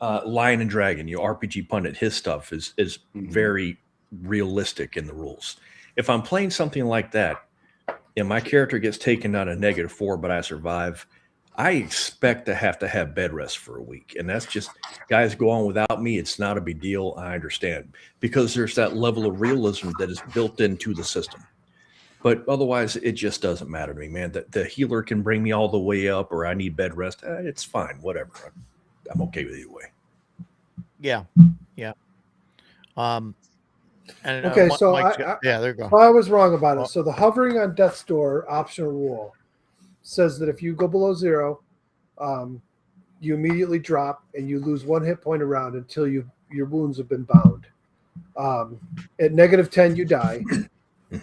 Lion and Dragon, RPG Pundit, his stuff is very realistic in the rules. If I'm playing something like that, and my character gets taken down to -4, but I survive, I expect to have bed rest for a week. And that's just, guys, go on without me. It's not a big deal. I understand. Because there's that level of realism that is built into the system. But otherwise, it just doesn't matter to me, man. The healer can bring me all the way up, or I need bed rest. It's fine. Whatever. I'm okay with either way. Yeah. And, Okay, so yeah, there you go. Well, I was wrong about it. So the hovering on death's door optional rule says that if you go below 0, you immediately drop and you lose 1 hit point around until your wounds have been bound. At -10, you die.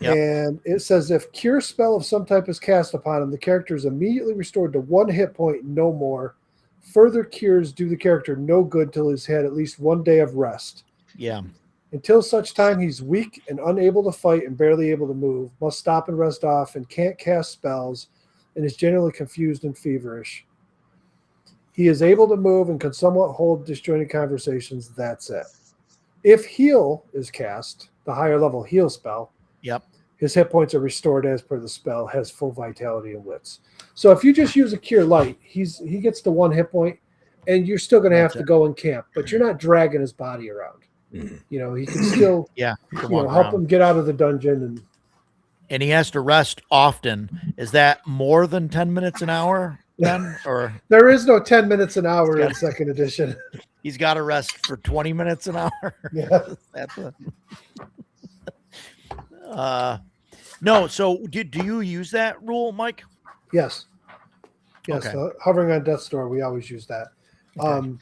Yep. And it says if cure spell of some type is cast upon him, the character is immediately restored to 1 hit point, no more. Further cures do the character no good till he's had at least 1 day of rest. Yeah. Until such time he's weak and unable to fight and barely able to move, must stop and rest off and can't cast spells, and is generally confused and feverish. He is able to move and can somewhat hold disjointed conversations. That's it. If heal is cast, the higher level heal spell, Yep. his hit points are restored as per the spell, has full vitality and wits. So if you just use a cure light, he gets to 1 hit point, and you're still going to have to go and camp, but you're not dragging his body around. He can still help him get out of the dungeon, and he has to rest often. Is that more than 10 minutes an hour then? Or there is no 10 minutes an hour in second edition. He's got to rest for 20 minutes an hour. Yeah. That's no. So do you use that rule, Mike? Yes. Okay. Hovering on death's door, we always use that. Okay.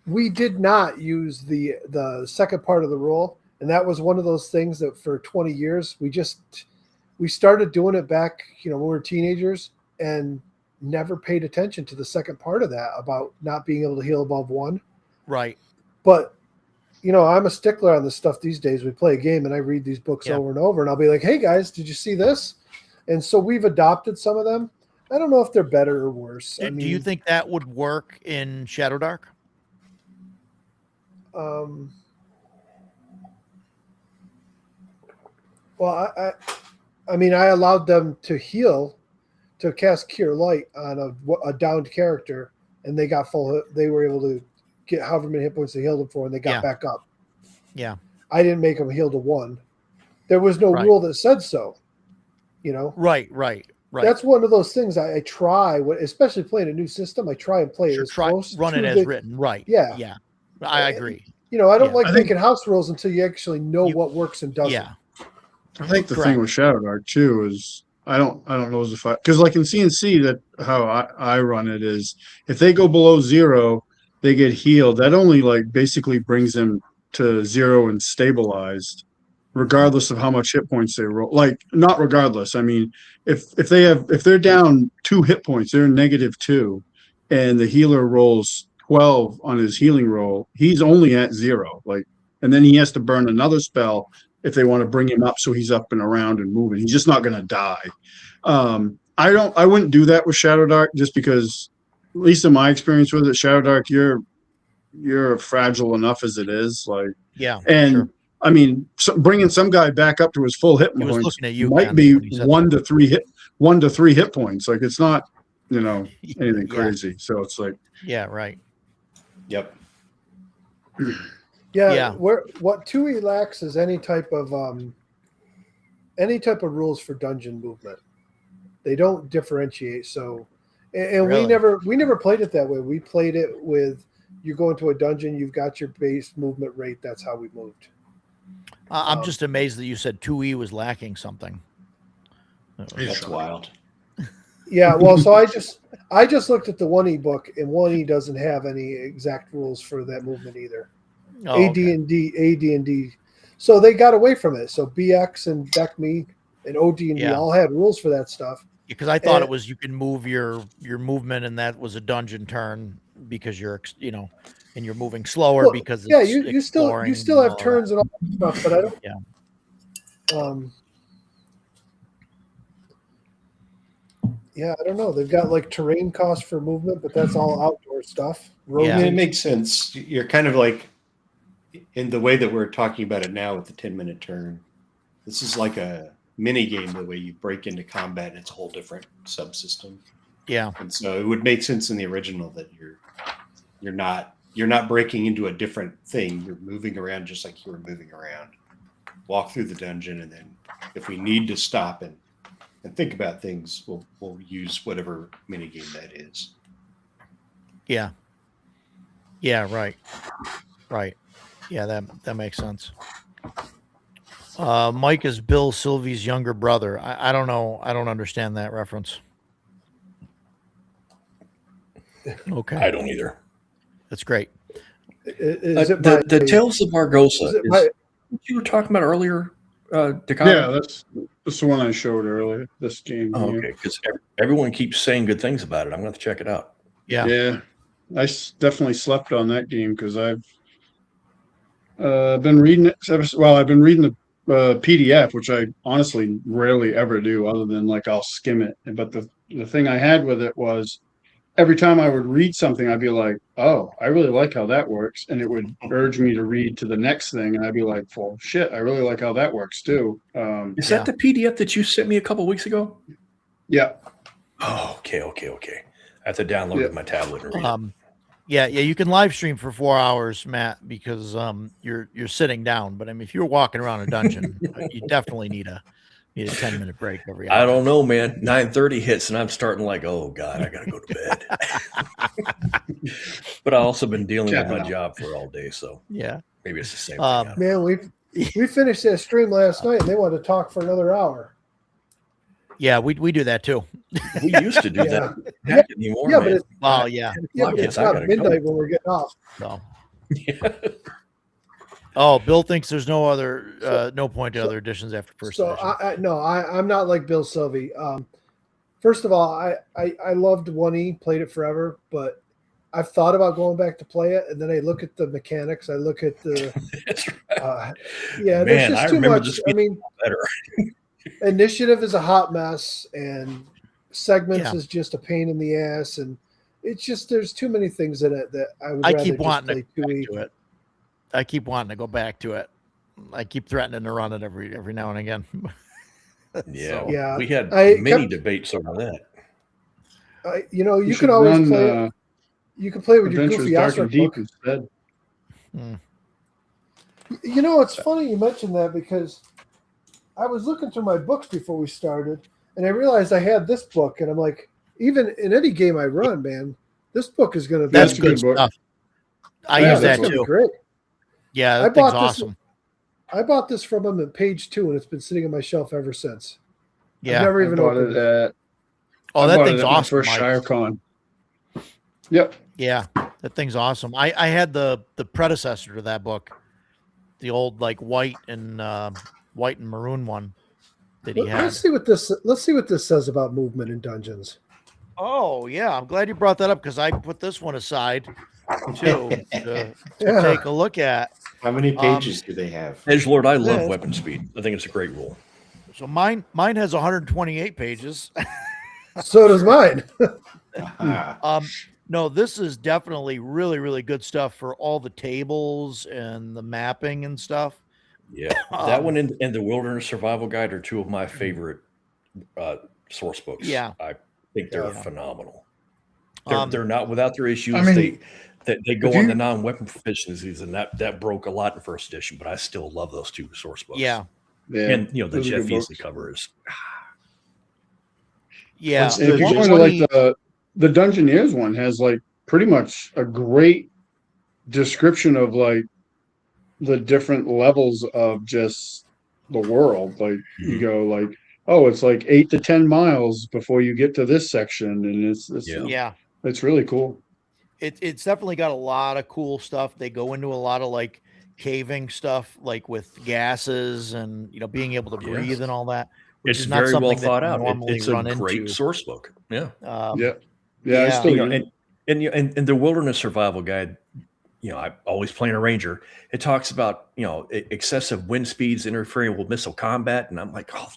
We did not use the second part of the rule, and that was one of those things that for 20 years we started doing it back, when we were teenagers, and never paid attention to the second part of that about not being able to heal above 1. Right. But I'm a stickler on this stuff these days. We play a game and I read these books over and over, and I'll be like, "Hey guys, did you see this?" And so we've adopted some of them. I don't know if they're better or worse. Do you think that would work in Shadow Dark? Well, I allowed them to heal, to cast Cure Light on a downed character, and they got full. They were able to get however many hit points they healed them for, and they got back up. Yeah. I didn't make them heal to 1. There was no rule that said so. Right. That's one of those things I try, especially playing a new system. I try and play it as close. Run it as written. Right. Yeah. Yeah. I agree. I don't like making house rules until you actually know what works and doesn't. Yeah. I think the thing with Shadow Dark too is I don't know if because like in CNC that how I run it is if they go below 0, they get healed. That only basically brings them to 0 and stabilized, regardless of how much hit points they roll. Not regardless. I mean, if they're down 2 hit points, they're -2, and the healer rolls 12 on his healing roll, he's only at 0. And then he has to burn another spell if they want to bring him up so he's up and around and moving. He's just not going to die. I wouldn't do that with Shadow Dark just because, at least in my experience with it, Shadow Dark, you're fragile enough as it is. I mean, bringing some guy back up to his full hit points might be 1 to 3 hit points. It's not, anything crazy. So it's yeah, right. Yep. Yeah. What 2E lacks is any type of rules for dungeon movement. They don't differentiate. So, and Really? we never played it that way. We played it with you go into a dungeon, you've got your base movement rate. That's how we moved. I'm just amazed that you said 2E was lacking something. That's wild. Yeah, well, so I just looked at the 1E book, and 1E doesn't have any exact rules for that movement either. Oh, AD&D. So they got away from it. So BX and DECME and OD&D Yeah. all had rules for that stuff. because I thought And- it was you can move your movement, and that was a dungeon turn because you're and you're moving slower Well, because yeah, it's you still exploring have and all turns and all that stuff, but I don't. Yeah. Yeah, I don't know. They've got like terrain costs for movement, but that's all outdoor stuff. I Yeah. mean, it makes sense. You're kind of like in the way that we're talking about it now with the 10-minute turn. This is like a mini game the way you break into combat, and it's a whole different subsystem. Yeah, And so it would make sense in the original that you're not breaking into a different thing. You're moving around just like you were moving around. Walk through the dungeon, and then if we need to stop and think about things, we'll use whatever mini game that is. yeah, right. Yeah, that makes sense. Mike is Bill Sylvie's younger brother. I don't know. I don't understand that reference. Okay, I don't either. that's great. Is it The my- Tales of Bargosa is it is my- what you were talking about earlier, Dakota? Yeah, that's the one I showed earlier. This game. Oh, here. okay, because everyone keeps saying good things about it. I'm going to have to check it out. Yeah, Yeah, definitely slept on that game because I've been reading it. Well, I've been reading the PDF, which I honestly rarely ever do, other than like I'll skim it. But the thing I had with it was every time I would read something, I'd be like, "Oh, I really like how that works," and it would urge me to read to the next thing, and I'd be like, "Well, shit, I really like how that works too." Is Yeah. that the PDF that you sent me a couple weeks ago? Yeah, Oh, okay. I have to download it Yeah. to my tablet and read it. yeah. You can live stream for 4 hours, Matt, because you're sitting down. But I mean, if you're walking around a dungeon, you definitely need a 10-minute break every hour. I don't know, man. 9:30 hits and I'm starting like, oh God, I gotta go to bed. But I've also been dealing with my Checking out. job for all day, so Yeah. maybe it's the same Um, thing. Man, we finished that stream last night, and they wanted to talk for another hour. Yeah, we do that too. We used to do Yeah. that. Not anymore, Yeah, man. but it's Well, yeah. yeah, but Yes, it's I not gotta midnight go. when we're getting off. So. Yeah. Oh, Bill thinks there's no other no point to other editions after first So edition. I'm not like Bill Sylvie. First of all, I loved 1E, played it forever, but I've thought about going back to play it, and then I look at the mechanics. I look at the That's right. yeah, Man, there's just I too remember much. this I being mean, better. initiative is a hot mess, and segments Yeah. is just a pain in the ass, and it's just there's too many things in it that I would I rather keep just wanting play to go 2E. back to it. I keep wanting to go back to it. I keep threatening to run it every now and again. Yeah, So, Yeah, we had I many kept- debates over that. You should can always run, play it. You can play with your Adventures goofy Dark and Osric Deep book. instead. You know, it's funny you mentioned that because I was looking through my books before we started, and I realized I had this book, and I'm like, even in any game I run, man, this book is going to be That's That's a good good book. stuff. I Yeah, use that's that gonna be too. great. Yeah, I that thing's bought this- awesome. I bought this from him at page 2, and it's been sitting on my shelf ever since. I've Yeah. never I even bought opened it it. at. Oh, I that bought it thing's at my awesome. first Mike. ShireCon. Yep. Yeah, that thing's awesome. I had the predecessor to that book, the old like white and maroon one that he had. Let's see what this says about movement in dungeons. Oh yeah, I'm glad you brought that up because I put this one aside too to Yeah. take a look at. How many pages do they have? Edgelord, I love Yeah. weapon speed. I think it's a great rule. So mine has 128 pages. So does mine. Ah, No, this is definitely really, really good stuff for all the tables and the mapping and stuff. Yeah, that Um, one and the Wilderness Survival Guide are two of my favorite source books. Yeah. I think they're Yeah. phenomenal. Um, They're not without their issues. I mean, they go if on you- the non-weapon proficiencies, and that broke a lot in first edition. But I still love those two source books. Yeah, Yeah. and the those are Jeff good Easley books. cover is Yeah. What's And if you the- go into like the Dungeoneers one has like pretty much a great description of like the different levels of just the world. Like you go like, oh, it's like 8 to 10 miles before you get to this section, and Yeah. Yeah. it's really cool. It's definitely got a lot of cool stuff. They go into a lot of like caving stuff, like with gases and being able to Yes. breathe and all that, which It's is not very well something that thought you out. normally It's a run great into. source book. Yeah. Yeah. Yeah, I yeah. still You know, use and the wilderness survival guide, I'm always playing a ranger. It talks about, excessive wind speeds interfering with missile combat. And I'm like, oh,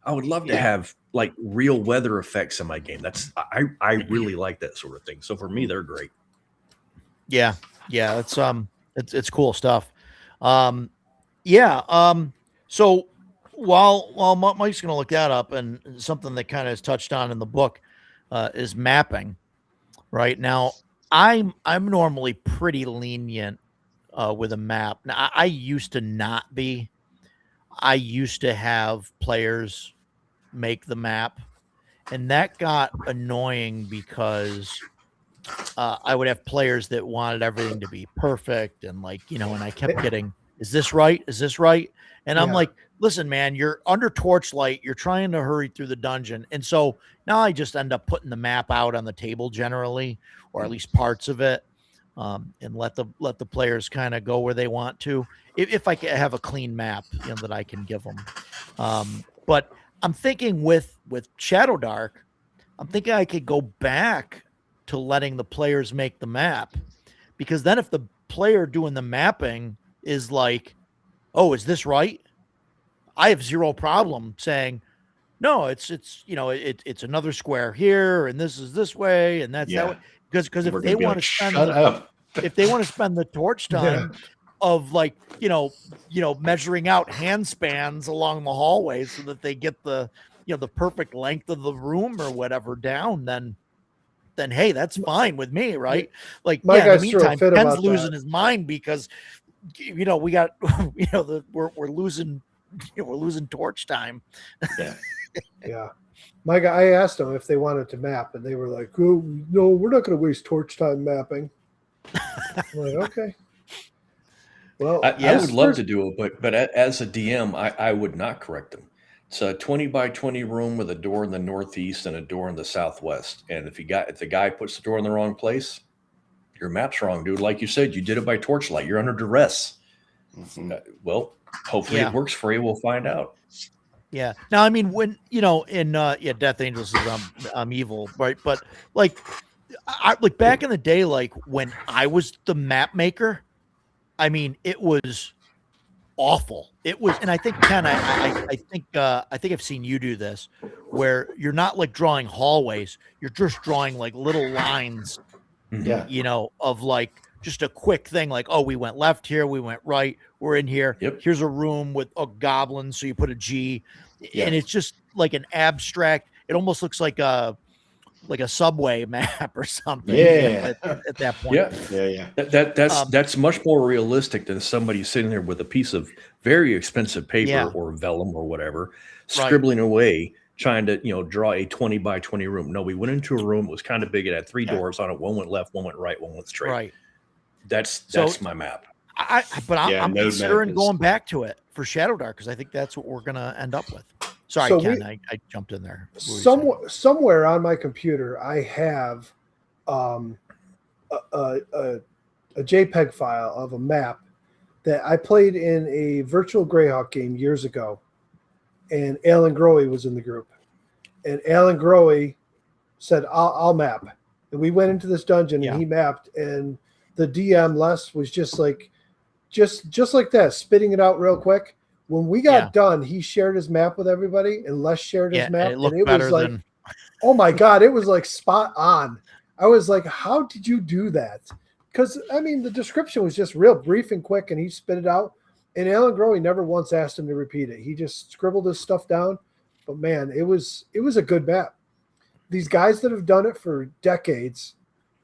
I would love to Yeah. have like real weather effects in my game. I really like that sort of thing. So for me, they're great. Yeah, it's cool stuff. So while Mike's going to look that up, and something that kind of is touched on in the book is mapping. Right now, I'm normally pretty lenient with a map. Now, I used to not be. I used to have players make the map, and that got annoying because I would have players that wanted everything to be perfect, and and I kept getting, is this right? Is this right? And I'm Yeah. like, listen, man, you're under torchlight. You're trying to hurry through the dungeon. And so now I just end up putting the map out on the table generally, or at least parts of it, and let the players kind of go where they want to. If I have a clean map, that I can give them. But I'm thinking with Shadow Dark, I'm thinking I could go back to letting the players make the map, because then if the player doing the mapping is like, oh, is this right? I have zero problem saying, no, it's another square here, and this is this way, and that's that Yeah. way. Because if We're they gonna be want like, to spend shut up. if they want to spend the torch time of like measuring out hand spans along the hallway so that they get the the perfect length of the room or whatever down, then hey, that's fine with me, right? Like, My in the guys threw a meantime, fit Ken's about losing that. his mind because we got we're losing we're losing torch time. Yeah. Yeah. My guy, I asked them if they wanted to map, and they were like, oh, no, we're not going to waste torch time mapping. I'm like, okay. Well, I would love to do it, but as a DM, I would not correct them. It's a 20 by 20 room with a door in the northeast and a door in the southwest. And if the guy puts the door in the wrong place, your map's wrong, dude. Like you said, you did it by torchlight. You're under duress. Mhm. Well, hopefully Yeah. it works for you. We'll find out. Yeah. Now, I mean, when in Death Angels is I'm evil, right? But like back in the day, like when I was the map maker, I mean, it was awful. It was, and I think Ken, I think I've seen you do this, where you're not like drawing hallways, you're just drawing like little lines, Yeah. of like just a quick thing, like, oh, we went left here, we went right, we're in here. Yep. Here's a room with a goblin, so you put a G, Yeah. and it's just like an abstract. It almost looks like a subway map or something. Yeah. At that point. Yeah. Yeah. That's much more realistic than somebody sitting there with a piece of very expensive paper Yeah. or vellum or whatever, Right. scribbling away, trying to draw a 20 by 20 room. No, we went into a room. It was kind of big. It had three doors on it. One went left, one went right, one went straight. Right. That's So- my map. But Yeah, I'm Node considering map is- going back to it for Shadow Dark, because I think that's what we're gonna end up with. Sorry, So Ken, I jumped in there. What were you saying? somewhere on my computer, I have a JPEG file of a map that I played in a virtual Greyhawk game years ago, and Alan Grohe was in the group, and Alan Grohe said, "I'll map," and we went into this dungeon, Yeah. and he mapped, and the DM Les was just like that, spitting it out real quick. When we got done, he shared his map with everybody, and Les shared his Yeah, map, and it looked and it better was like, than oh my God, it was like spot on. I was like, how did you do that? Because, I mean, the description was just real brief and quick, and he spit it out. And Alan Grohe never once asked him to repeat it. He just scribbled his stuff down. But, man, it was a good map. These guys that have done it for decades,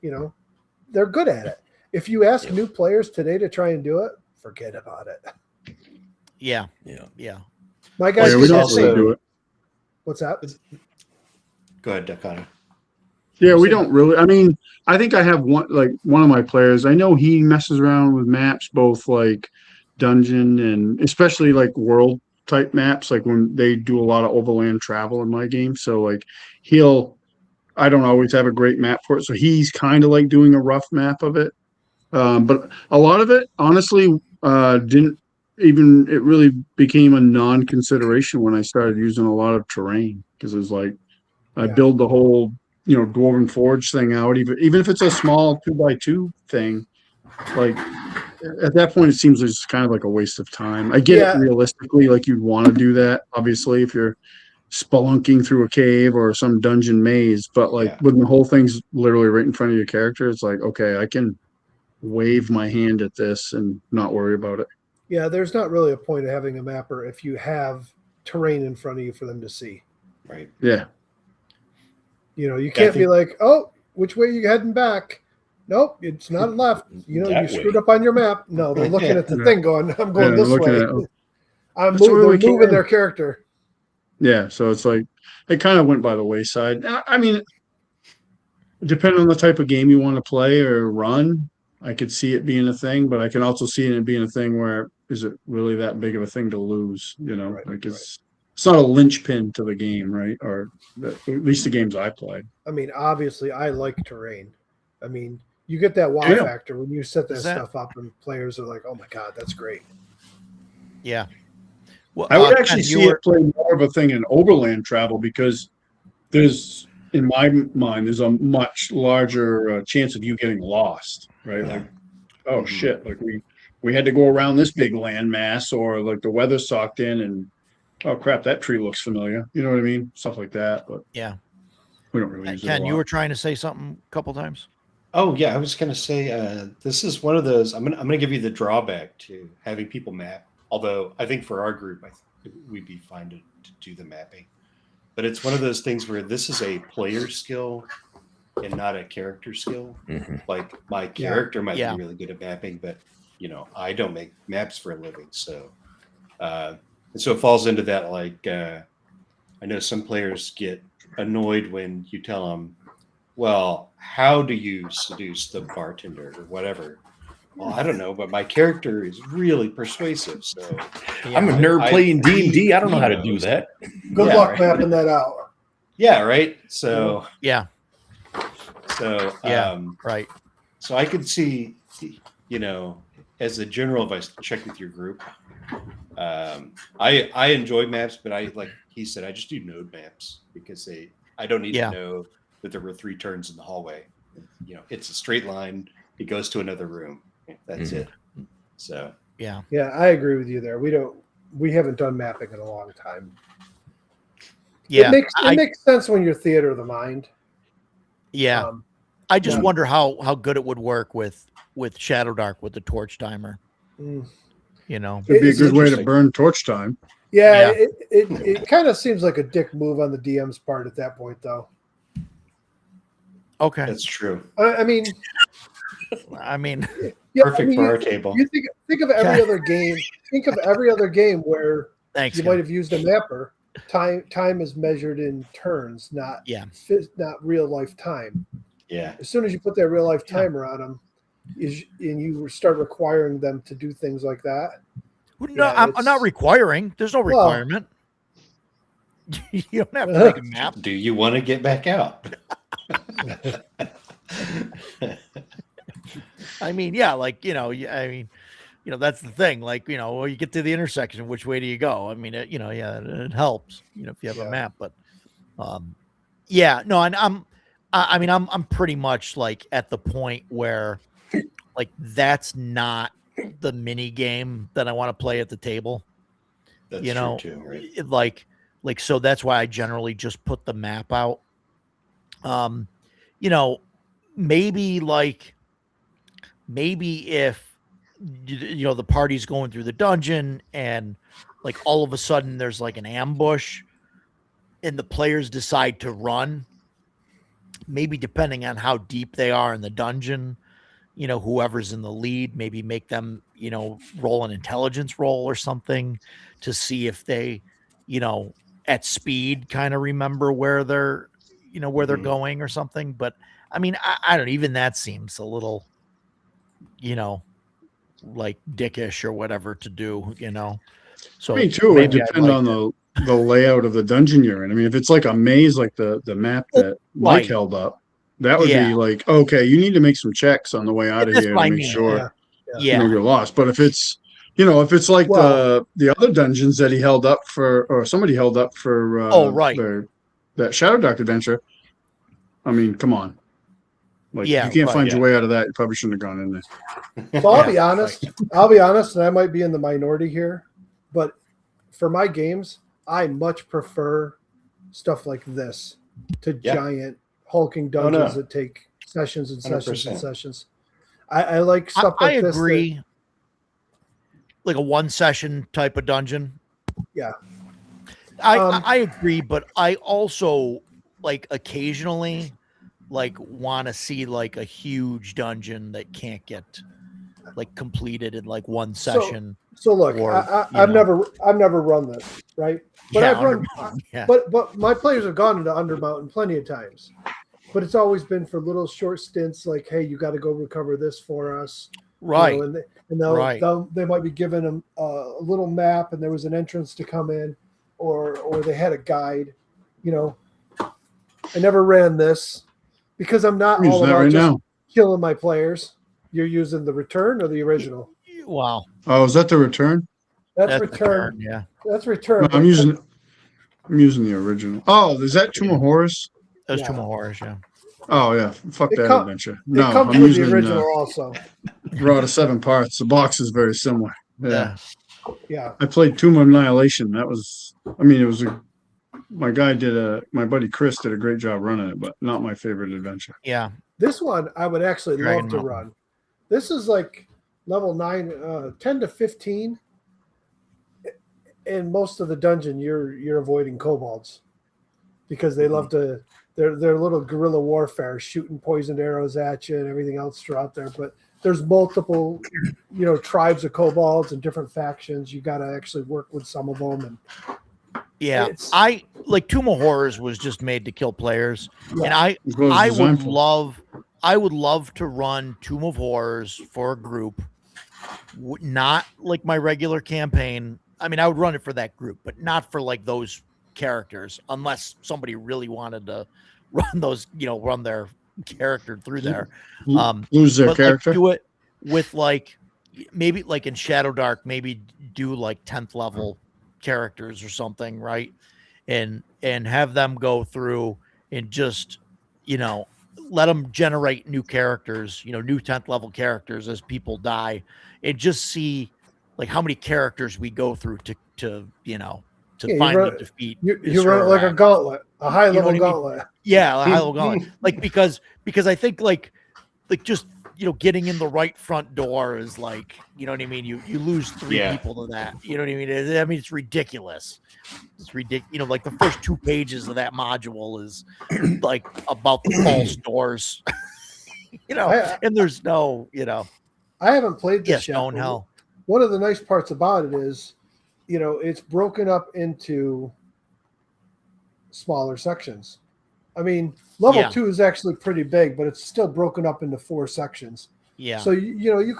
they're good at it. If you ask new players today to try and do it, forget about it. yeah. My guys we did don't the same. also- do it. What's that? Go ahead, Dakota. Yeah, we don't really. I mean, I think I have one of my players. I know he messes around with maps, both like dungeon and especially like world type maps, like when they do a lot of overland travel in my game. So like he'll, I don't always have a great map for it. So he's kind of like doing a rough map of it. But a lot of it, honestly, didn't even, it really became a non-consideration when I started using a lot of terrain because it was like, I Yeah. build the whole, Dwarven Forge thing out, even if it's a small 2x2 thing. Like at that point, it seems it's kind of like a waste of time. I get Yeah. it realistically, like you'd want to do that, obviously, if you're spelunking through a cave or some dungeon maze. But like Yeah. when the whole thing's literally right in front of your character, it's like, okay, I can wave my hand at this and not worry about it. Yeah, there's not really a point of having a mapper if you have terrain in front of you for them to see. Right. Yeah. You can't be think- like, oh, which way are you heading back? Nope, it's not left. You That screwed way. up on your map. No, they're looking at the Yeah. thing going, I'm going Yeah, this looking way. at- I'm That's where they're we came moving in. their character. Yeah, so it's like it kind of went by the wayside. I mean, depending on the type of game you want to play or run, I could see it being a thing, but I can also see it being a thing where is it really that big of a thing to lose? Right, Like it's not a linchpin to the game, right? Or at least the games I played. I mean, obviously, I like terrain. I mean, you get that wow factor when you set that Is that- stuff up, and players are like, "Oh my god, that's great." Yeah. Well, I would Ken, actually you see were- it play more of a thing in overland travel because there's, in my mind, there's a much larger chance of you getting lost, right? Yeah. Like, oh Mhm. shit, like we had to go around this big land mass, or like the weather socked in, and oh crap, that tree looks familiar. You know what I mean? Stuff like that. But Yeah. we don't really use it. Ken, a you lot. were trying to say something a couple times. Oh yeah, I was gonna say this is one of those. I'm gonna give you the drawback to having people map. Although I think for our group, we'd be fine to do the mapping. But it's one of those things where this is a player skill and not a character skill. Mhm. Like my character might Yeah. be really good at mapping, but I don't make maps for a living. So and so it falls into that. Like I know some players get annoyed when you tell them, well, how do you seduce the bartender or whatever? Well, I don't know, but my character is really persuasive. So I'm a nerd I- playing D&D. I don't know how to he do knows. that. Good Yeah, luck right. mapping that out. yeah, right. So Yeah. yeah. Right. So I could see, as a general advice, check with your group. I enjoy maps, but I, like he said, I just do node maps because I don't need Yeah. to know that there were 3 turns in the hallway. It's a straight line. It goes to another room. That's Mhm. it. So Yeah. Yeah, I agree with you there. We haven't done mapping in a long time. Yeah. It makes sense when you're theater of the mind. Yeah. Um, I just yeah. wonder how good it would work with Shadow Dark with the torch timer. mm. It'd be a it's good way to interesting. burn torch time. Yeah, Yeah. it kind of seems like a dick move on the DM's part at that point, though. Okay. that's true. I mean, I mean, yeah, Perfect I mean, for our table. You think of every other game. Think of every other game where thanks. you Ken. might have used a mapper. Time is measured in turns, not Yeah. not real life time. Yeah. As soon as you put that real life Yeah. timer on them, and you start requiring them to do things like that. No, Yeah, I'm it's- not requiring. There's no Well- requirement. You don't have to make a map. Do you want to get back out? I mean, yeah, like, that's the thing. Like, well, you get to the intersection, which way do you go? I mean, it helps, if you have Yeah. a map, but, yeah, no, and I'm pretty much like at the point where like, that's not the mini game that I want to play at the table. That's You know, true too, right? Like, so that's why I generally just put the map out. Maybe if the party's going through the dungeon and like all of a sudden there's like an ambush and the players decide to run, maybe depending on how deep they are in the dungeon, whoever's in the lead, maybe make them, roll an intelligence roll or something to see if they, at speed kind of remember where they're, where they're Mhm. going or something. But I mean, I don't, even that seems a little, like dickish or whatever to do, So Me too. It maybe I'd depend like on to. the layout of the dungeon you're in. I mean, if it's like a maze, like the map that Mike Right. held up, that would Yeah. be like, okay, you need to make some checks on the way out of That's here what to I make mean. sure Yeah. you Yeah. don't get lost. But if it's like Well- the other dungeons that he held up for, or somebody held up for Oh, right. that Shadow Dark adventure, I mean, come on. Like, Yeah, if you can't right. find Yeah. your way out of that, you probably shouldn't have gone in there. So I'll be Yeah, honest. I'll be honest, and I might be in the minority here, but for my games, I much prefer stuff like this to Yeah. giant hulking Oh, no. dungeons that take sessions and sessions and 100%. sessions. I like stuff I like this. agree. Like a 1 session type of dungeon. Yeah. I agree, but I also like occasionally like want to see like a huge dungeon that can't get like completed in like one So- session. So look, Or, I've never run this, right? But Yeah, I've run, yeah. but my players have gone into Undermountain plenty of times. But it's always been for little short stints, like, hey, you got to go recover this for us, Right. and they'll, Right. they might be given them a little map, and there was an entrance to come in, or they had a guide. I never ran this because I'm not I'm all using that about right just now. killing my players. You're using the return or the original? Wow. Oh, is that the return? That's That's return. Yeah. That's return. No, I'm using the original. Oh, is that Tomb of Horrors? Those Yeah. two more horrors, yeah. Oh yeah, fuck It that com- adventure. It No, comes I'm with the using original also. Raw to 7 parts. The box is very similar. Yeah. Yeah. I played Tomb of Annihilation. That was, I mean, it was my buddy Chris did a great job running it, but not my favorite adventure. Yeah. This one I would actually Dragon love to Mountain. run. This is like level 9, 10 to 15. In most of the dungeon, you're avoiding kobolds because they love to. They're little guerrilla warfare, shooting poisoned arrows at you and everything else throughout there. But there's multiple, tribes of kobolds and different factions. You got to actually work with some of them. And Yeah. It's- I like Tomb of Horrors was just made to kill players. Yeah. And I It was I designed would for- love to run Tomb of Horrors for a group, not like my regular campaign. I mean, I would run it for that group, but not for like those characters, unless somebody really wanted to run those, run their character through there. lose their But character. like do it with like maybe like in Shadow Dark, maybe do like 10th level characters or something, right? And have them go through and just let them generate new characters, new 10th level characters as people die, and just see like how many characters we go through to you finally run- defeat. you run it like a Isra. gauntlet, a high You know level what I mean? gauntlet. Yeah, a high level gauntlet. Like because I think like just getting in the right front door is like, you know what I mean? You lose 3 Yeah. people to that. You know what I mean? I mean, it's ridiculous. It's ridiculous. Like the first 2 pages of that module is like about the false doors. And there's no, I haven't played this yet. stone but hell. One of the nice parts about it is, it's broken up into smaller sections. I mean, level Yeah. 2 is actually pretty big, but it's still broken up into 4 sections. Yeah. So you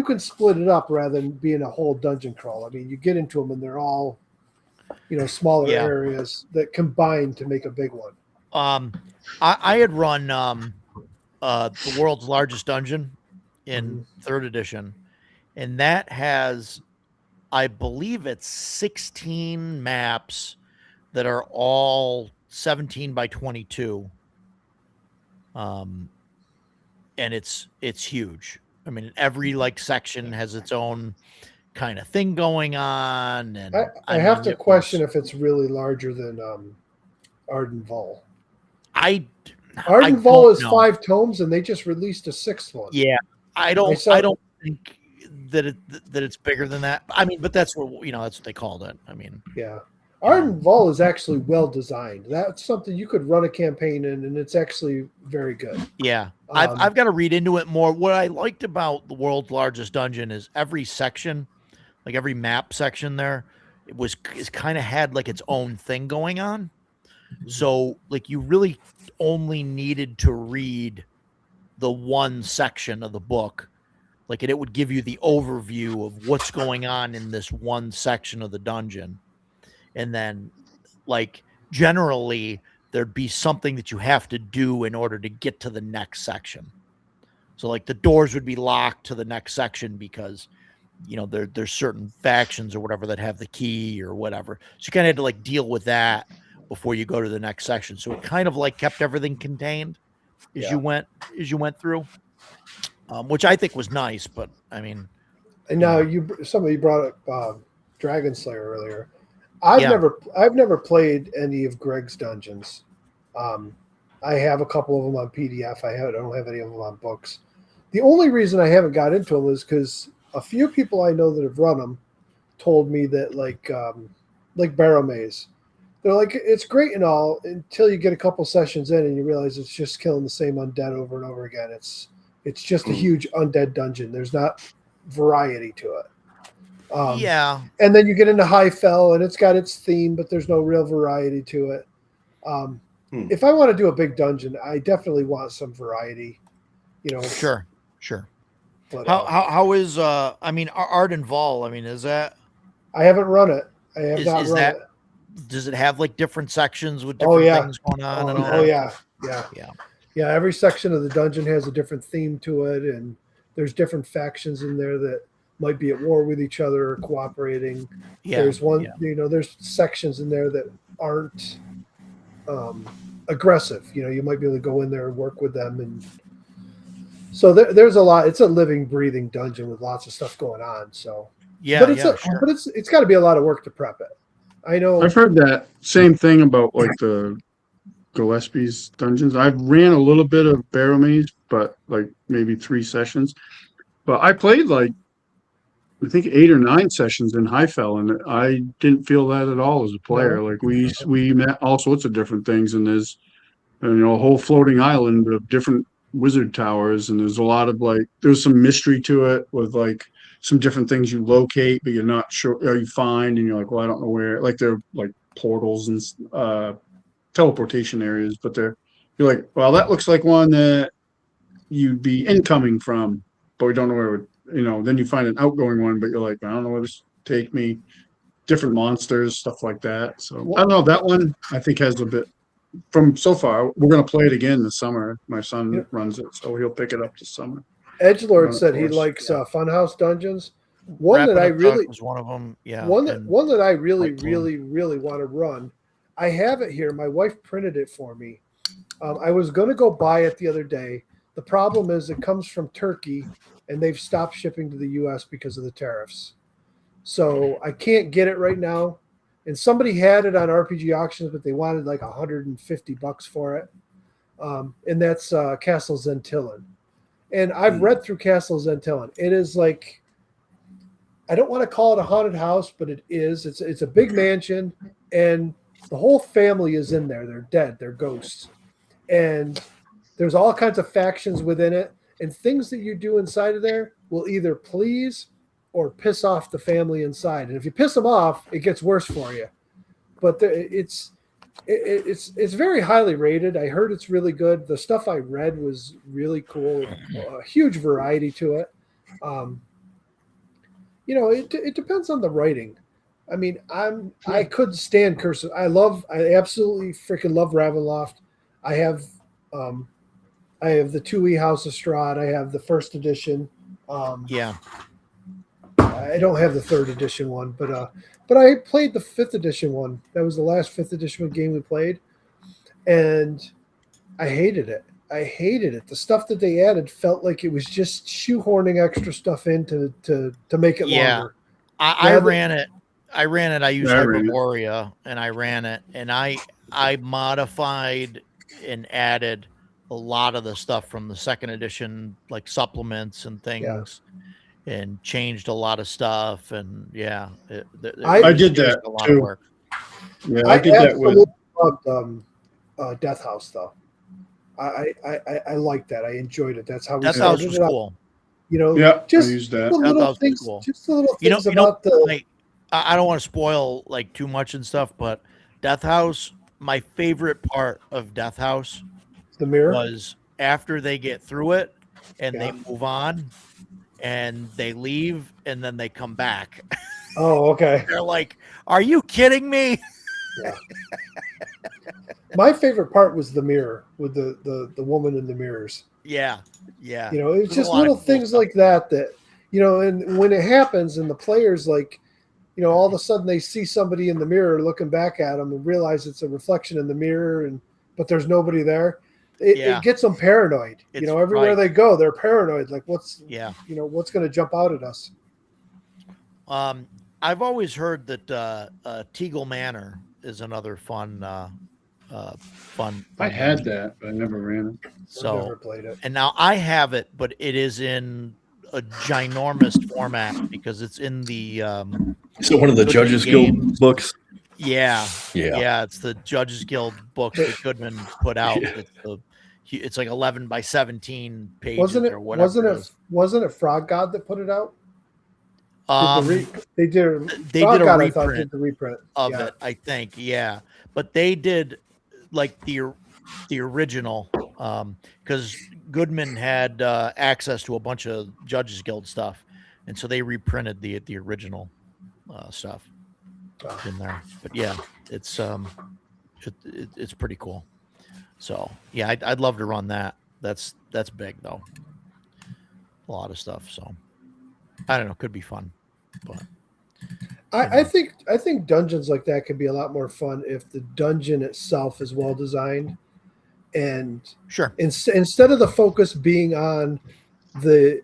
can split it up rather than being a whole dungeon crawl. I mean, you get into them and they're all smaller Yeah. areas that combine to make a big one. I had run the world's largest dungeon in 3rd edition, and that has, I believe it's 16 maps that are all 17 by 22. And it's huge. I mean, every like section has its own kind of thing going on. And I have mean, to it question was- if it's really larger than Ardenval. I Ardenval don't is know. 5 tomes, and they just released a 6th one. Yeah, I saw- don't think that it's bigger than that. I mean, but that's what that's what they called it. I mean, Yeah. Ardenval is actually well designed. That's something you could run a campaign in, and it's actually very good. yeah, Um, I've got to read into it more. What I liked about the world's largest dungeon is every section, like every map section there, is kind of had like its own thing going on. So like you really only needed to read the one section of the book. Like it would give you the overview of what's going on in this one section of the dungeon. And then like generally there'd be something that you have to do in order to get to the next section. So like the doors would be locked to the next section because there's certain factions or whatever that have the key or whatever. So you kind of had to like deal with that before you go to the next section. So it kind of like kept everything contained as you went through, which I think was nice. But I mean, And now somebody brought up Dragon Slayer earlier. I've never played any of Greg's dungeons. I have a couple of them on PDF. I don't have any of them on books. The only reason I haven't got into them is because a few people I know that have run them told me that like Barrow Maze, they're like, it's great and all until you get a couple sessions in and you realize it's just killing the same undead over and over again. It's just a huge undead dungeon. There's not variety to it. And then you get into Highfell and it's got its theme, but there's no real variety to it. If I want to do a big dungeon, I definitely want some variety. Sure. But, how is Arden Vol? I mean, is that? I haven't run it. I have not run it. Does it have like different sections with different things going on? Yeah. Every section of the dungeon has a different theme to it, and there's different factions in there that might be at war with each other or cooperating. There's there's sections in there that aren't aggressive. You might be able to go in there and work with them, and so there's a lot. It's a living, breathing dungeon with lots of stuff going on. So but it's got to be a lot of work to prep it. I know. I've heard that same thing about like the Gillespie's dungeons. I've ran a little bit of Barrow Maze, but like maybe 3 sessions. But I played like I think 8 or 9 sessions in Highfell, and I didn't feel that at all as a player. No. Like we met all sorts of different things, and there's a whole floating island of different wizard towers, and there's a lot of like there's some mystery to it with like some different things you locate, but you're not sure, or you find, and you're like, well, I don't know where. Like they're like portals and teleportation areas, but you're like, well, that looks like one that you'd be incoming from, but we don't know where it would, then you find an outgoing one, but you're like, I don't know where this take me. Different monsters, stuff like that. So I don't know. That one I think has a bit from so far. We're gonna play it again this summer. My son runs it, so he'll pick it up this summer. Edgelord said he likes Funhouse dungeons. One that I really was one of them. Yeah. One that I really want to run. I have it here. My wife printed it for me. I was going to go buy it the other day. The problem is it comes from Turkey, and they've stopped shipping to the U.S. because of the tariffs. So I can't get it right now. And somebody had it on RPG auctions, but they wanted like $150 for it. And that's Castle Zentillin. And I've read through Castle Zentillin. It is like, I don't want to call it a haunted house, but it is. It's a big mansion, and the whole family is in there. They're dead. They're ghosts. And there's all kinds of factions within it, and things that you do inside of there will either please or piss off the family inside. And if you piss them off, it gets worse for you. But it's very highly rated. I heard it's really good. The stuff I read was really cool. A huge variety to it. It depends on the writing. I mean, I could stand Curse. I absolutely freaking love Ravenloft. I have the 2E House of Strahd. I have the first edition. I don't have the 3rd edition one, but I played the 5th edition one. That was the last 5th edition game we played, and I hated it. The stuff that they added felt like it was just shoehorning extra stuff in to make it longer. I ran it. I used Hyperborea, and I ran it, and I modified and added a lot of the stuff from the 2nd edition, like supplements and things. And changed a lot of stuff, and I did that a lot too. Of work. Yeah, I did that with loved, Death House though. I liked that. I enjoyed it. That's how we Death House was cool. Just I used that. The little things, cool. Just the little things about the. I don't want to spoil like too much and stuff, but Death House my favorite part of Death House The mirror. was after they get through it and they Yeah. move on and they leave and then they come back. Oh, okay. They're like, "Are you kidding me?" My favorite part was the mirror with the woman in the mirrors. Yeah, yeah. You know, it's There's a just lot of little cool things stuff. like that, you know, and when it happens and the players like, you know, all of a sudden they see somebody in the mirror looking back at them and realize it's a reflection in the mirror, but there's nobody there. Yeah. It gets them paranoid. It's You know, everywhere right. they go, they're paranoid. Like, what's Yeah. what's going to jump out at us? I've always heard that Teagle Manor is another fun. I had that, but I never ran it. I've So, never played it. and now I have it, but it is in a ginormous format because it's in the So one of the Goodman Judges Games. Guild books. yeah, Yeah. it's the Judges Guild books that Goodman put out. Yeah. It's like 11 by 17 pages Wasn't it? or whatever. Wasn't it Frog God that put it out? They They did. did Frog a God, I thought, reprint did the reprint of yeah. it, I think. Yeah, but they did like the original because Goodman had access to a bunch of Judges Guild stuff, and so they reprinted the original stuff in there. But yeah, it's it's pretty cool. So yeah, I'd love to run that. That's big though. A lot of stuff. So I don't know, could be fun, but I think dungeons like that could be a lot more fun if the dungeon itself is well designed, and sure. instead of the focus being on the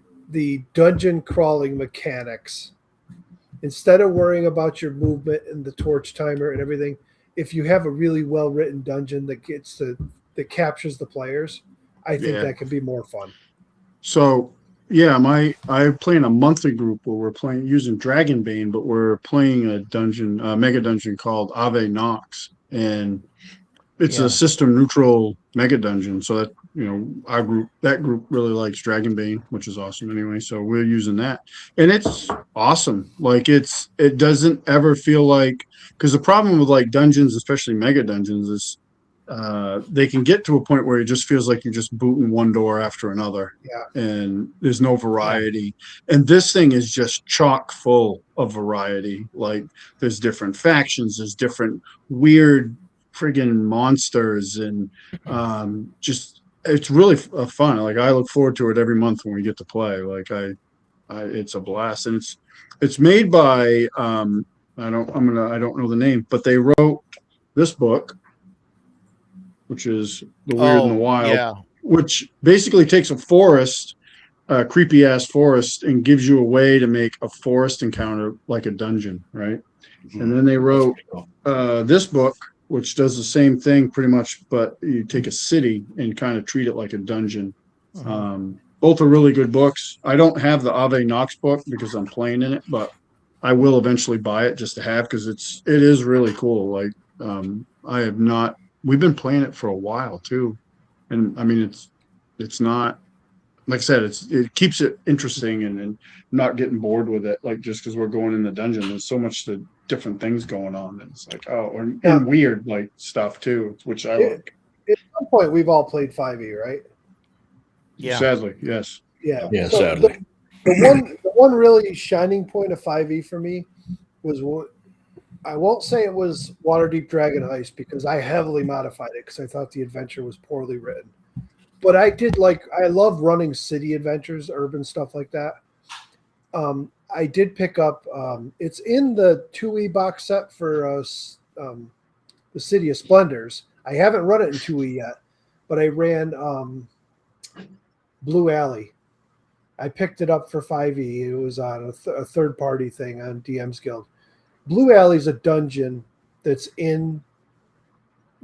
dungeon crawling mechanics, instead of worrying about your movement and the torch timer and everything, if you have a really well written dungeon that captures the players, I think Yeah. that could be more fun. So yeah, I play in a monthly group where we're playing using Dragonbane, but we're playing a dungeon, mega dungeon called Ave Nox, and it's Yeah. a system neutral mega dungeon. So that that group really likes Dragonbane, which is awesome anyway. So we're using that, and it's awesome. Like it doesn't ever feel like, because the problem with like dungeons, especially mega dungeons, is they can get to a point where it just feels like you're just booting one door after another. Yeah. And there's no variety. And this thing is just chock full of variety. Like there's different factions, there's different weird friggin' monsters, and just it's really fun. Like I look forward to it every month when we get to play. Like it's a blast, and it's made by I don't know the name, but they wrote this book, which is The Weird and the Wild, Yeah. which basically takes a forest, a creepy ass forest, and gives you a way to make a forest encounter like a dungeon, right? And then they wrote this book, which does the same thing pretty much, but you take a city and kind of treat it like a dungeon. Both are really good books. I don't have the Ave Nox book because I'm playing in it, but I will eventually buy it just to have, because it is really cool. Like I have not. We've been playing it for a while too, and I mean it's not, like I said, it keeps it interesting and not getting bored with it. Like just because we're going in the dungeon, there's so much different things going on. And it's like and weird like stuff too, which I like. At some point, we've all played 5e, right? Yeah. Sadly, yes. Yeah. Yeah, So sadly. the one really shining point of 5e for me was what. I won't say it was Waterdeep Dragon Heist because I heavily modified it because I thought the adventure was poorly written. But I love running city adventures, urban stuff like that. I did pick up, it's in the 2E box set for the City of Splendors. I haven't run it in 2E yet, but I ran Blue Alley. I picked it up for 5E. It was on a third-party thing on DM's Guild. Blue Alley is a dungeon that's in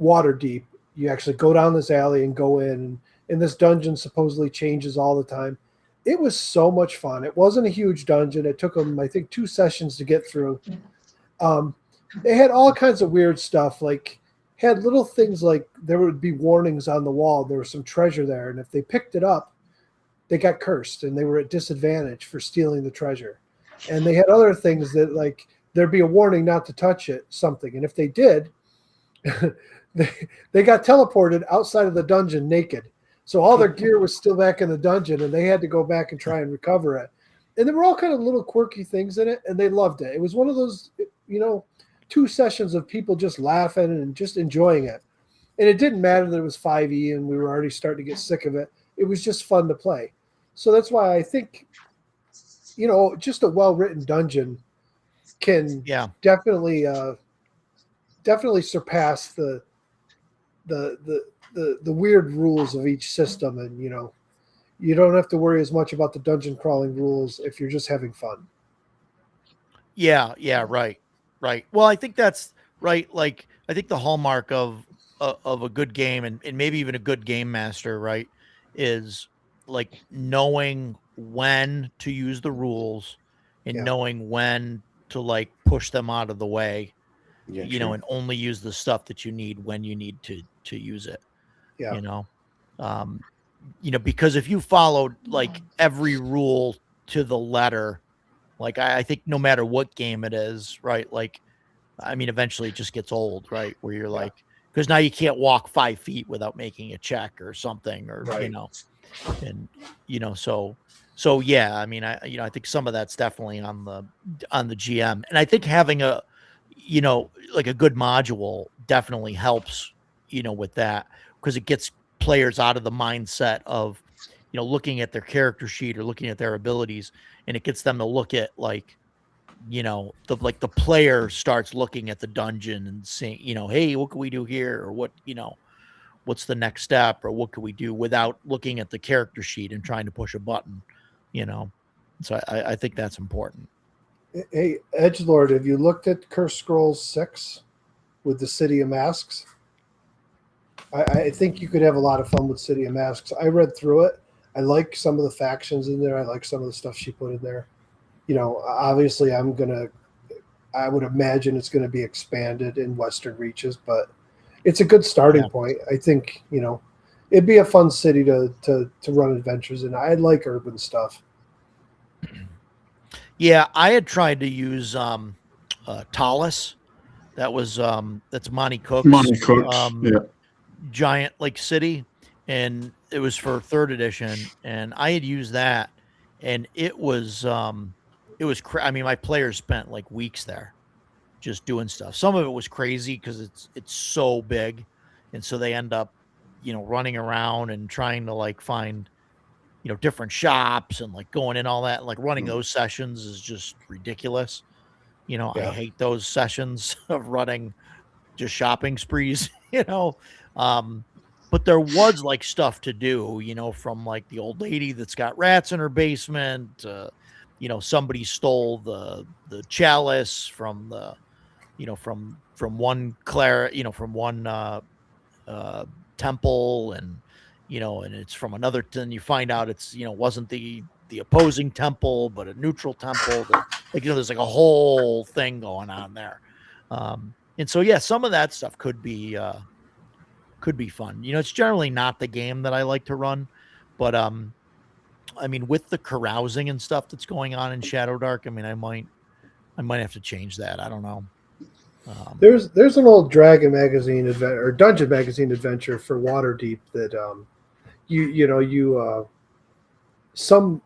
Waterdeep. You actually go down this alley and go in, and this dungeon supposedly changes all the time. It was so much fun. It wasn't a huge dungeon. It took them, I think, 2 sessions to get through. They had all kinds of weird stuff, like had little things like there would be warnings on the wall. There was some treasure there, and if they picked it up, they got cursed, and they were at disadvantage for stealing the treasure. And they had other things that, like, there'd be a warning not to touch it, something. And if they did, they got teleported outside of the dungeon naked. So all their gear was still back in the dungeon, and they had to go back and try and recover it. And there were all kind of little quirky things in it, and they loved it. It was one of those, 2 sessions of people just laughing and just enjoying it. And it didn't matter that it was 5e and we were already starting to get sick of it. It was just fun to play. So that's why I think, just a well-written dungeon can definitely surpass the weird rules of each system. And, you don't have to worry as much about the dungeon crawling rules if you're just having fun. Yeah, right. Well, I think that's right. Like, I think the hallmark of a good game and maybe even a good game master, right, is like knowing when to use the rules and knowing when to like push them out of the way, and only use the stuff that you need when you need to use it. Because if you followed like every rule to the letter, like I think no matter what game it is, right? Like, I mean, eventually it just gets old, right? Where you're like, because now you can't walk 5 feet without making a check or something, or so yeah. I mean, I think some of that's definitely on the GM, and I think having a like a good module definitely helps, with that, because it gets players out of the mindset of looking at their character sheet or looking at their abilities, and it gets them to look at like the player starts looking at the dungeon and saying, hey, what can we do here, or what's the next step, or what can we do, without looking at the character sheet and trying to push a button. So I think that's important. Hey, Edgelord, have you looked at Curse Scrolls 6 with the City of Masks? I think you could have a lot of fun with City of Masks. I read through it. I like some of the factions in there. I like some of the stuff she put in there. Obviously I would imagine it's going to be expanded in Western Reaches, but it's a good starting point. I think, it'd be a fun city to run adventures in. I like urban stuff. Yeah, I had tried to use Talus. That was that's Monty Cook's giant like city, and it was for 3rd edition, and I had used that, and it was I mean, my players spent like weeks there just doing stuff. Some of it was crazy because it's so big, and so they end up running around and trying to like find different shops and like going in all that, like running those sessions is just ridiculous. I hate those sessions of running just shopping sprees, but there was like stuff to do, from like the old lady that's got rats in her basement. Somebody stole the chalice from the, from one from one temple, and and it's from another. Then you find out it's wasn't the opposing temple, but a neutral temple. There's like a whole thing going on there, and so yeah, some of that stuff could be fun. It's generally not the game that I like to run, but I mean, with the carousing and stuff that's going on in Shadow Dark, I mean, I might have to change that. I don't know. There's an old Dragon magazine or Dungeon magazine adventure for Waterdeep that some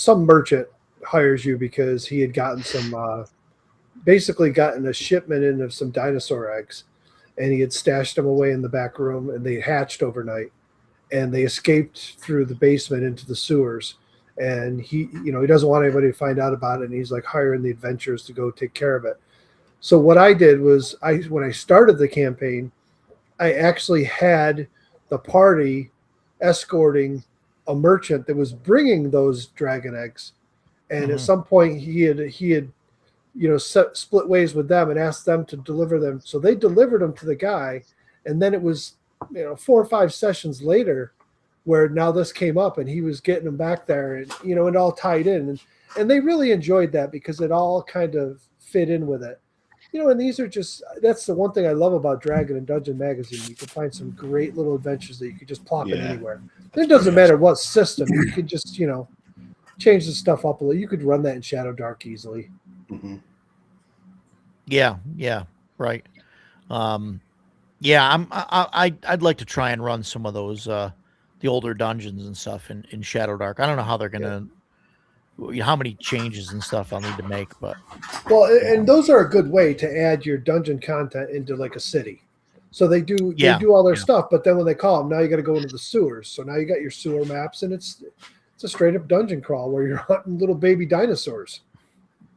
merchant hires you because he had gotten basically gotten a shipment in of some dinosaur eggs, and he had stashed them away in the back room, and they hatched overnight, and they escaped through the basement into the sewers. And he doesn't want anybody to find out about it, and he's like hiring the adventurers to go take care of it. So what I did was, when I started the campaign, I actually had the party escorting a merchant that was bringing those dragon eggs, and at some point he had split ways with them and asked them to deliver them. So they delivered them to the guy, and then it was 4 or 5 sessions later where now this came up, and he was getting them back there, and it all tied in, and they really enjoyed that because it all kind of fit in with it. And these are that's the one thing I love about Dragon and Dungeon magazine. You can find some great little adventures that you could just plop in anywhere. It doesn't matter what system. You could just, change the stuff up a little. You could run that in Shadow Dark easily. Mm-hmm. Yeah, right. Yeah, I'd like to try and run some of those the older dungeons and stuff in Shadow Dark. I don't know how they're gonna how many changes and stuff I'll need to make, but Well, and those are a good way to add your dungeon content into like a city. So they do all their stuff, but then when they call them, now you got to go into the sewers. So now you got your sewer maps, and it's a straight up dungeon crawl where you're hunting little baby dinosaurs.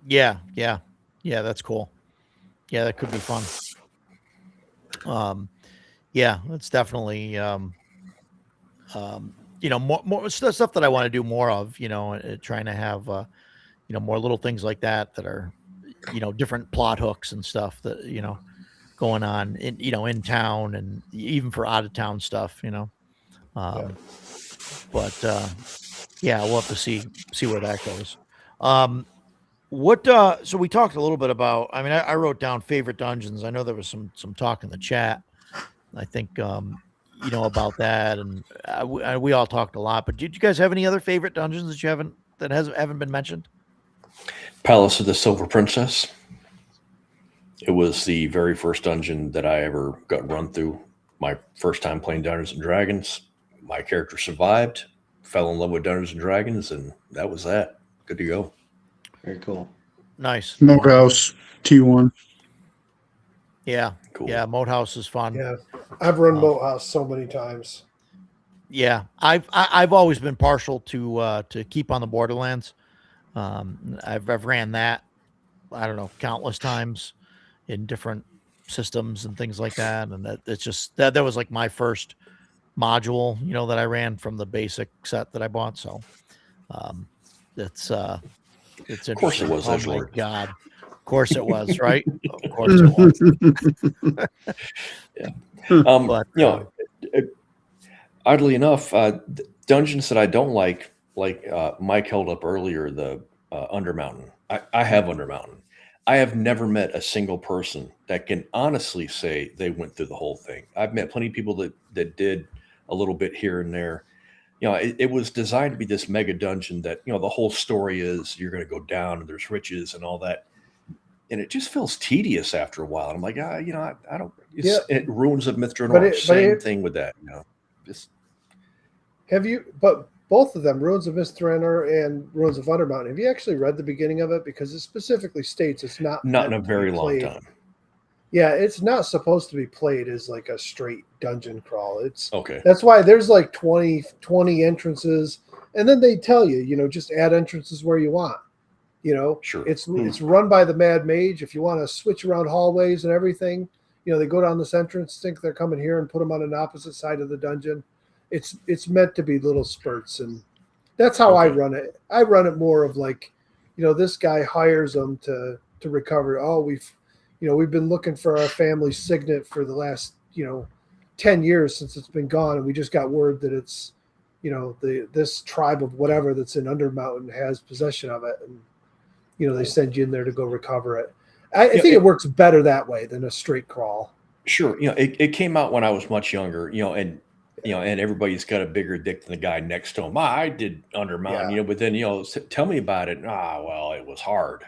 yeah, that's cool. Yeah, that could be fun. Yeah, that's definitely more stuff that I want to do more of. Trying to have more little things like that are different plot hooks and stuff that going on in town and even for out of town stuff. But yeah, we'll have to see where that goes. So we talked a little bit about, I wrote down favorite dungeons. I know there was some talk in the chat. I think, about that. And we all talked a lot, but did you guys have any other favorite dungeons that you haven't been mentioned? Palace of the Silver Princess. It was the very first dungeon that I ever got run through. My first time playing Dungeons and Dragons. My character survived, fell in love with Dungeons and Dragons, and that was that. Good to go. Very cool. Nice. Smokehouse T1. Yeah. Cool. Yeah. Moat House is fun. Yeah, I've run Moat House so many times. Yeah. I've always been partial to Keep on the Borderlands. I've ran that, I don't know, countless times in different systems and things like that. And it's just that was like my first module, that I ran from the basic set that I bought. So it's interesting. Of course it was. Oh my God. Of course it was, right? Of course it was. Yeah. But, oddly enough, dungeons that I don't like Mike held up earlier, the Undermountain. I have Undermountain. I have never met a single person that can honestly say they went through the whole thing. I've met plenty of people that did a little bit here and there. It was designed to be this mega dungeon that, the whole story is you're going to go down and there's riches and all that. And it just feels tedious after a while. And I'm like, I don't, it ruins of Mithranor. Same thing with that, just. But both of them, Ruins of Mithranor and Ruins of Undermountain, have you actually read the beginning of it? Because it specifically states it's not in a very long time. Yeah, it's not supposed to be played as like a straight dungeon crawl. It's okay. That's why there's like 20 entrances, and then they tell you, just add entrances where you want. Sure. It's run by the Mad Mage. If you want to switch around hallways and everything, they go down this entrance, think they're coming here, and put them on an opposite side of the dungeon. It's meant to be little spurts, and that's how I run it. I run it more of like, this guy hires them to recover. Oh, we've been looking for our family signet for the last 10 years since it's been gone, and we just got word that it's this tribe of whatever that's in Undermountain has possession of it, and they send you in there to go recover it. I think it works better that way than a straight crawl. Sure. It came out when I was much younger, and everybody's got a bigger dick than the guy next to him. I did Undermountain, but then, tell me about it. Well, it was hard.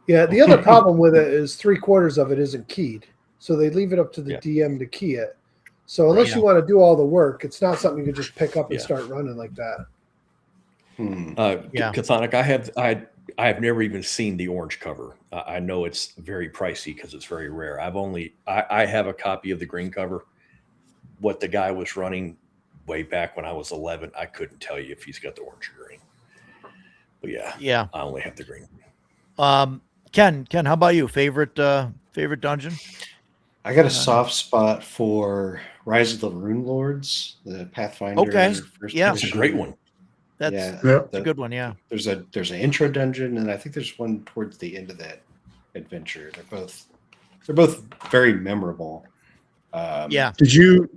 Yeah. The other problem with it is 3/4 of it isn't keyed. So they leave it up to the DM to key it. So unless you want to do all the work, it's not something you can just pick up and start running like that. Chthonic, I have never even seen the orange cover. I know it's very pricey because it's very rare. I have a copy of the green cover. What the guy was running way back when I was 11, I couldn't tell you if he's got the orange or green. But yeah, I only have the green. Ken, how about you? Favorite dungeon? I got a soft spot for Rise of the Rune Lords, the Pathfinder. Okay, yeah, it's a great one. That's a good one. Yeah, there's an intro dungeon, and I think there's one towards the end of that adventure. They're both very memorable. Did you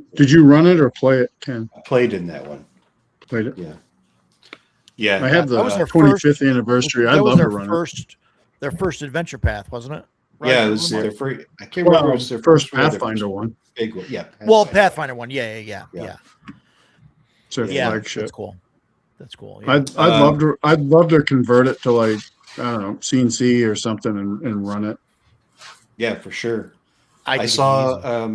run it or play it, Ken? I played in that one. Played it? Yeah. I have the that was their 25th anniversary. I'd love to run their first adventure path, wasn't it? Right? Yeah, it was their first. I can't remember. It was their first Pathfinder one. Big one. Yeah. Pathfinder one. Yeah. It's their flagship. That's cool. Yeah. I'd love to convert it to like, I don't know, CNC or something and run it. Yeah, for sure. I saw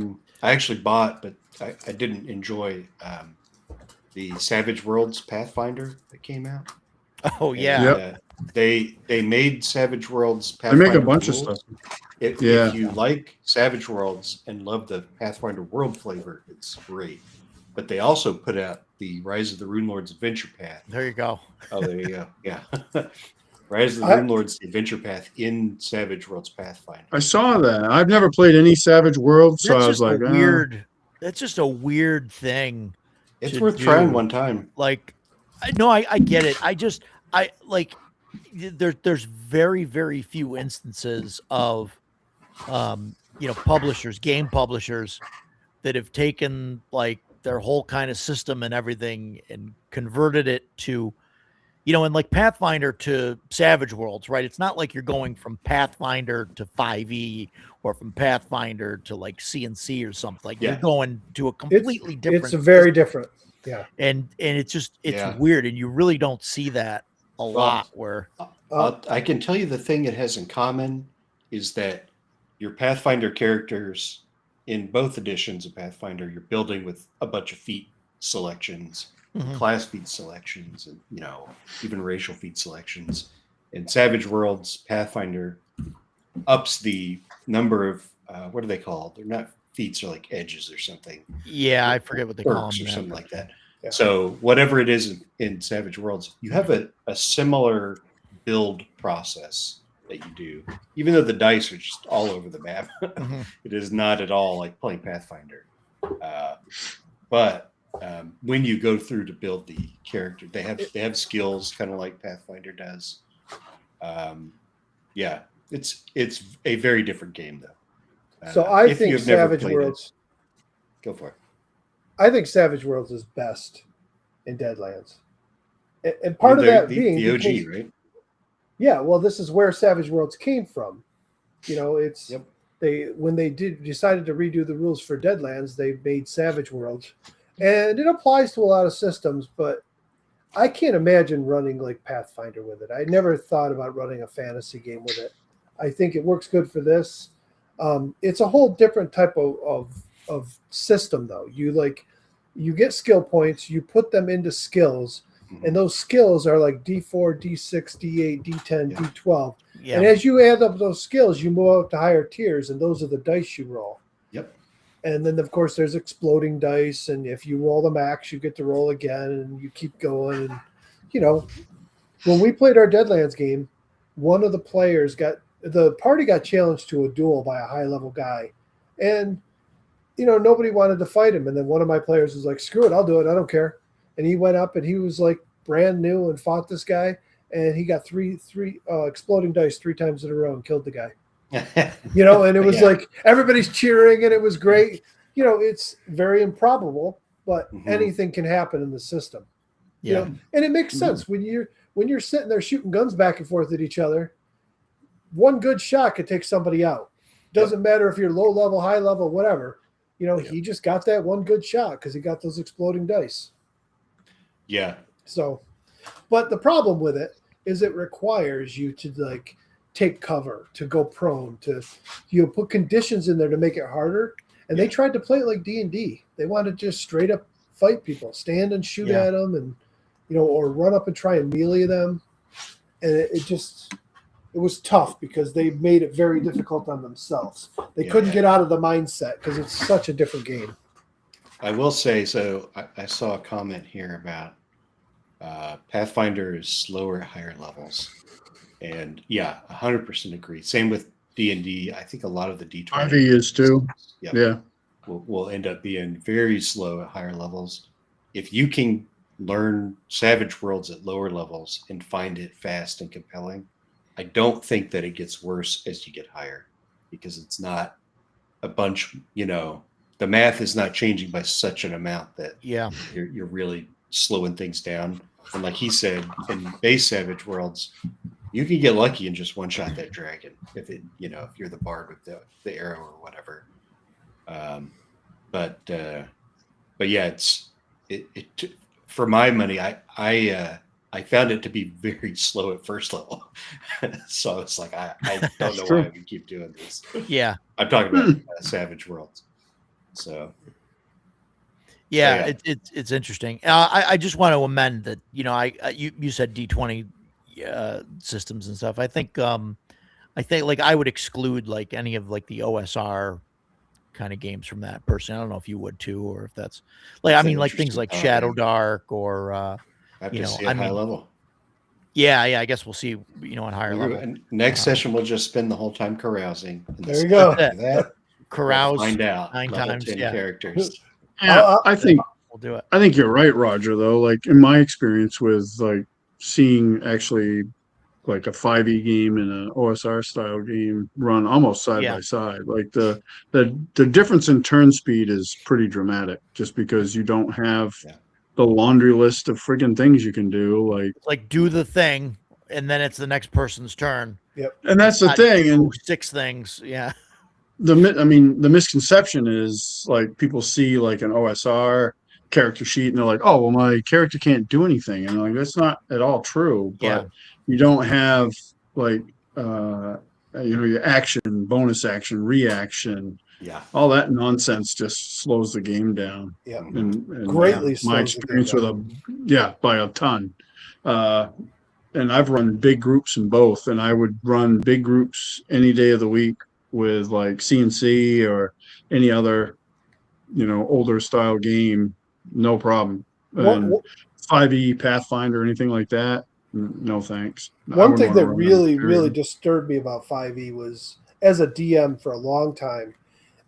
I actually bought, but I didn't enjoy the Savage Worlds Pathfinder that came out. Oh And, yeah. Yep. they made Savage Worlds They make a Pathfinder bunch of rules. stuff. If you like Savage Worlds and love the Pathfinder world flavor, it's great. But they also put out the Rise of the Rune Lords Adventure Path. There you go. Oh, there you go. Yeah. Rise of the I- Rune Lords Adventure Path in Savage Worlds Pathfinder. I saw that. I've never played any Savage Worlds, so That's I was just like, a weird. That's just a weird thing. It's to worth do. trying one time. Like, I get it. I like. There's very very few instances of, publishers, game publishers, that have taken like their whole kind of system and everything and converted it to, and like Pathfinder to Savage Worlds, right? It's not like you're going from Pathfinder to 5e or from Pathfinder to like CNC or something. Like you're Yeah. going to a completely different. It's very different. Yeah. and it's just Yeah. weird, and you really don't see that a lot. Where I can tell you the thing it has in common is that your Pathfinder characters in both editions of Pathfinder, you're building with a bunch of feat selections, Mhm. class feat selections, and even racial feat selections. In Savage Worlds, Pathfinder ups the number of what are they called? They're not feats, or like edges or something. yeah, I forget what they call Perks them or now. something like that. Yeah. So whatever it is in Savage Worlds, you have a similar build process that you do, even though the dice are just all over the map. Mhm. It is not at all like playing Pathfinder. But when you go through to build the character, they have skills kind of like Pathfinder does. Yeah, it's a very different game though. So I if think you've never Savage played it, Worlds. go for it. I think Savage Worlds is best in Deadlands, and part of The- that the, being the OG, because- right? Yeah, well, this is where Savage Worlds came from. It's Yep. when they decided to redo the rules for Deadlands, they made Savage Worlds, and it applies to a lot of systems. But I can't imagine running like Pathfinder with it. I never thought about running a fantasy game with it. I think it works good for this. It's a whole different type of system, though. You get skill points, you put them into skills. And those skills are like D4, D6, D8, D10, Yeah. D12. Yeah, And as you add up those skills, you move up to higher tiers, and those are the dice you roll. Yep. And then, of course, there's exploding dice. And if you roll the max, you get to roll again, and you keep going. And, when we played our Deadlands game, one of the players the party got challenged to a duel by a high level guy. And, nobody wanted to fight him. And then one of my players was like, screw it, I'll do it. I don't care. And he went up and he was like brand new and fought this guy. And he got three exploding dice 3 times in a row and killed the guy. And it was Yeah. like everybody's cheering and it was great. It's very improbable, but Mhm. anything can happen in the system. yeah. And it makes sense when you're sitting there shooting guns back and forth at each other. One good shot could take somebody out. Doesn't matter if you're low level, high level, whatever. He just got that one good shot because he got those exploding dice. Yeah. So, but the problem with it is it requires you to take cover, to go prone, to put conditions in there to make it harder. And they tried to play it like D&D. They wanted to just straight up fight people, stand and shoot Yeah. at them, and or run up and try and melee them. And it was tough because they made it very difficult on themselves. They Yeah. couldn't get out of the mindset because it's such a different game. I will say, so I saw a comment here about Pathfinder is slower at higher levels. And yeah, 100% agree. Same with D&D. I think a lot of the D20 5e is too. Yep. Yeah. will end up being very slow at higher levels. If you can learn Savage Worlds at lower levels and find it fast and compelling, I don't think that it gets worse as you get higher, because it's not a bunch, the math is not changing by such an amount that Yeah. you're really slowing things down. And like he said, in base Savage Worlds, you can get lucky and just one shot that dragon if you're the bard with the arrow or whatever. But yeah, it for my money, I found it to be very slow at first level. So it's like I don't know true. why we keep doing this. Yeah. I'm talking about Savage Worlds. So Yeah, yeah. it's interesting. I just want to amend that. You know, you said D20 systems and stuff. I think like I would exclude like any of like the OSR kind of games from that person. I don't know if you would too, or if that's like That's I an mean like things interesting like thought, Shadow yeah. Dark or I have you to know, see I at high mean, level. yeah, I guess we'll see. You know, on higher level. And next Uh, session, we'll just spend the whole time carousing. And There you the go. second That's after that, we'll Carouse find out. 9 Level times. 10 Yeah, characters. Yeah, I'll- we'll do it. I think you're right, Roger. Though, like in my experience with like seeing actually like a 5e game and an OSR style game run almost side Yeah. by side, like the difference in turn speed is pretty dramatic, just because you don't have Yeah. the laundry list of friggin' things you can do. Like, It's like do the thing, and then it's the next person's turn. and that's the Not thing. do And 6 things. Yeah, I mean, the misconception is like people see like an OSR character sheet and they're like, oh, well, my character can't do anything. And like, that's not at all true. Yeah. But you don't have like, your action, bonus action, reaction, Yeah. all that nonsense just slows the game down. Yeah. And Greatly my slows the game experience with by a ton. And I've run big groups in both, and I would run big groups any day of the week with like CNC or any other, older style game, no problem. And One, 5e Pathfinder, anything like that, no thanks. I one wouldn't thing wanna that run really, really period. disturbed me about 5e was, as a DM for a long time,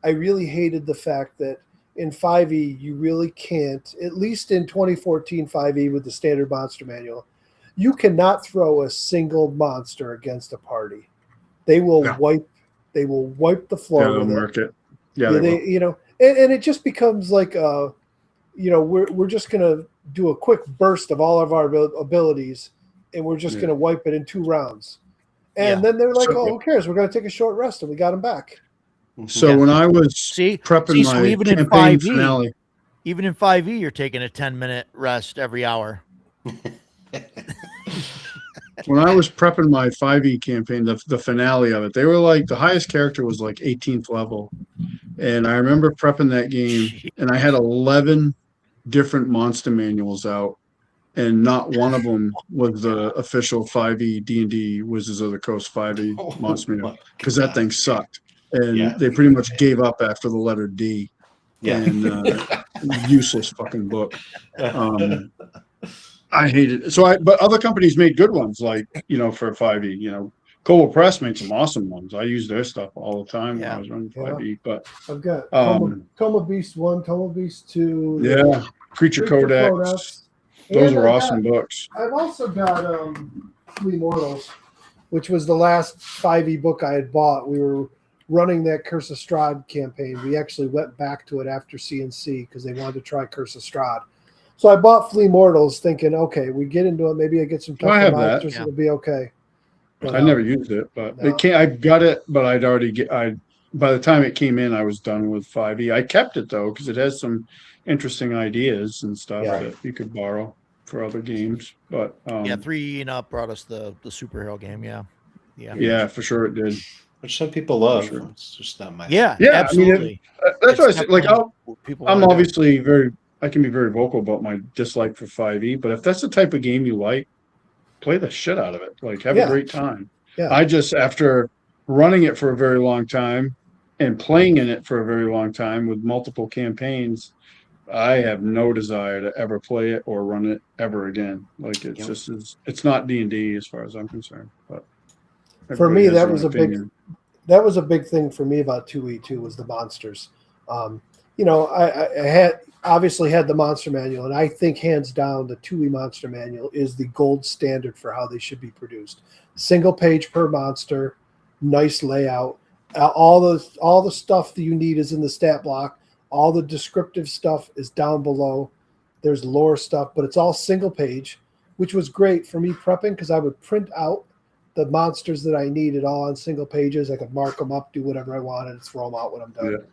I really hated the fact that in 5e you really can't, at least in 2014 5e with the standard monster manual, you cannot throw a single monster against a party. They will Yeah. wipe the floor Yeah, they'll with it. mark it. Yeah, Yeah, they will. and it just becomes like we're just gonna do a quick burst of all of our abilities, and we're just Yeah. gonna wipe it in 2 rounds, and Yeah. then they're like, So- "Oh, who cares? We're gonna take a short rest, and we got them back." So Yeah. when I was See, prepping so my even in campaign 5e, finale, even in 5e, you're taking a 10-minute rest every hour. when I was prepping my 5e campaign, the finale of it, they were like the highest character was like 18th level. And I remember prepping that game and I had 11 different monster manuals out, and not one of them was the official 5e D&D Wizards of the Coast 5e monster manual, because that thing sucked. And Yeah. they pretty much gave up after the letter D. Yeah. And useless fucking book. I hated it. But other companies made good ones, like, for 5e, Cobalt Press made some awesome ones. I use their stuff all the time when Yeah. I was running 5e, but I've got Um, Toma Beast 1, Toma Beast 2, yeah, Creature Codex, those and are I've awesome books. I've also got Flea Mortals, which was the last 5e book I had bought. We were running that Curse of Strahd campaign. We actually went back to it after CNC because they wanted to try Curse of Strahd. So I bought Flea Mortals thinking, okay, we get into it, maybe I get some Well, I tougher have that. monsters, Yeah. it'll be okay. But, I never used it, but no. I got it, but by the time it came in, I was done with 5e. I kept it though, because it has some interesting ideas and stuff Yeah. that you could borrow for other games. But Yeah, 3 and up brought us the superhero game. Yeah, yeah, for sure it did. Which some people love. Sure. It's just not my yeah, Yeah, I mean, absolutely. That's why I It's said, like, definitely what people I'm wanna do. obviously I can be very vocal about my dislike for 5e, but if that's the type of game you like, play the shit out of it. Like, have Yeah. a great time. Yeah. I just, after running it for a very long time and playing in it for a very long time with multiple campaigns, I have no desire to ever play it or run it ever again. Like, it's Yep. it's not D&D as far as I'm concerned. But For me, everybody has that their was own a big- opinion. that was a big thing for me about 2E2 was the monsters. I had obviously had the monster manual, and I think hands down the 2E monster manual is the gold standard for how they should be produced. Single page per monster, nice layout. All the stuff that you need is in the stat block. All the descriptive stuff is down below. There's lore stuff, but it's all single page, which was great for me prepping because I would print out the monsters that I needed all on single pages. I could mark them up, do whatever I wanted, and throw them out when I'm done.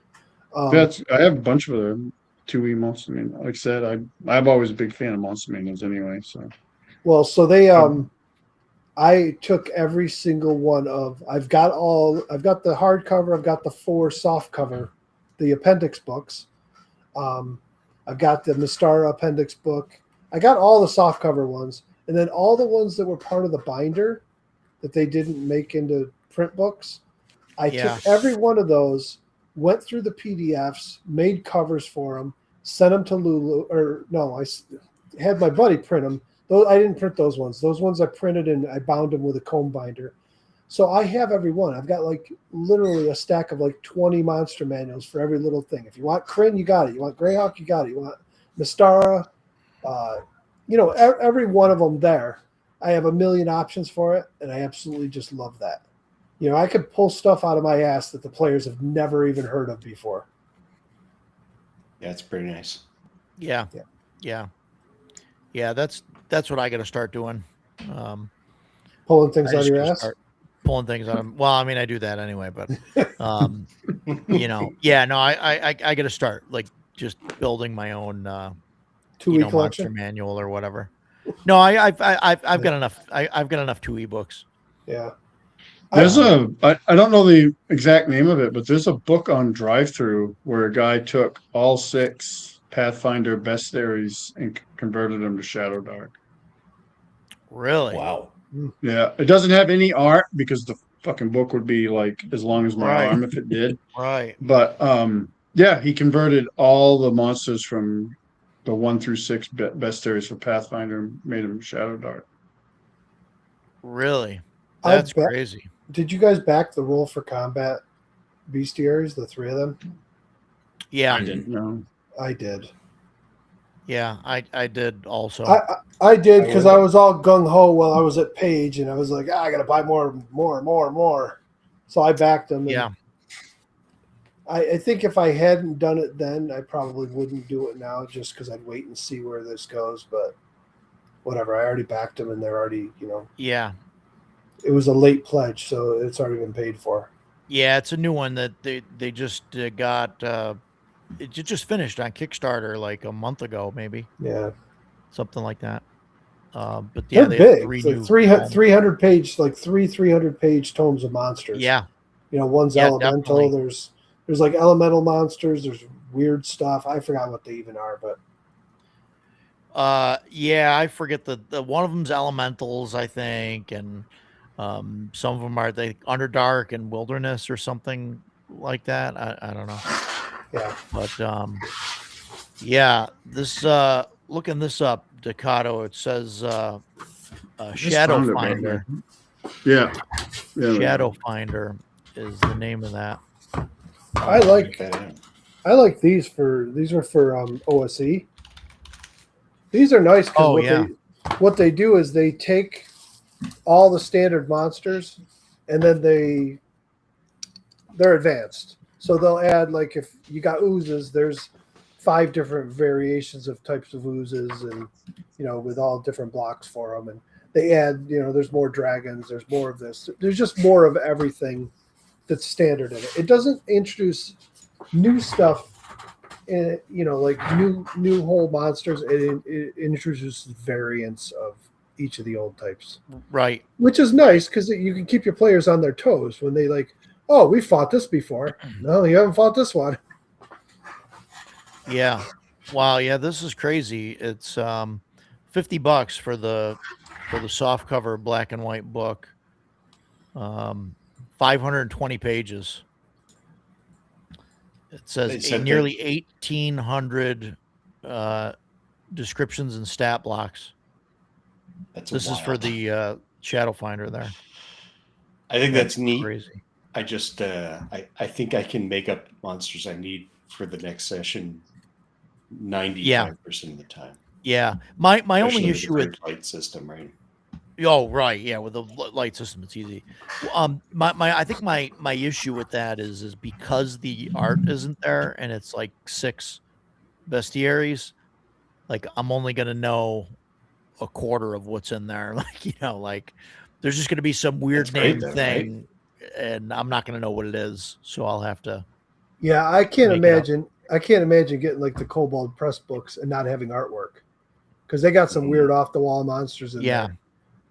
I have a bunch of the 2E monster manuals. Like I said, I'm always a big fan of monster manuals anyway. So Well, so they I took every single one of I've got the hardcover, I've got the 4 soft cover the appendix books. I've got the Mystara appendix book. I got all the softcover ones, and then all the ones that were part of the binder that they didn't make into print books. I Yeah. took every one of those, went through the PDFs, made covers for them, sent them to Lulu. Or no, had my buddy print them. Those I didn't print those ones. Those ones I printed and I bound them with a comb binder. So I have every one. I've got like literally a stack of like 20 monster manuals for every little thing. If you want Kryn, you got it. You want Greyhawk, you got it. You want Mystara, every one of them there. I have a million options for it, and I absolutely just love that. I could pull stuff out of my ass that the players have never even heard of before. Yeah, it's pretty nice. Yeah. Yeah. Yeah. Yeah. That's what I got to start doing. Pulling things I out of just your gotta ass. start pulling things out of. Well, I mean, I do that anyway, but yeah. No, I got to start like just building my own 2-week monster collection. manual or whatever. No, I've got enough. I've got enough 2 ebooks. Yeah. There's I don't know the exact name of it, but there's a book on Drive-Thru where a guy took all 6 Pathfinder bestiaries and converted them to Shadow Dark. Really? Wow. Yeah, it doesn't have any art because the fucking book would be like as long as my Right. arm if it did. Right. But yeah, he converted all the monsters from the 1 through 6 bestiaries for Pathfinder and made them Shadow Dark. Really? I That's bet- crazy. Did you guys back the Roll for Combat bestiaries, the 3 of them? Yeah. I didn't. No. I did. Yeah. I did also. I did because I was all gung ho while I was at Page, and I was like, I got to buy more. So I backed them. And yeah. I think if I hadn't done it then, I probably wouldn't do it now just because I'd wait and see where this goes. But whatever, I already backed them, and they're already, Yeah. it was a late pledge, so it's already been paid for. Yeah. It's a new one that they just got. It just finished on Kickstarter like a month ago, maybe Yeah, something like that. But yeah, they're they have big. 3 It's like new 300 page, like 300 page tomes of monsters. Yeah. One's Yeah, elemental. definitely. There's like elemental monsters. There's weird stuff. I forgot what they even are, but Yeah, I forget the one of them's elementals, I think, and some of them are they Underdark and Wilderness or something like that. I don't know, yeah. but yeah, this looking this up, Ducato, it says Just Shadow found it, Finder. Yeah. Yeah. Shadow Finder is the name of that. I like Check that out. I like these are for OSE. These are nice because Oh, yeah. what they do is they take all the standard monsters and then they're advanced. So they'll add, like, if you got oozes, there's 5 different variations of types of oozes, and with all different blocks for them. And they add, there's more dragons, there's more of this, there's just more of everything that's standard in it. It doesn't introduce new stuff, like new whole monsters. It introduces variants of each of the old types, Right. which is nice because you can keep your players on their toes when they like, oh, we fought this before. No, you haven't fought this one. Yeah. Wow. Yeah, this is crazy. It's $50 for the soft cover black and white book. 520 pages. It They says said nearly 1,800 descriptions and stat blocks. That's This is for wild. the Shadow Finder there. I think that's neat. Crazy. I just I think I can make up monsters I need for the next session 95% of the time. Yeah. My Especially only with issue the with grid light system, right? Oh, right. Yeah, with the light system, it's easy. I think my issue with that is because the art isn't there and it's like 6 bestiaries. Like I'm only gonna know a quarter of what's in there. Like there's just gonna be some weird That's great name though, right? thing, and I'm not gonna know what it is. So I'll have to. Yeah, I can't Make it up. imagine. I can't imagine getting like the Kobold Press books and not having artwork because they got some weird off the wall monsters in Yeah. there.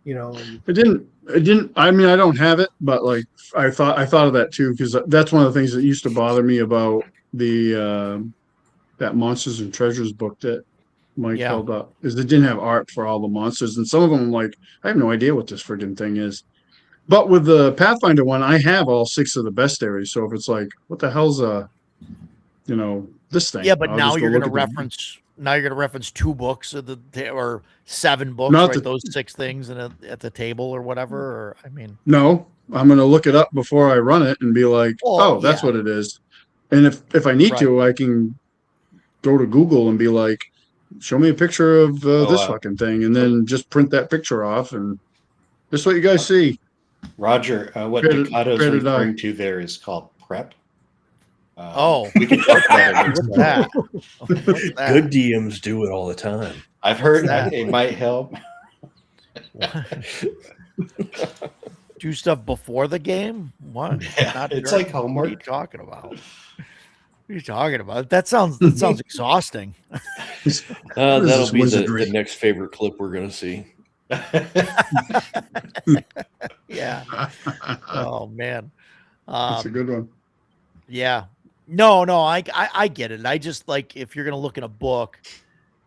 And It didn't, I mean, I don't have it, but like, I thought of that too, because that's one of the things that used to bother me about the that Monsters and Treasures book that Mike Yeah. held up is it didn't have art for all the monsters, and some of them I'm like, I have no idea what this friggin' thing is. But with the Pathfinder one, I have all 6 of the bestiaries. So if it's like, what the hell's this thing? Yeah, but I'll now just go you're going to look at the- reference. Now you're going to reference 2 books of or 7 books, Not right? the- Those 6 things at the table or whatever. Or I mean, No, I'm gonna look it up before I run it and be like, Well, oh, that's yeah. what it is. And if I need Right. to, I can go to Google and be like, show me a picture of this wow. fucking thing, and then just print that picture off, and this is what you guys see. Roger, what Credit- Ducato is credit referring to there is called prep. Oh. We can talk about it. what's that? What's that? Good DMs do it all the time. I've heard What's that? it might help. Do stuff before the game? What? Yeah, it's during? like What are you homework. talking about? What are you talking about? That sounds exhausting. That'll is be the wizardry. next favorite clip we're going to see. Yeah. Oh man. That's a good one. Yeah. No, I get it. I just like if you're gonna look in a book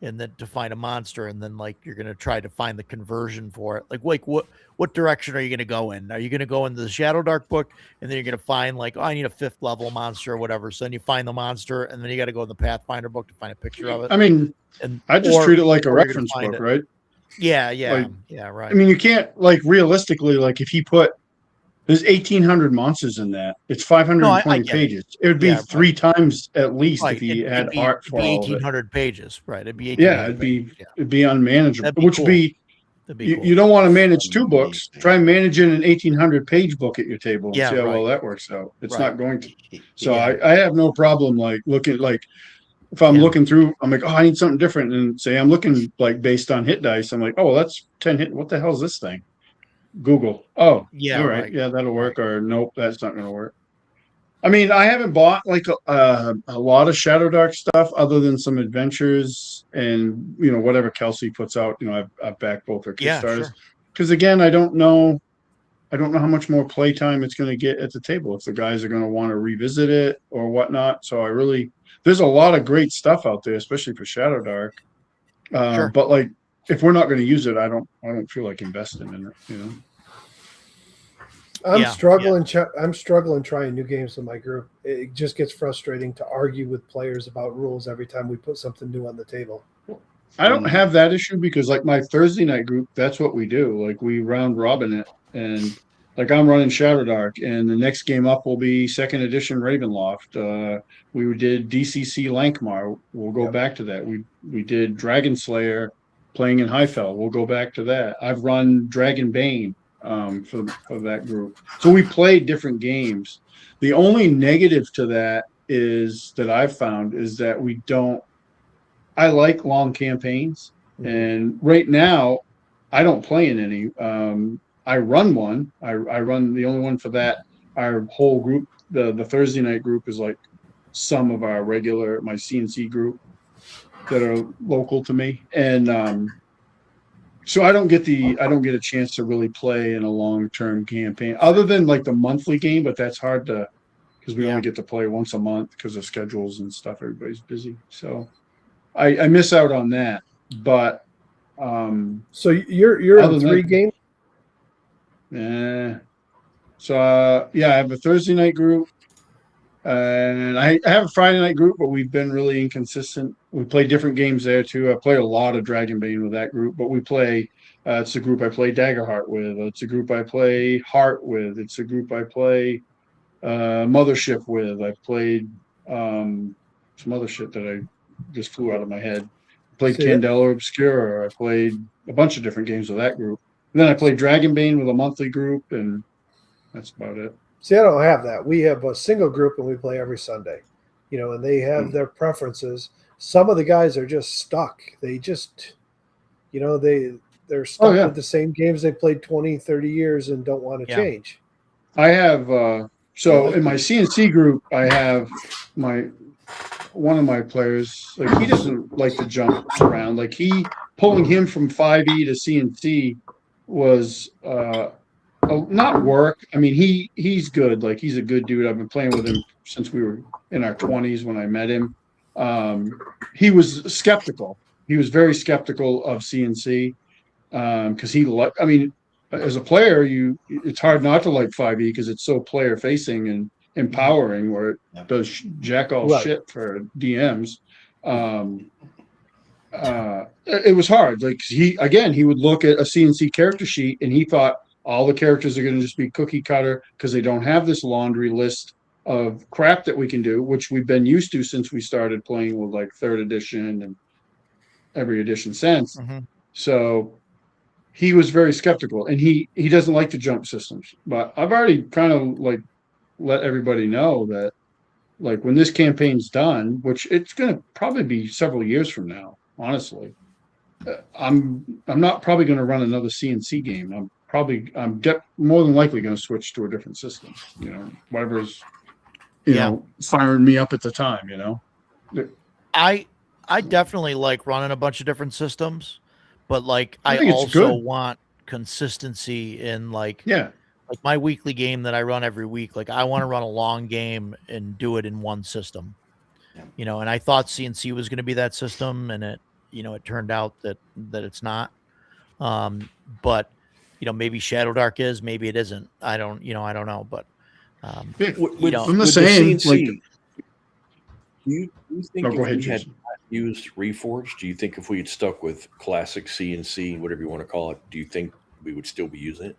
and then to find a monster and then like you're gonna try to find the conversion for it. Like what direction are you gonna go in? Are you gonna go into the Shadow Dark book and then you're gonna find like, oh, I need a 5th level monster or whatever. So then you find the monster and then you gotta go in the Pathfinder book to find a picture of it. I mean, And I just or- treat it like a or you're gonna reference find book, it. right? Yeah, like- yeah, right. I mean, you can't like realistically, like if he put there's 1,800 monsters in that. It's 520 No, I get it. pages. It would be Yeah, right. 3 times at least Right, if he it'd had be- art it'd for be all of it. 1,800 pages, right? It'd be 1,800 Yeah, it'd be pages, yeah. it'd be unmanageable. That'd be Which cool. would be That'd be you, cool. you don't want to manage 2 books. Amazing. Try managing an 1,800 page book at your table and Yeah, see how well right. that works out. It's Right. not going to. So Yeah. I have no problem like looking like if I'm Yeah. looking through, I'm like, oh, I need something different, and say I'm looking like based on hit dice. I'm like, oh, well, that's 10 hit. What the hell is this thing? Google. Oh, Yeah, all right, right. yeah, that'll work. Or nope, that's not going to work. I mean, I haven't bought like a lot of Shadow Dark stuff other than some adventures and whatever Kelsey puts out. I've backed both her Yeah, Kickstarters sure. because again, I don't know how much more playtime it's going to get at the table if the guys are going to want to revisit it or whatnot. So there's a lot of great stuff out there, especially for Shadow Dark. Sure. But like, if we're not going to use it, I don't feel like investing in it. I'm Yeah, struggling. I'm struggling trying new games with my group. It just gets frustrating to argue with players about rules every time we put something new on the table. I don't have that issue because like my Thursday night group, that's what we do. Like we round robin it, and like I'm running Shadow Dark, and the next game up will be 2nd edition Ravenloft. We did DCC Lankmar. We'll go Yep. back to that. We did Dragon Slayer playing in Highfell. We'll go back to that. I've run Dragon Bane for that group. So we played different games. The only negative to that is that I've found is that we don't. I like long campaigns, and right now, I don't play in any. I run one. I run the only one for that. Our whole group, the Thursday night group, is like some of our regular my CNC group that are local to me, and so I don't get a chance to really play in a long term campaign other than like the monthly game, but that's hard to because we Yeah. only get to play once a month because of schedules and stuff. Everybody's busy, so. I miss out on that, but So you're Other in than 3 that- games. Yeah, I have a Thursday night group, and I have a Friday night group, but we've been really inconsistent. We play different games there too. I play a lot of Dragonbane with that group, but we play. It's a group I play Daggerheart with. It's a group I play Heart with. It's a group I play Mothership with. I've played some other shit that I just flew out of my head. Played See it? Candela Obscura. I played a bunch of different games with that group. And then I played Dragonbane with a monthly group, and that's about it. See, I don't have that. We have a single group and we play every Sunday. And they have their preferences. Some of the guys are just stuck. They just, they're stuck yeah. with the same games they played 20, 30 years and don't want to Yeah. change. I have so in my CNC group, I have one of my players, like he doesn't like to jump around. Like pulling him from 5e to CNC was not work. I mean, he's good. Like he's a good dude. I've been playing with him since we were in our 20s when I met him. He was skeptical. He was very skeptical of CNC because I mean, as a player, it's hard not to like 5e because it's so player facing and empowering, where it does jack all Right. shit for DMs. It was hard. Like he would look at a CNC character sheet and he thought all the characters are going to just be cookie cutter because they don't have this laundry list of crap that we can do, which we've been used to since we started playing with like 3rd edition and every edition since. Mhm. So he was very skeptical, and he doesn't like the jump systems. But I've already kind of like let everybody know that like when this campaign's done, which it's going to probably be several years from now, honestly, I'm not probably going to run another CNC game. I'm more than likely going to switch to a different system. You know, whatever's firing me up at the time. You know, I definitely like running a bunch of different systems, but like I I think it's also good. want consistency in like yeah, my weekly game that I run every week. Like I want to run a long game and do it in one system. You know, and I thought CNC was going to be that system, and it turned out that it's not. But maybe Shadow Dark is, maybe it isn't. I don't know, but I'm With just saying, CNC, like, do you think no, go if ahead, we had Jason. not used Reforged, do you think if we had stuck with classic CNC, whatever you want to call it, do you think we would still be using it?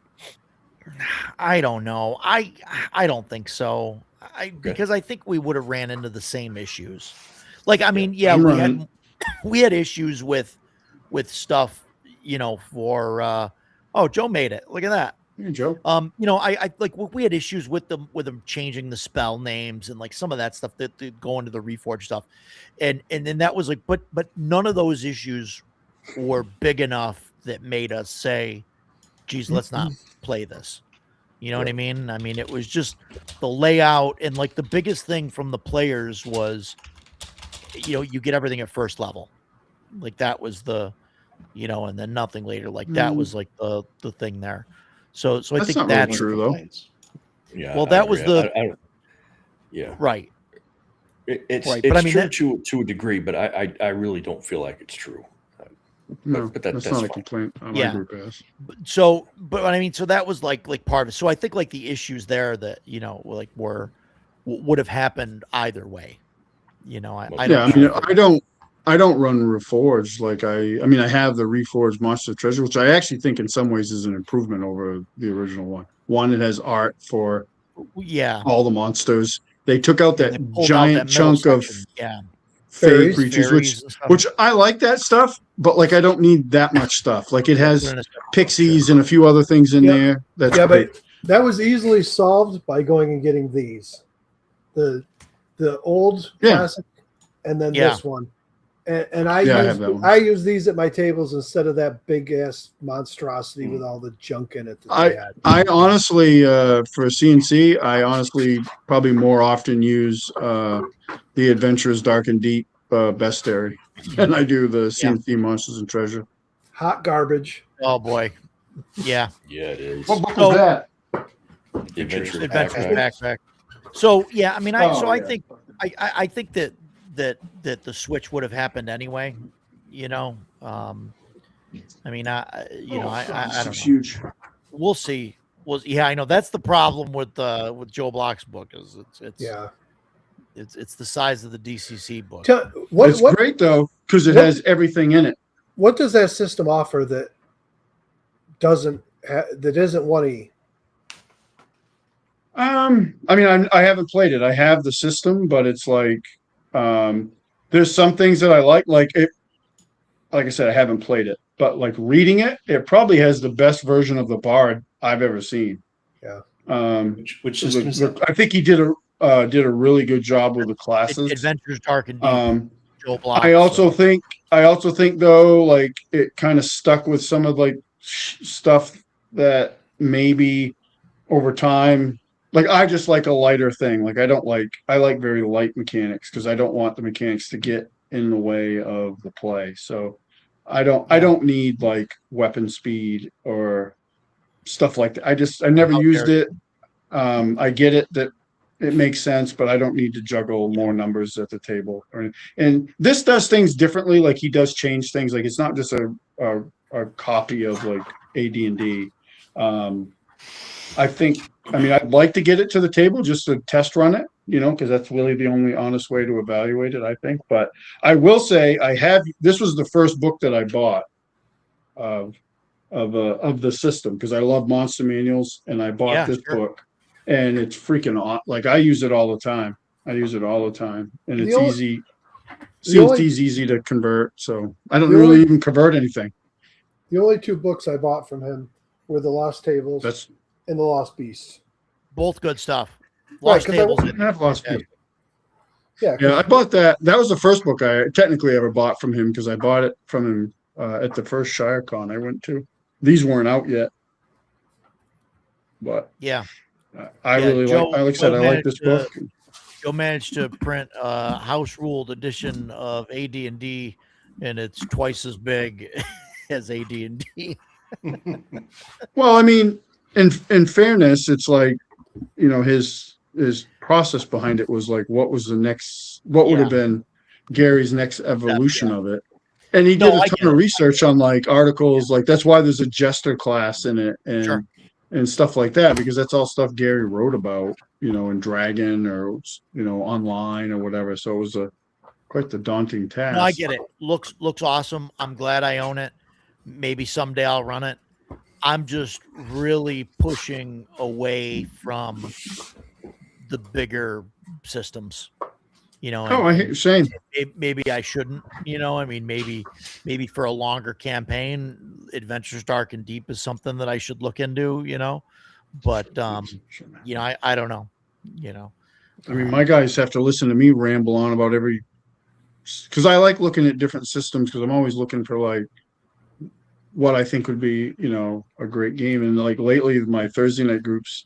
I don't know. I don't think so. Because I think we would have ran into the same issues. Like I mean, yeah, I'm we running. we had issues with stuff, for Joe made it. Look at that. Hey, Joe. I like we had issues with them changing the spell names and like some of that stuff that go into the Reforged stuff. And then that was like, but none of those issues were big enough that made us say, geez, let's not play this. You know what I mean? I mean, it was just the layout, and like the biggest thing from the players was, you get everything at first level. Like that was the, and then nothing later. Like that was like the thing there. So I That's think not really that's true, though. Complaints. Yeah. Well, I that was agree. the yeah. right. It's Right, it's but I mean, true to a degree, but I really don't feel like it's true. No, but that's that's not a fine. complaint on Yeah. my group as. So, but I mean, so that was like part of it. So I think like the issues there that like would have happened either way. I don't Yeah, know. I don't run Reforged. Like I mean, I have the Reforged Monster Treasure, which I actually think in some ways is an improvement over the original one. One, it has art for Yeah, all the monsters. They took out and that they pulled out giant that middle chunk of section. Yeah, fey Fairies. creatures, fairies and stuff. which I like that stuff, but like I don't need that much stuff. Like it has Put in a separate pixies and a few other things in Yep. there. That's Yeah, great. but that was easily solved by going and getting these, the old Yeah. classic, and then Yeah. this one. And I Yeah, I use have that one. I use these at my tables instead of that big ass monstrosity with all the junk in it that they had. I honestly, for CNC, I honestly probably more often use the Adventures Dark and Deep bestiary than I do the CNC Monsters and Treasure. Hot garbage. Oh boy, yeah. Yeah, it is. What book So- was that? The Adventure Adventures Backpack. backpack. So yeah, I mean, I yeah. think I think that the switch would have happened anyway. I mean, I don't know. It's huge. We'll see. Yeah, I know that's the problem with Joe Block's book is it's Yeah. it's the size of the DCC book. It's great though because it what- has everything in it. What does that system offer that that isn't 1E? I mean, I haven't played it. I have the system, but it's like there's some things that I like. Like it, like I said, I haven't played it, but like reading it, it probably has the best version of the Bard I've ever seen. Yeah. Which system is that? I think he did a really good job with the classes. Adventures Dark and Deep. Joe Block. I also think though, like it kind of stuck with some of like stuff that maybe over time, like I just like a lighter thing. Like I like very light mechanics because I don't want the mechanics to get in the way of the play. So I don't need like weapon speed or stuff like that. I never How used dare it. I get it that it makes sense, but I don't need to juggle more numbers at the table. And this does things differently. Like he does change things. Like it's not just a copy of like AD&D. I mean, I'd like to get it to the table just to test run it, because that's really the only honest way to evaluate it, I think. But I will say this was the first book that I bought of the system because I love monster manuals, and I bought this book, and it's freaking awesome. Like I use it all the time. And it's easy. Seems easy to convert. So I don't really even convert anything. The only 2 books I bought from him were the Lost Tables and the Lost Beasts. Both good stuff. Right, Lost Tables. I have Lost Beasts. Yeah, I bought that. That was the first book I technically ever bought from him because I bought it from him at the first ShireCon I went to. These weren't out yet, but Yeah. I really like I like this book. Joe managed to print a house ruled edition of AD&D, and it's twice as big as AD&D. Well, I mean, in fairness, it's like, his process behind it was like, what would have been Gary's next evolution of it. And he did a ton of research on like articles, like that's why there's a jester class in it and stuff like that, because that's all stuff Gary wrote about, in Dragon or, online or whatever. So it was quite the daunting task. No, I get it. Looks awesome. I'm glad I own it. Maybe someday I'll run it. I'm just really pushing away from the bigger systems, I hate saying maybe I shouldn't, I mean, maybe for a longer campaign, Adventures Dark and Deep is something that I should look into, but, I don't know, I mean, my guys have to listen to me ramble on about because I like looking at different systems because I'm always looking for like what I think would be, a great game. And like lately, my Thursday night groups,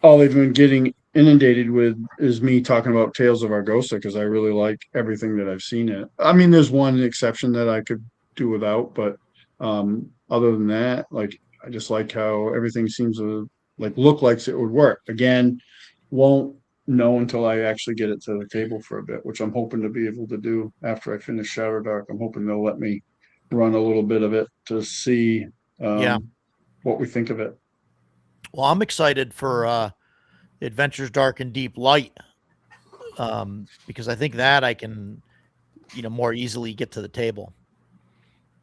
all they've been getting inundated with is me talking about Tales of Argosa because I really like everything that I've seen it. I mean, there's one exception that I could do without, but other than that, like I just like how everything seems to look like it would work. Again, won't know until I actually get it to the table for a bit, which I'm hoping to be able to do after I finish Shadow Dark. I'm hoping they'll let me run a little bit of it to see what we think of it. Well, I'm excited for Adventures Dark and Deep Light because I think that I can, more easily get to the table.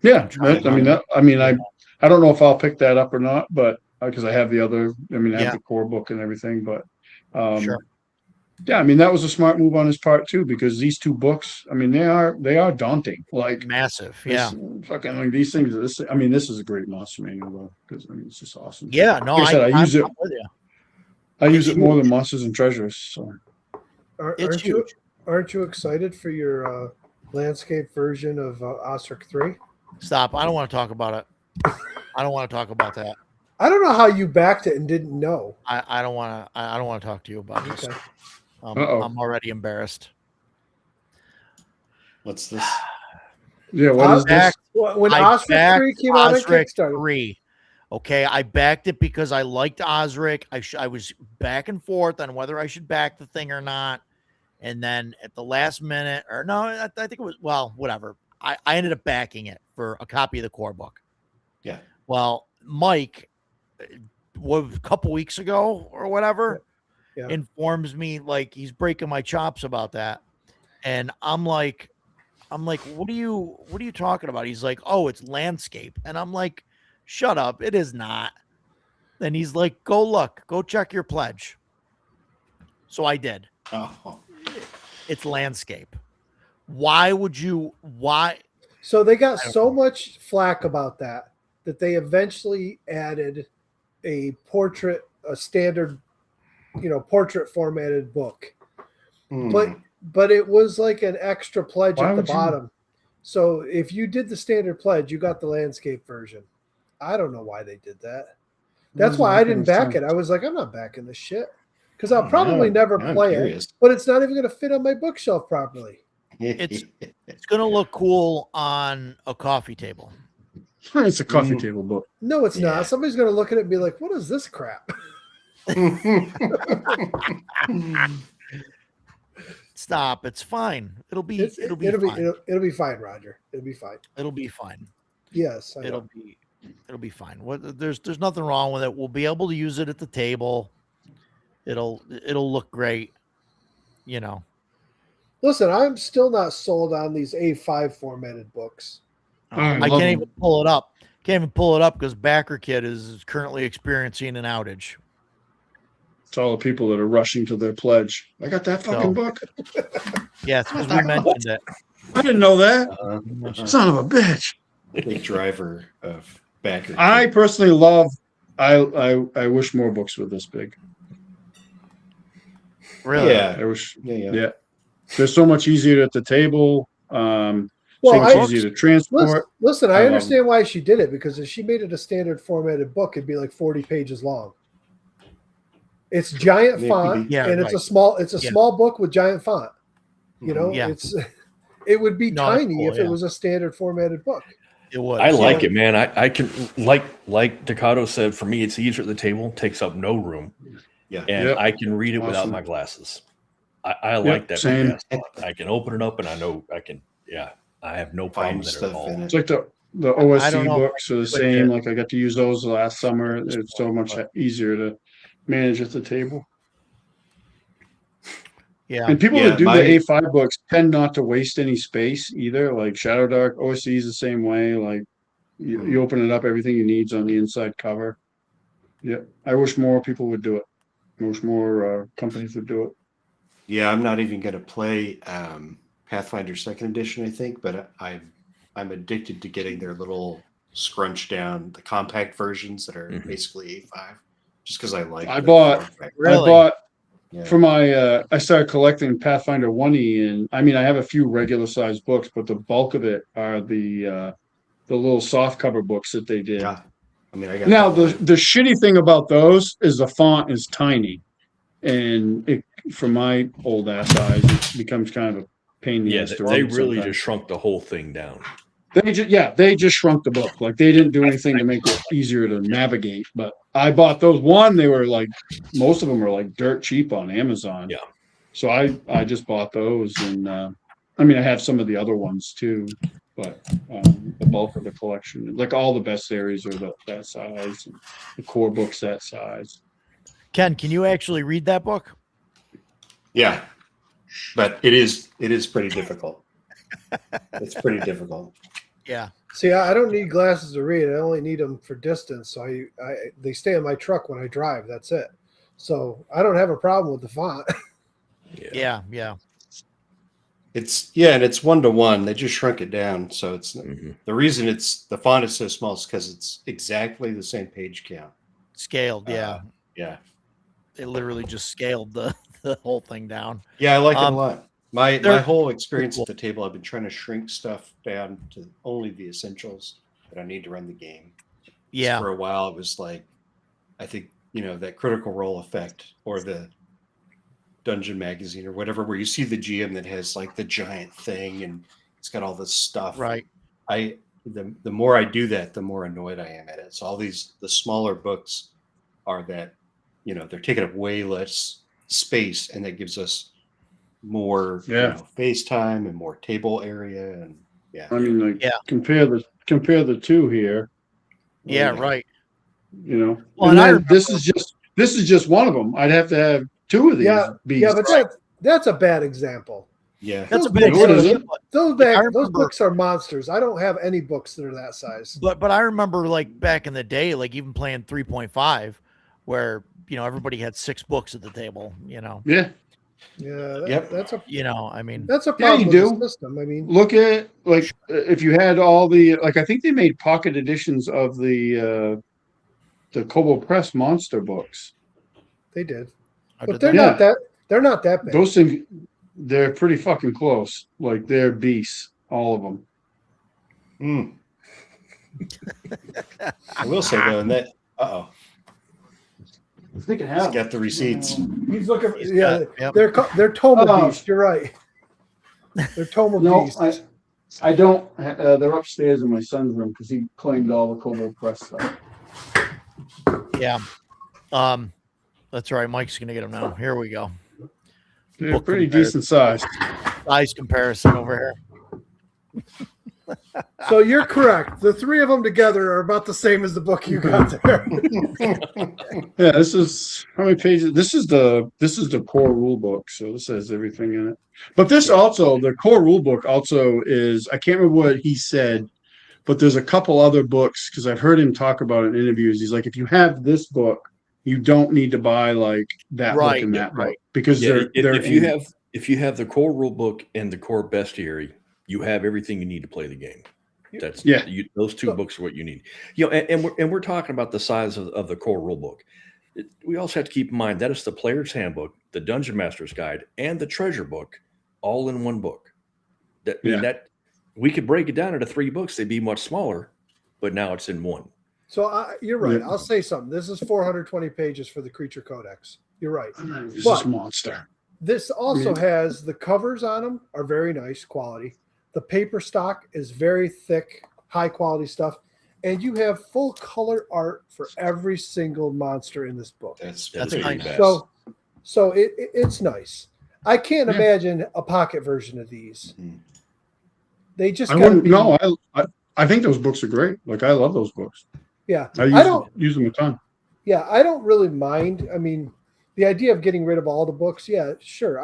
Yeah, I don't know if I'll pick that up or not, but because I have the other, I have the core book and everything, but sure. Yeah, that was a smart move on his part too, because these 2 books, they are daunting, like massive. Yeah, fucking like these things. This is a great monster manual though, because it's just awesome. Yeah, no, like I said, I use it. I use it more huge. than Monsters and Treasures. So it's huge. Aren't you excited for your landscape version of Osric 3? Stop! I don't want to talk about it. I don't want to talk about that. I don't know how you backed it and didn't know. I don't want to. I don't want to talk to you about this. Okay. I'm already embarrassed. What's this? Yeah, what is this? When Osric 3 came out on Kickstarter. 3. Okay, I backed it because I liked Osric. I was back and forth on whether I should back the thing or not. And then at the last minute, or no, I think it was, well, whatever. I ended up backing it for a copy of the core book. Yeah. Well, Mike, a couple weeks ago or whatever, informs me like he's breaking my chops about that. And I'm like, what are you talking about? He's like, oh, it's landscape. And I'm like, shut up. It is not. Then he's like, go check your pledge. So I did. Oh. It's landscape. Why? So they got so much flack about that they eventually added a standard, portrait formatted book. But it was like an extra pledge at the bottom. So if you did the standard pledge, you got the landscape version. I don't know why they did that. That's why I didn't back it. I was like, I'm not backing this shit because I'll probably never play it, but it's not even going to fit on my bookshelf properly. It's going to look cool on a coffee table. It's a coffee table book. No, it's Yeah. not. Somebody's going to look at it and be like, "What is this crap?" Stop. It's fine. It'll be It'll fine. it'll be fine, Roger. It'll be fine. It'll be fine. Yes, I It'll know. be fine. There's nothing wrong with it. We'll be able to use it at the table. It'll look great. You know. Listen, I'm still not sold on these A5 formatted books. I I love can't them. even pull it up. Can't even pull it up because Backer Kid is currently experiencing an outage. It's all the people that are rushing to their pledge. I got that fucking No. book. Yes, because we mentioned it. I didn't know that. Uh-huh. Son of a bitch. Big driver of backer. I personally love. I wish more books were this big. Really? Yeah. I wish. Yeah. Yeah. They're so much easier at the table. Well, So much I easier to transport. listen. I I love understand why she did it because if she made it a standard formatted book, it'd be like 40 pages long. It's giant Maybe. font, Yeah, and it's right. a Yeah. small book with giant font. You know, Yeah. it would be No, that's tiny cool, if it yeah. was a standard formatted book. It would. I like So- it, man. I can like Ducato said. For me, it's easier at the table. Takes up no room, Yeah. and Yep. I can read it without Awesome. my glasses. I like that. same. big ass font. I can open it up, and I know I can. Yeah, I have no problem Find with it at stuff all. in It's it. like the I OSC don't know. books are the But same. the- Like I got to use those last summer. It's so much easier to manage at the table. Yeah. And people Yeah, that do my- the A5 books tend not to waste any space either. Like Shadow Dark, OSC is the same way. Like you open it up, everything you need's on the inside cover. Yeah, I wish more people would do it. I wish more companies would do it. Yeah, I'm not even going to play Pathfinder Second Edition, I think, but I'm addicted to getting their little scrunch down, the compact versions that are Mhm. basically A5, just because I like. I the bought- form factor. Really? I bought Yeah. for my I started collecting Pathfinder 1E, and I mean I have a few regular sized books, but the bulk of it are the little soft cover books that they did. Yeah. I mean, I got Now that the shitty thing about those is the font is tiny, and it for my old ass eyes it becomes kind of a pain in the Yeah, ass to they read really sometimes. just shrunk the whole thing down. They just shrunk the book. Like they didn't do anything to make it easier to navigate. But I bought those. They were like most of them are like dirt cheap on Amazon. Yeah. So I just bought those, and I mean I have some of the other ones too, but the bulk of the collection, like all the best series, are that size. And the core books that size. Ken, can you actually read that book? Yeah, but it is pretty difficult. It's pretty difficult. Yeah. See, I don't need glasses to read. I only need them for distance. So they stay in my truck when I drive. That's it. So I don't have a problem with the font. Yeah. Yeah. And it's 1-to-1. They just shrunk it down, so it's Mhm. the reason the font is so small is because it's exactly the same page count. Scaled. Yeah. Yeah, They literally just scaled the whole thing down. yeah, I like it a Um, lot. My they're- whole experience at the table, I've been trying to shrink stuff down to only the essentials that I need to run the game. 'Cause Yeah. for a while, it was like, I think that Critical Role effect or the Dungeon Magazine or whatever, where you see the GM that has like the giant thing and it's got all this stuff. Right. The more I do that, the more annoyed I am at it. So all the smaller books are that, they're taking up way less space, and that gives us more face time and more table area. And I mean, like Yeah. compare the two here. Yeah. Right. Well, Well, and and I then this is just one of them. I'd have to have two of these. Yeah, beasts. but that's a bad example. yeah, That's a Those big No, it books- isn't. Those I those remember- books are monsters. I don't have any books that are that size. But I remember like back in the day, like even playing 3.5, where everybody had 6 books at the table. Yeah. Yeah, Yep. that's a I mean, that's a Yeah, problem you with do. the system. I mean, Look at like if you had all the I think they made pocket editions of the Kobo Press monster books. they did, how but did they're that- Yeah. not that big. Those things, they're pretty fucking close. Like they're beasts, all of them. I will say though, and that I think it he's got the receipts. He's looking. Yep. They're Toma Oh. Beast. You're right. They're Toma No, Beast. I don't. They're upstairs in my son's room because he claimed all the Kobold Press stuff. Yeah. That's right. Mike's gonna get them now. Here we go. They're Book pretty comparison. decent size. Size comparison over here. So you're correct. The three of them together are about the same as the book you got there. Yeah, this is how many pages? This is the core rule book, so this has everything in it. But this also, the core rule book also is, I can't remember what he said, but there's a couple other books because I've heard him talk about it in interviews. He's like, if you have this book, you don't need to buy like that book Right, and that right. book because Yeah, they're if you have the core rule book and the core bestiary, you have everything you need to play the game. That's those two books are what you need. And we're talking about the size of the core rule book. We also have to keep in mind that is the player's handbook, the Dungeon Master's Guide, and the treasure book, all in one book. That we could break it down into 3 books; they'd be much smaller, but now it's in one. So you're right. Yeah. I'll say something. This is 420 pages for the Creature Codex. You're right. This But- is monster. This also has the covers on them are very nice quality. The paper stock is very thick, high quality stuff, and you have full color art for every single monster in this book. That's That's pretty nice. best. So it's nice. I can't imagine a pocket version of these. Mhm. They just I gotta wouldn't. be, No, I think those books are great. Like I love those books. yeah. I don't use them a ton. Yeah, I don't really mind. I mean, the idea of getting rid of all the books, yeah, sure.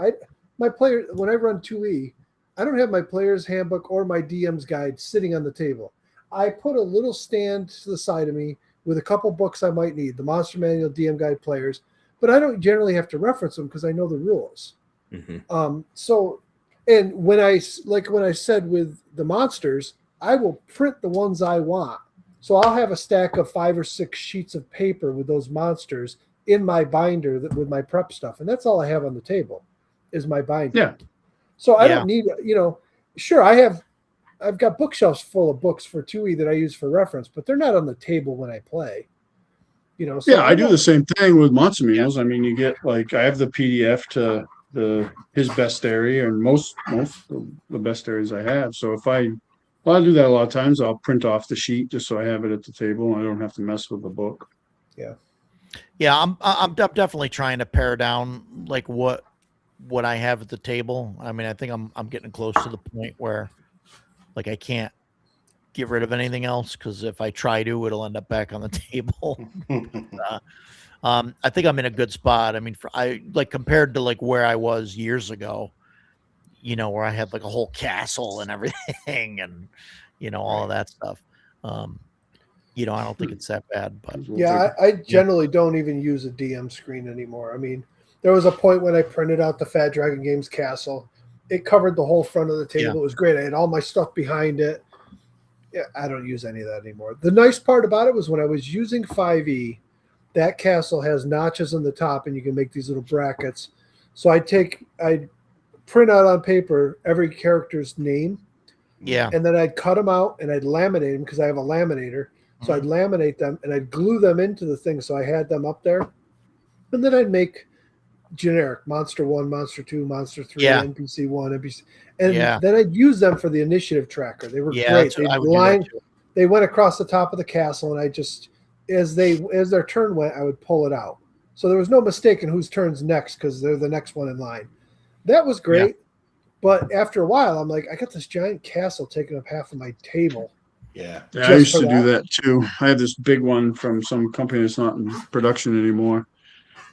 My player when I run 2E, I don't have my player's handbook or my DM's guide sitting on the table. I put a little stand to the side of me with a couple books I might need, the Monster Manual, DM Guide, Players, but I don't generally have to reference them because I know the rules. Mm-hmm. And when I said with the monsters, I will print the ones I want. So I'll have a stack of 5 or 6 sheets of paper with those monsters in my binder with my prep stuff. And that's all I have on the table is my binder. Yeah. So I don't need, sure. I've got bookshelves full of books for 2E that I use for reference, but they're not on the table when I play, So Yeah, I do the same thing with Monster Meals. I mean, you get like I have the PDF to his bestiary and most of the bestiaries I have. So I do that a lot of times. I'll print off the sheet just so I have it at the table and I don't have to mess with the book. Yeah, I'm definitely trying to pare down like what I have at the table. I mean, I think I'm getting close to the point where like I can't get rid of anything else because if I try to, it'll end up back on the table. I think I'm in a good spot. I mean, compared to like where I was years ago, where I had like a whole castle and everything and, all of that stuff. I don't think it's that bad, but Yeah, I generally don't even use a DM screen anymore. I mean, there was a point when I printed out the Fat Dragon Games castle. It covered the whole front of the table. Yeah. It was great. I had all my stuff behind it. Yeah, I don't use any of that anymore. The nice part about it was when I was using 5e, that castle has notches on the top and you can make these little brackets. So I'd print out on paper every character's name. yeah. And then I'd cut them out and I'd laminate them because I have a laminator. So I'd laminate them and I'd glue them into the thing. So I had them up there. And then I'd make generic Monster 1, Monster 2, Monster 3, Yeah. NPC 1, NPC. And Yeah. then I'd use them for the initiative tracker. They were great. I would do that too. They went across the top of the castle and I just, as their turn went, I would pull it out. So there was no mistake in whose turn's next because they're the next one in line. That was great. But after a while, I'm like, I got this giant castle taking up half of my table. Yeah. Yeah, I Just used for to do that. that too. I have this big one from some company that's not in production anymore.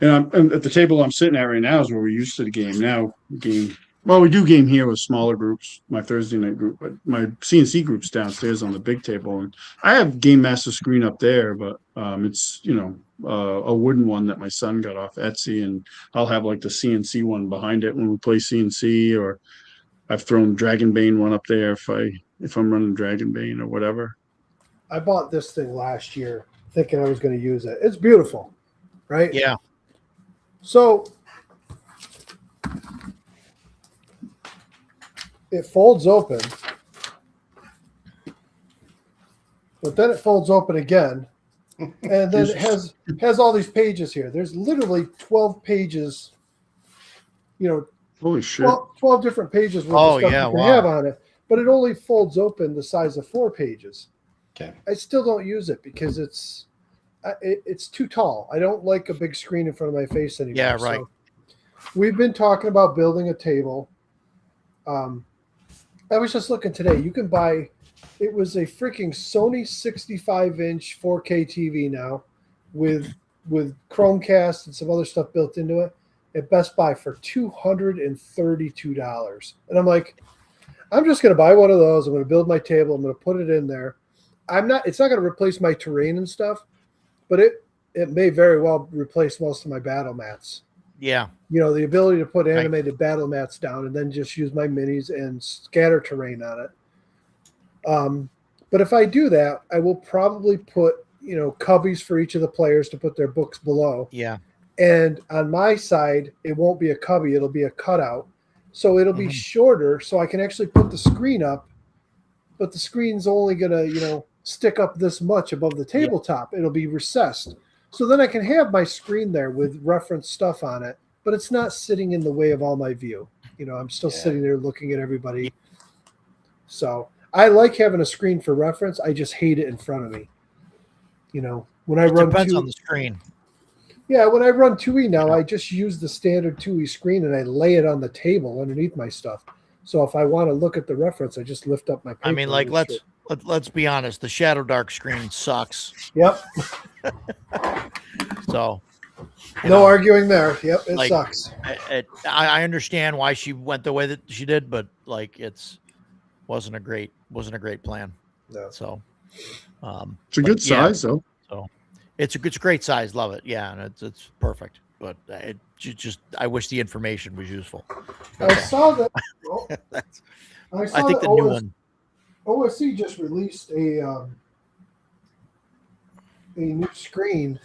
And I'm at the table I'm sitting at right now is where we're used to the game. Now we do game here with smaller groups, my Thursday night group, but my CNC group's downstairs on the big table. And I have Game Master screen up there, but it's a wooden one that my son got off Etsy, and I'll have like the CNC one behind it when we play CNC, or I've thrown Dragonbane one up there if I'm running Dragonbane or whatever. I bought this thing last year thinking I was going to use it. It's beautiful, right? Yeah. So it folds open, but then it folds open again, and then it has all these pages here. There's literally 12 pages, Holy shit. 12 different pages worth Oh, of stuff yeah, you can wow. have on it. but it only folds open the size of 4 pages. Okay. I still don't use it because it's too tall. I don't like a big screen in front of my face anymore. Yeah, right. So we've been talking about building a table. I was just looking today. You can buy. It was a freaking Sony 65-inch 4K TV now, with Chromecast and some other stuff built into it at Best Buy for $232. And I'm like, I'm just going to buy one of those. I'm going to build my table. I'm going to put it in there. It's not going to replace my terrain and stuff, but it may very well replace most of my battle mats. Yeah. You know, the ability to put animated battle mats down and then just use my minis and scatter terrain on it. But if I do that, I will probably put, you know, cubbies for each of the players to put their books below. Yeah. And on my side, it won't be a cubby. It'll be a cutout. So it'll be shorter so I can actually put the screen up, but the screen's only going to, you know, stick up this much above the tabletop. It'll be recessed. So then I can have my screen there with reference stuff on it, but it's not sitting in the way of all my view. You know, I'm still sitting there looking at everybody. So I like having a screen for reference. I just hate it in front of me. You know, when I run depends on the screen. Yeah, when I run 2E now, I just use the standard 2E screen and I lay it on the table underneath my stuff. So if I want to look at the reference, I just lift up my paper. I mean, like let's be honest. The Shadow Dark screen sucks. Yep. So no arguing there. Yep, it like, sucks. I understand why she went the way that she did, but like wasn't a great plan. No. So It's a good size though. So it's a great size. Love it. Yeah, and it's perfect. But I wish the information was useful. I saw that. I think the new one. OSC just released a new screen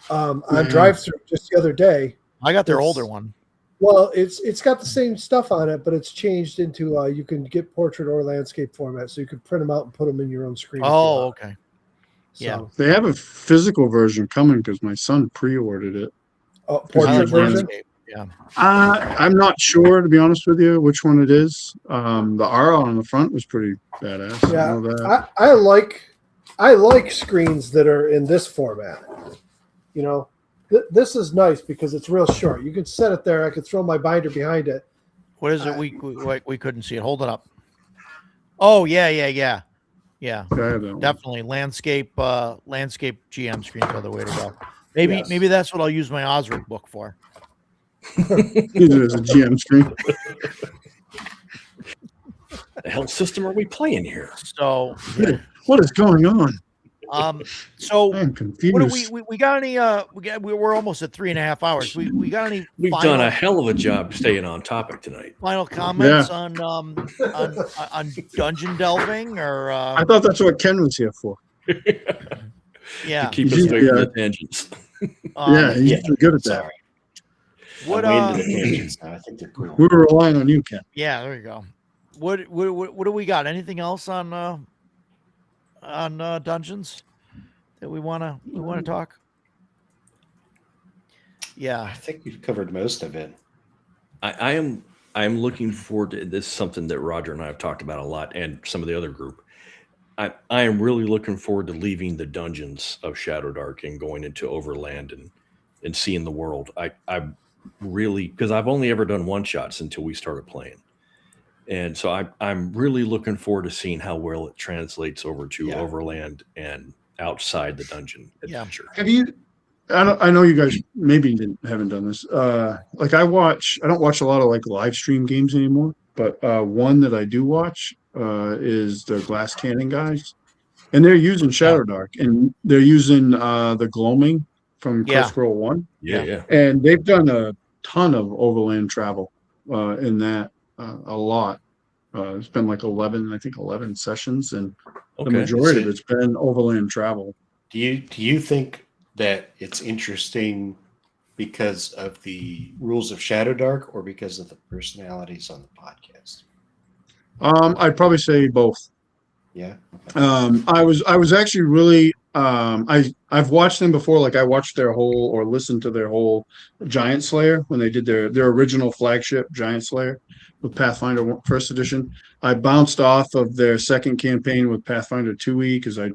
on drive-thru just the other day. I got their older one. Well, it's got the same stuff on it, but it's changed into you can get portrait or landscape format, so you can print them out and put them in your own screen. Oh, okay. So, Yeah. They have a physical version coming because my son pre-ordered it. Oh, portrait version. Landscape, yeah. I'm not sure, to be honest with you, which one it is. The R on the front was pretty badass. Yeah, I know that. I like screens that are in this format. You know, this is nice because it's real short. You can set it there. I could throw my binder behind it. What is it? We couldn't see it. Hold it up. Oh yeah. Yeah, I have that one. Definitely landscape GM screens are the way to go. Maybe that's what I'll use my Osric book for. Use it as a GM screen. The hell system are we playing here? So What is going on? so I'm confused. what do we got any we're almost at 3.5 hours. We got any We've done a hell of a job staying on topic tonight. final comments on dungeon delving or I thought that's what Ken was here for. yeah. To keep us away from the tangents. Yeah, he's good at that. Sorry. What I'm way into the tangents now. I think they're cool. We were relying on you, Ken. yeah, there you go. What do we got? Anything else on dungeons that we want to talk? Yeah, I think we've covered most of it. I am looking forward to this. Is something that Roger and I have talked about a lot, and some of the other group. I am really looking forward to leaving the dungeons of Shadow Dark and going into Overland and seeing the world. I really, because I've only ever done one shots until we started playing, and so I'm really looking forward to seeing how well it translates over to Overland and outside the dungeon adventure. Have you? I know you guys maybe haven't done this. Like I don't watch a lot of like live stream games anymore, but one that I do watch is the Glass Cannon guys, and they're using Shadow Dark, and they're using the Gloaming from Quest Scroll 1. Yeah. And they've done a ton of overland travel in that, a lot. It's been like 11 sessions, and the majority of it's been overland travel. Do you think that it's interesting because of the rules of Shadow Dark or because of the personalities on the podcast? I'd probably say both. Yeah. I was actually really I've watched them before. Like I watched their whole or listened to their whole Giant Slayer when they did their original flagship Giant Slayer with Pathfinder First Edition. I bounced off of their second campaign with Pathfinder 2e because I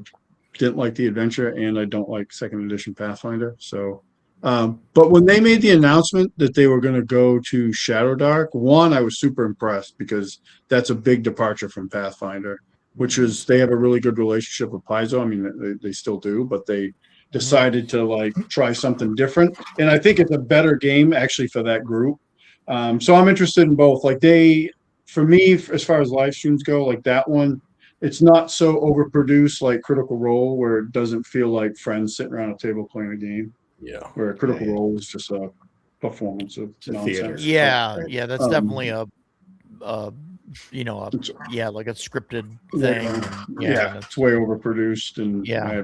didn't like the adventure and I don't like second edition Pathfinder. So, but when they made the announcement that they were going to go to Shadowdark, one, I was super impressed because that's a big departure from Pathfinder, which is they have a really good relationship with Paizo. I mean, they still do, but they decided to like try something different. And I think it's a better game actually for that group. So I'm interested in both. Like for me, as far as live streams go, like that one, it's not so overproduced like Critical Role, where it doesn't feel like friends sitting around a table playing a game. Yeah. Where Critical Role is just a performance of a theater. nonsense. Yeah, that's definitely like a scripted thing. Yeah, it's way overproduced, and Yeah.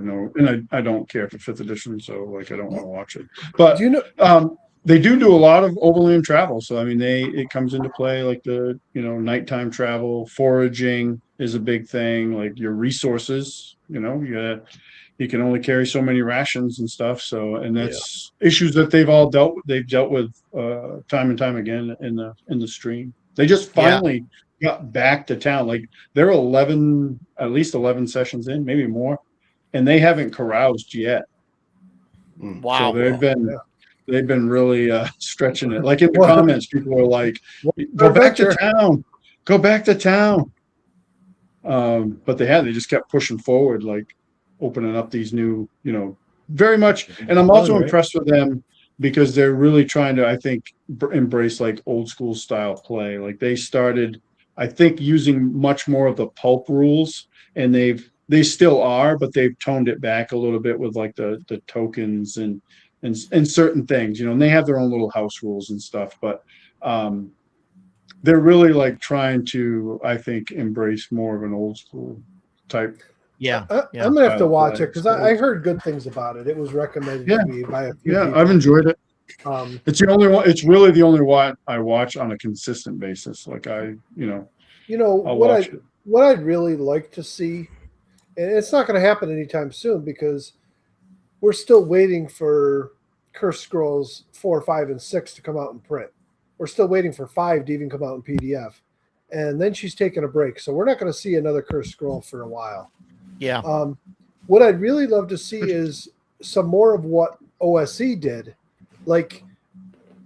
I don't care for fifth edition, so like I don't want to watch it. But Do you know? they do a lot of overland travel, so I mean it comes into play like the nighttime travel, foraging is a big thing, like your resources, you can only carry so many rations and stuff, so and that's issues that they've dealt with time and time again in the stream. They just finally got back to town. Like they're at least 11 sessions in, maybe more, and they haven't caroused yet. Wow. So they've been really stretching it. Like in the comments, people are like, "Go back to town, go back to town." But they just kept pushing forward, like opening up these new, very much. And I'm also impressed with them because they're really trying to, I think, embrace like old school style play. Like they started, I think, using much more of the pulp rules, and they still are, but they've toned it back a little bit with like the tokens and certain things, and they have their own little house rules and stuff, but they're really like trying to, I think, embrace more of an old school type. Yeah. I'm gonna have to watch it because I heard good things about it. It was recommended to me by a few people. I've enjoyed it. It's the only one. It's really the only one I watch on a consistent basis. Like I'll watch it. What I'd really like to see, and it's not going to happen anytime soon because we're still waiting for Curse Scrolls 4, 5, and 6 to come out in print. We're still waiting for 5 to even come out in PDF. And then she's taking a break. So we're not going to see another Curse Scroll for a while. Yeah. What I'd really love to see is some more of what OSE did. Like,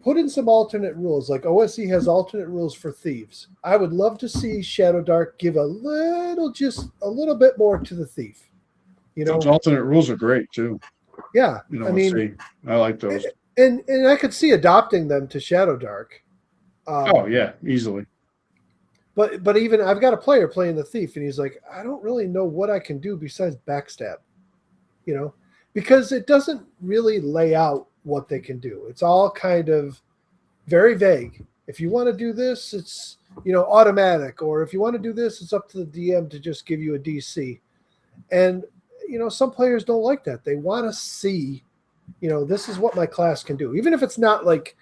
put in some alternate rules. Like, OSE has alternate rules for thieves. I would love to see Shadowdark give just a little bit more to the thief. Those alternate rules are great, too. Yeah. I like those. And I could see adopting them to Shadowdark. Easily. But even I've got a player playing the thief, and he's like, I don't really know what I can do besides backstab, because it doesn't really lay out what they can do. It's all kind of very vague. If you want to do this, it's automatic, or if you want to do this, it's up to the DM to just give you a DC. And some players don't like that. They want to see, this is what my class can do, even if it's not like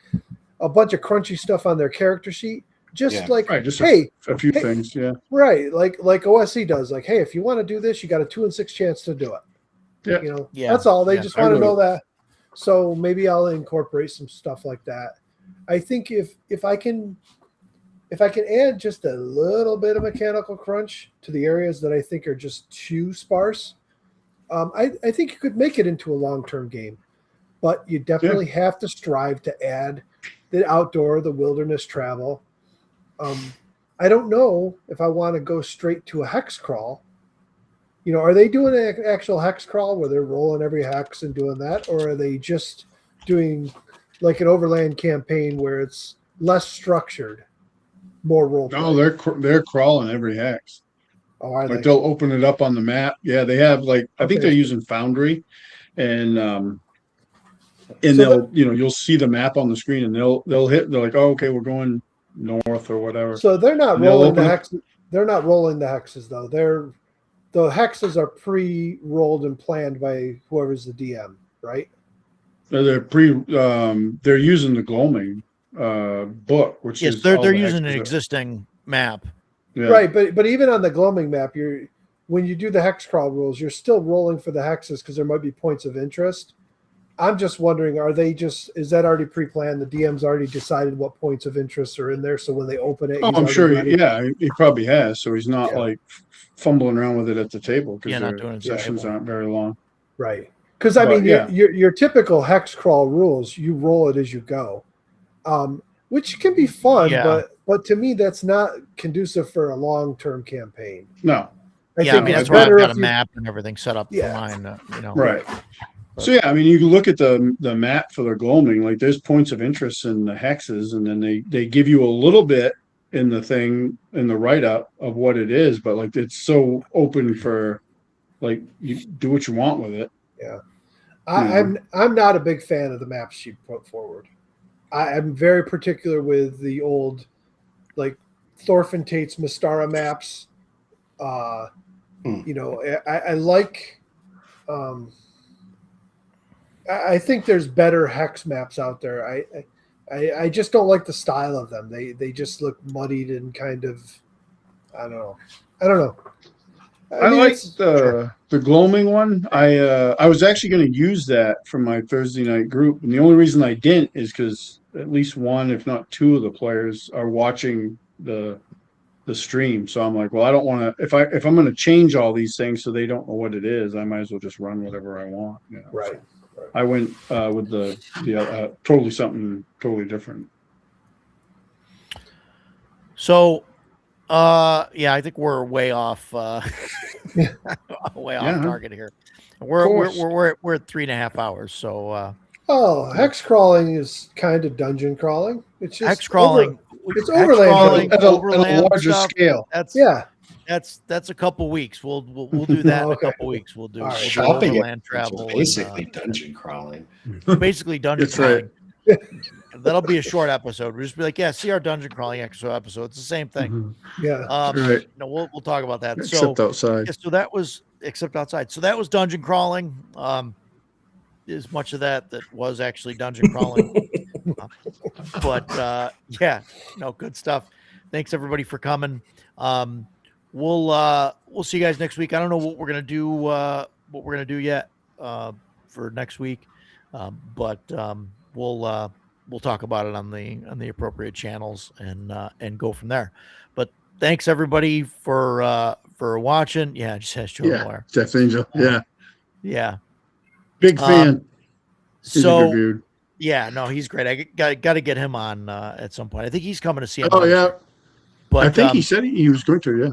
a bunch of crunchy stuff on their character sheet. Just a few things, right. Like OSE does. Like, hey, if you want to do this, you got a 2 in 6 chance to do it. That's all. They just want to know that. So maybe I'll incorporate some stuff like that. I think if I can add just a little bit of mechanical crunch to the areas that I think are just too sparse, I think you could make it into a long-term game. But you definitely have to strive to add the outdoor, the wilderness travel. I don't know if I want to go straight to a hex crawl. Are they doing an actual hex crawl where they're rolling every hex and doing that? Or are they just doing like an overland campaign where it's less structured, more role play? No, they're crawling every hex. Oh, are they? They'll open it up on the map. Yeah, they have I think they're using Foundry, and you'll see the map on the screen, and they'll hit. They're like, oh, okay, we're going north or whatever. So they're not rolling the hexes. They're not rolling the hexes though. The hexes are pre-rolled and planned by whoever's the DM, right? They're they're using the Gloaming book, which is they're using an existing map. Yeah. Right, but even on the Gloaming map, when you do the hex crawl rules, you're still rolling for the hexes because there might be points of interest. I'm just wondering, is that already pre-planned? The DM's already decided what points of interest are in there, so when they open it, Oh, he's I'm already sure. ready? Yeah, he probably has. So he's not Yeah. like fumbling around with it at the table because Yeah, not their doing it at the sessions table. aren't very long. Right. Because I But, mean, yeah. your typical hex crawl rules, you roll it as you go, which can be fun, Yeah. but to me, that's not conducive for a long-term campaign. No, I Yeah, I think mean it's that's why I've better got a if you. map and everything set up Yeah. for mine. right. So yeah, I mean, you can look at the map for the gloaming. Like, there's points of interest in the hexes, and then they give you a little bit in the thing in the write up of what it is, but like it's so open for like you do what you want with it. Yeah. Mhm. I'm not a big fan of the maps she put forward. I'm very particular with the old, like Thorfinn Tate's Mystara maps. You know, I like. I think there's better hex maps out there. I just don't like the style of them. They just look muddied and kind of. I don't know. I mean, like it's- the gloaming one. I was actually going to use that for my Thursday night group, and the only reason I didn't is because at least one, if not two, of the players are watching the stream. So I'm like, well, I don't want to. If I'm going to change all these things so they don't know what it is, I might as well just run whatever I want. You know? Right. So I went with the totally something totally different. So, yeah, I think we're way off, way off Yeah. target here. We're course. we're at 3.5 hours. So, Oh, hex crawling is kind of dungeon crawling. It's just hex crawling. it's hex overland crawling, building. At a overland larger stuff, scale. That's Yeah. that's a couple weeks. We'll do that in a Okay. couple weeks. We'll do, All right. we'll do Shopping overland adventures travel. are basically dungeon crawling. Basically dungeon That's right. crawling. That'll be a short episode. We'll just be like, yeah, see our dungeon crawling episode. It's the same thing. Mhm. Yeah. Right. No, we'll talk about that. Except so outside. yeah, so that was except outside. So that was dungeon crawling. As much of that was actually dungeon crawling. But yeah, no, good stuff. Thanks everybody for coming. We'll see you guys next week. I don't know what we're gonna do yet for next week, but we'll talk about it on the appropriate channels and go from there. But thanks everybody for watching. Yeah, just has Joe Yeah. Blair. Jeff Angel. Yeah. Yeah. Big fan. He's a good So dude. yeah, no, he's great. I got to get him on at some point. I think he's coming to see him. Oh yeah. but I think he said he was going to. Yeah.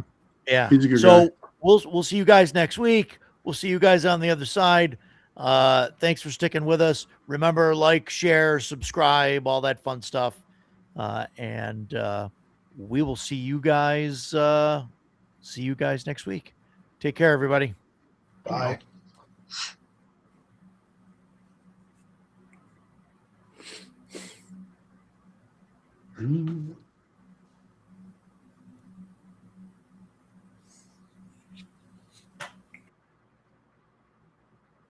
yeah. he's a good so guy. we'll see you guys next week. We'll see you guys on the other side. Thanks for sticking with us. Remember, like, share, subscribe, all that fun stuff. And we will see you guys next week. Take care, everybody. Bye. Mm.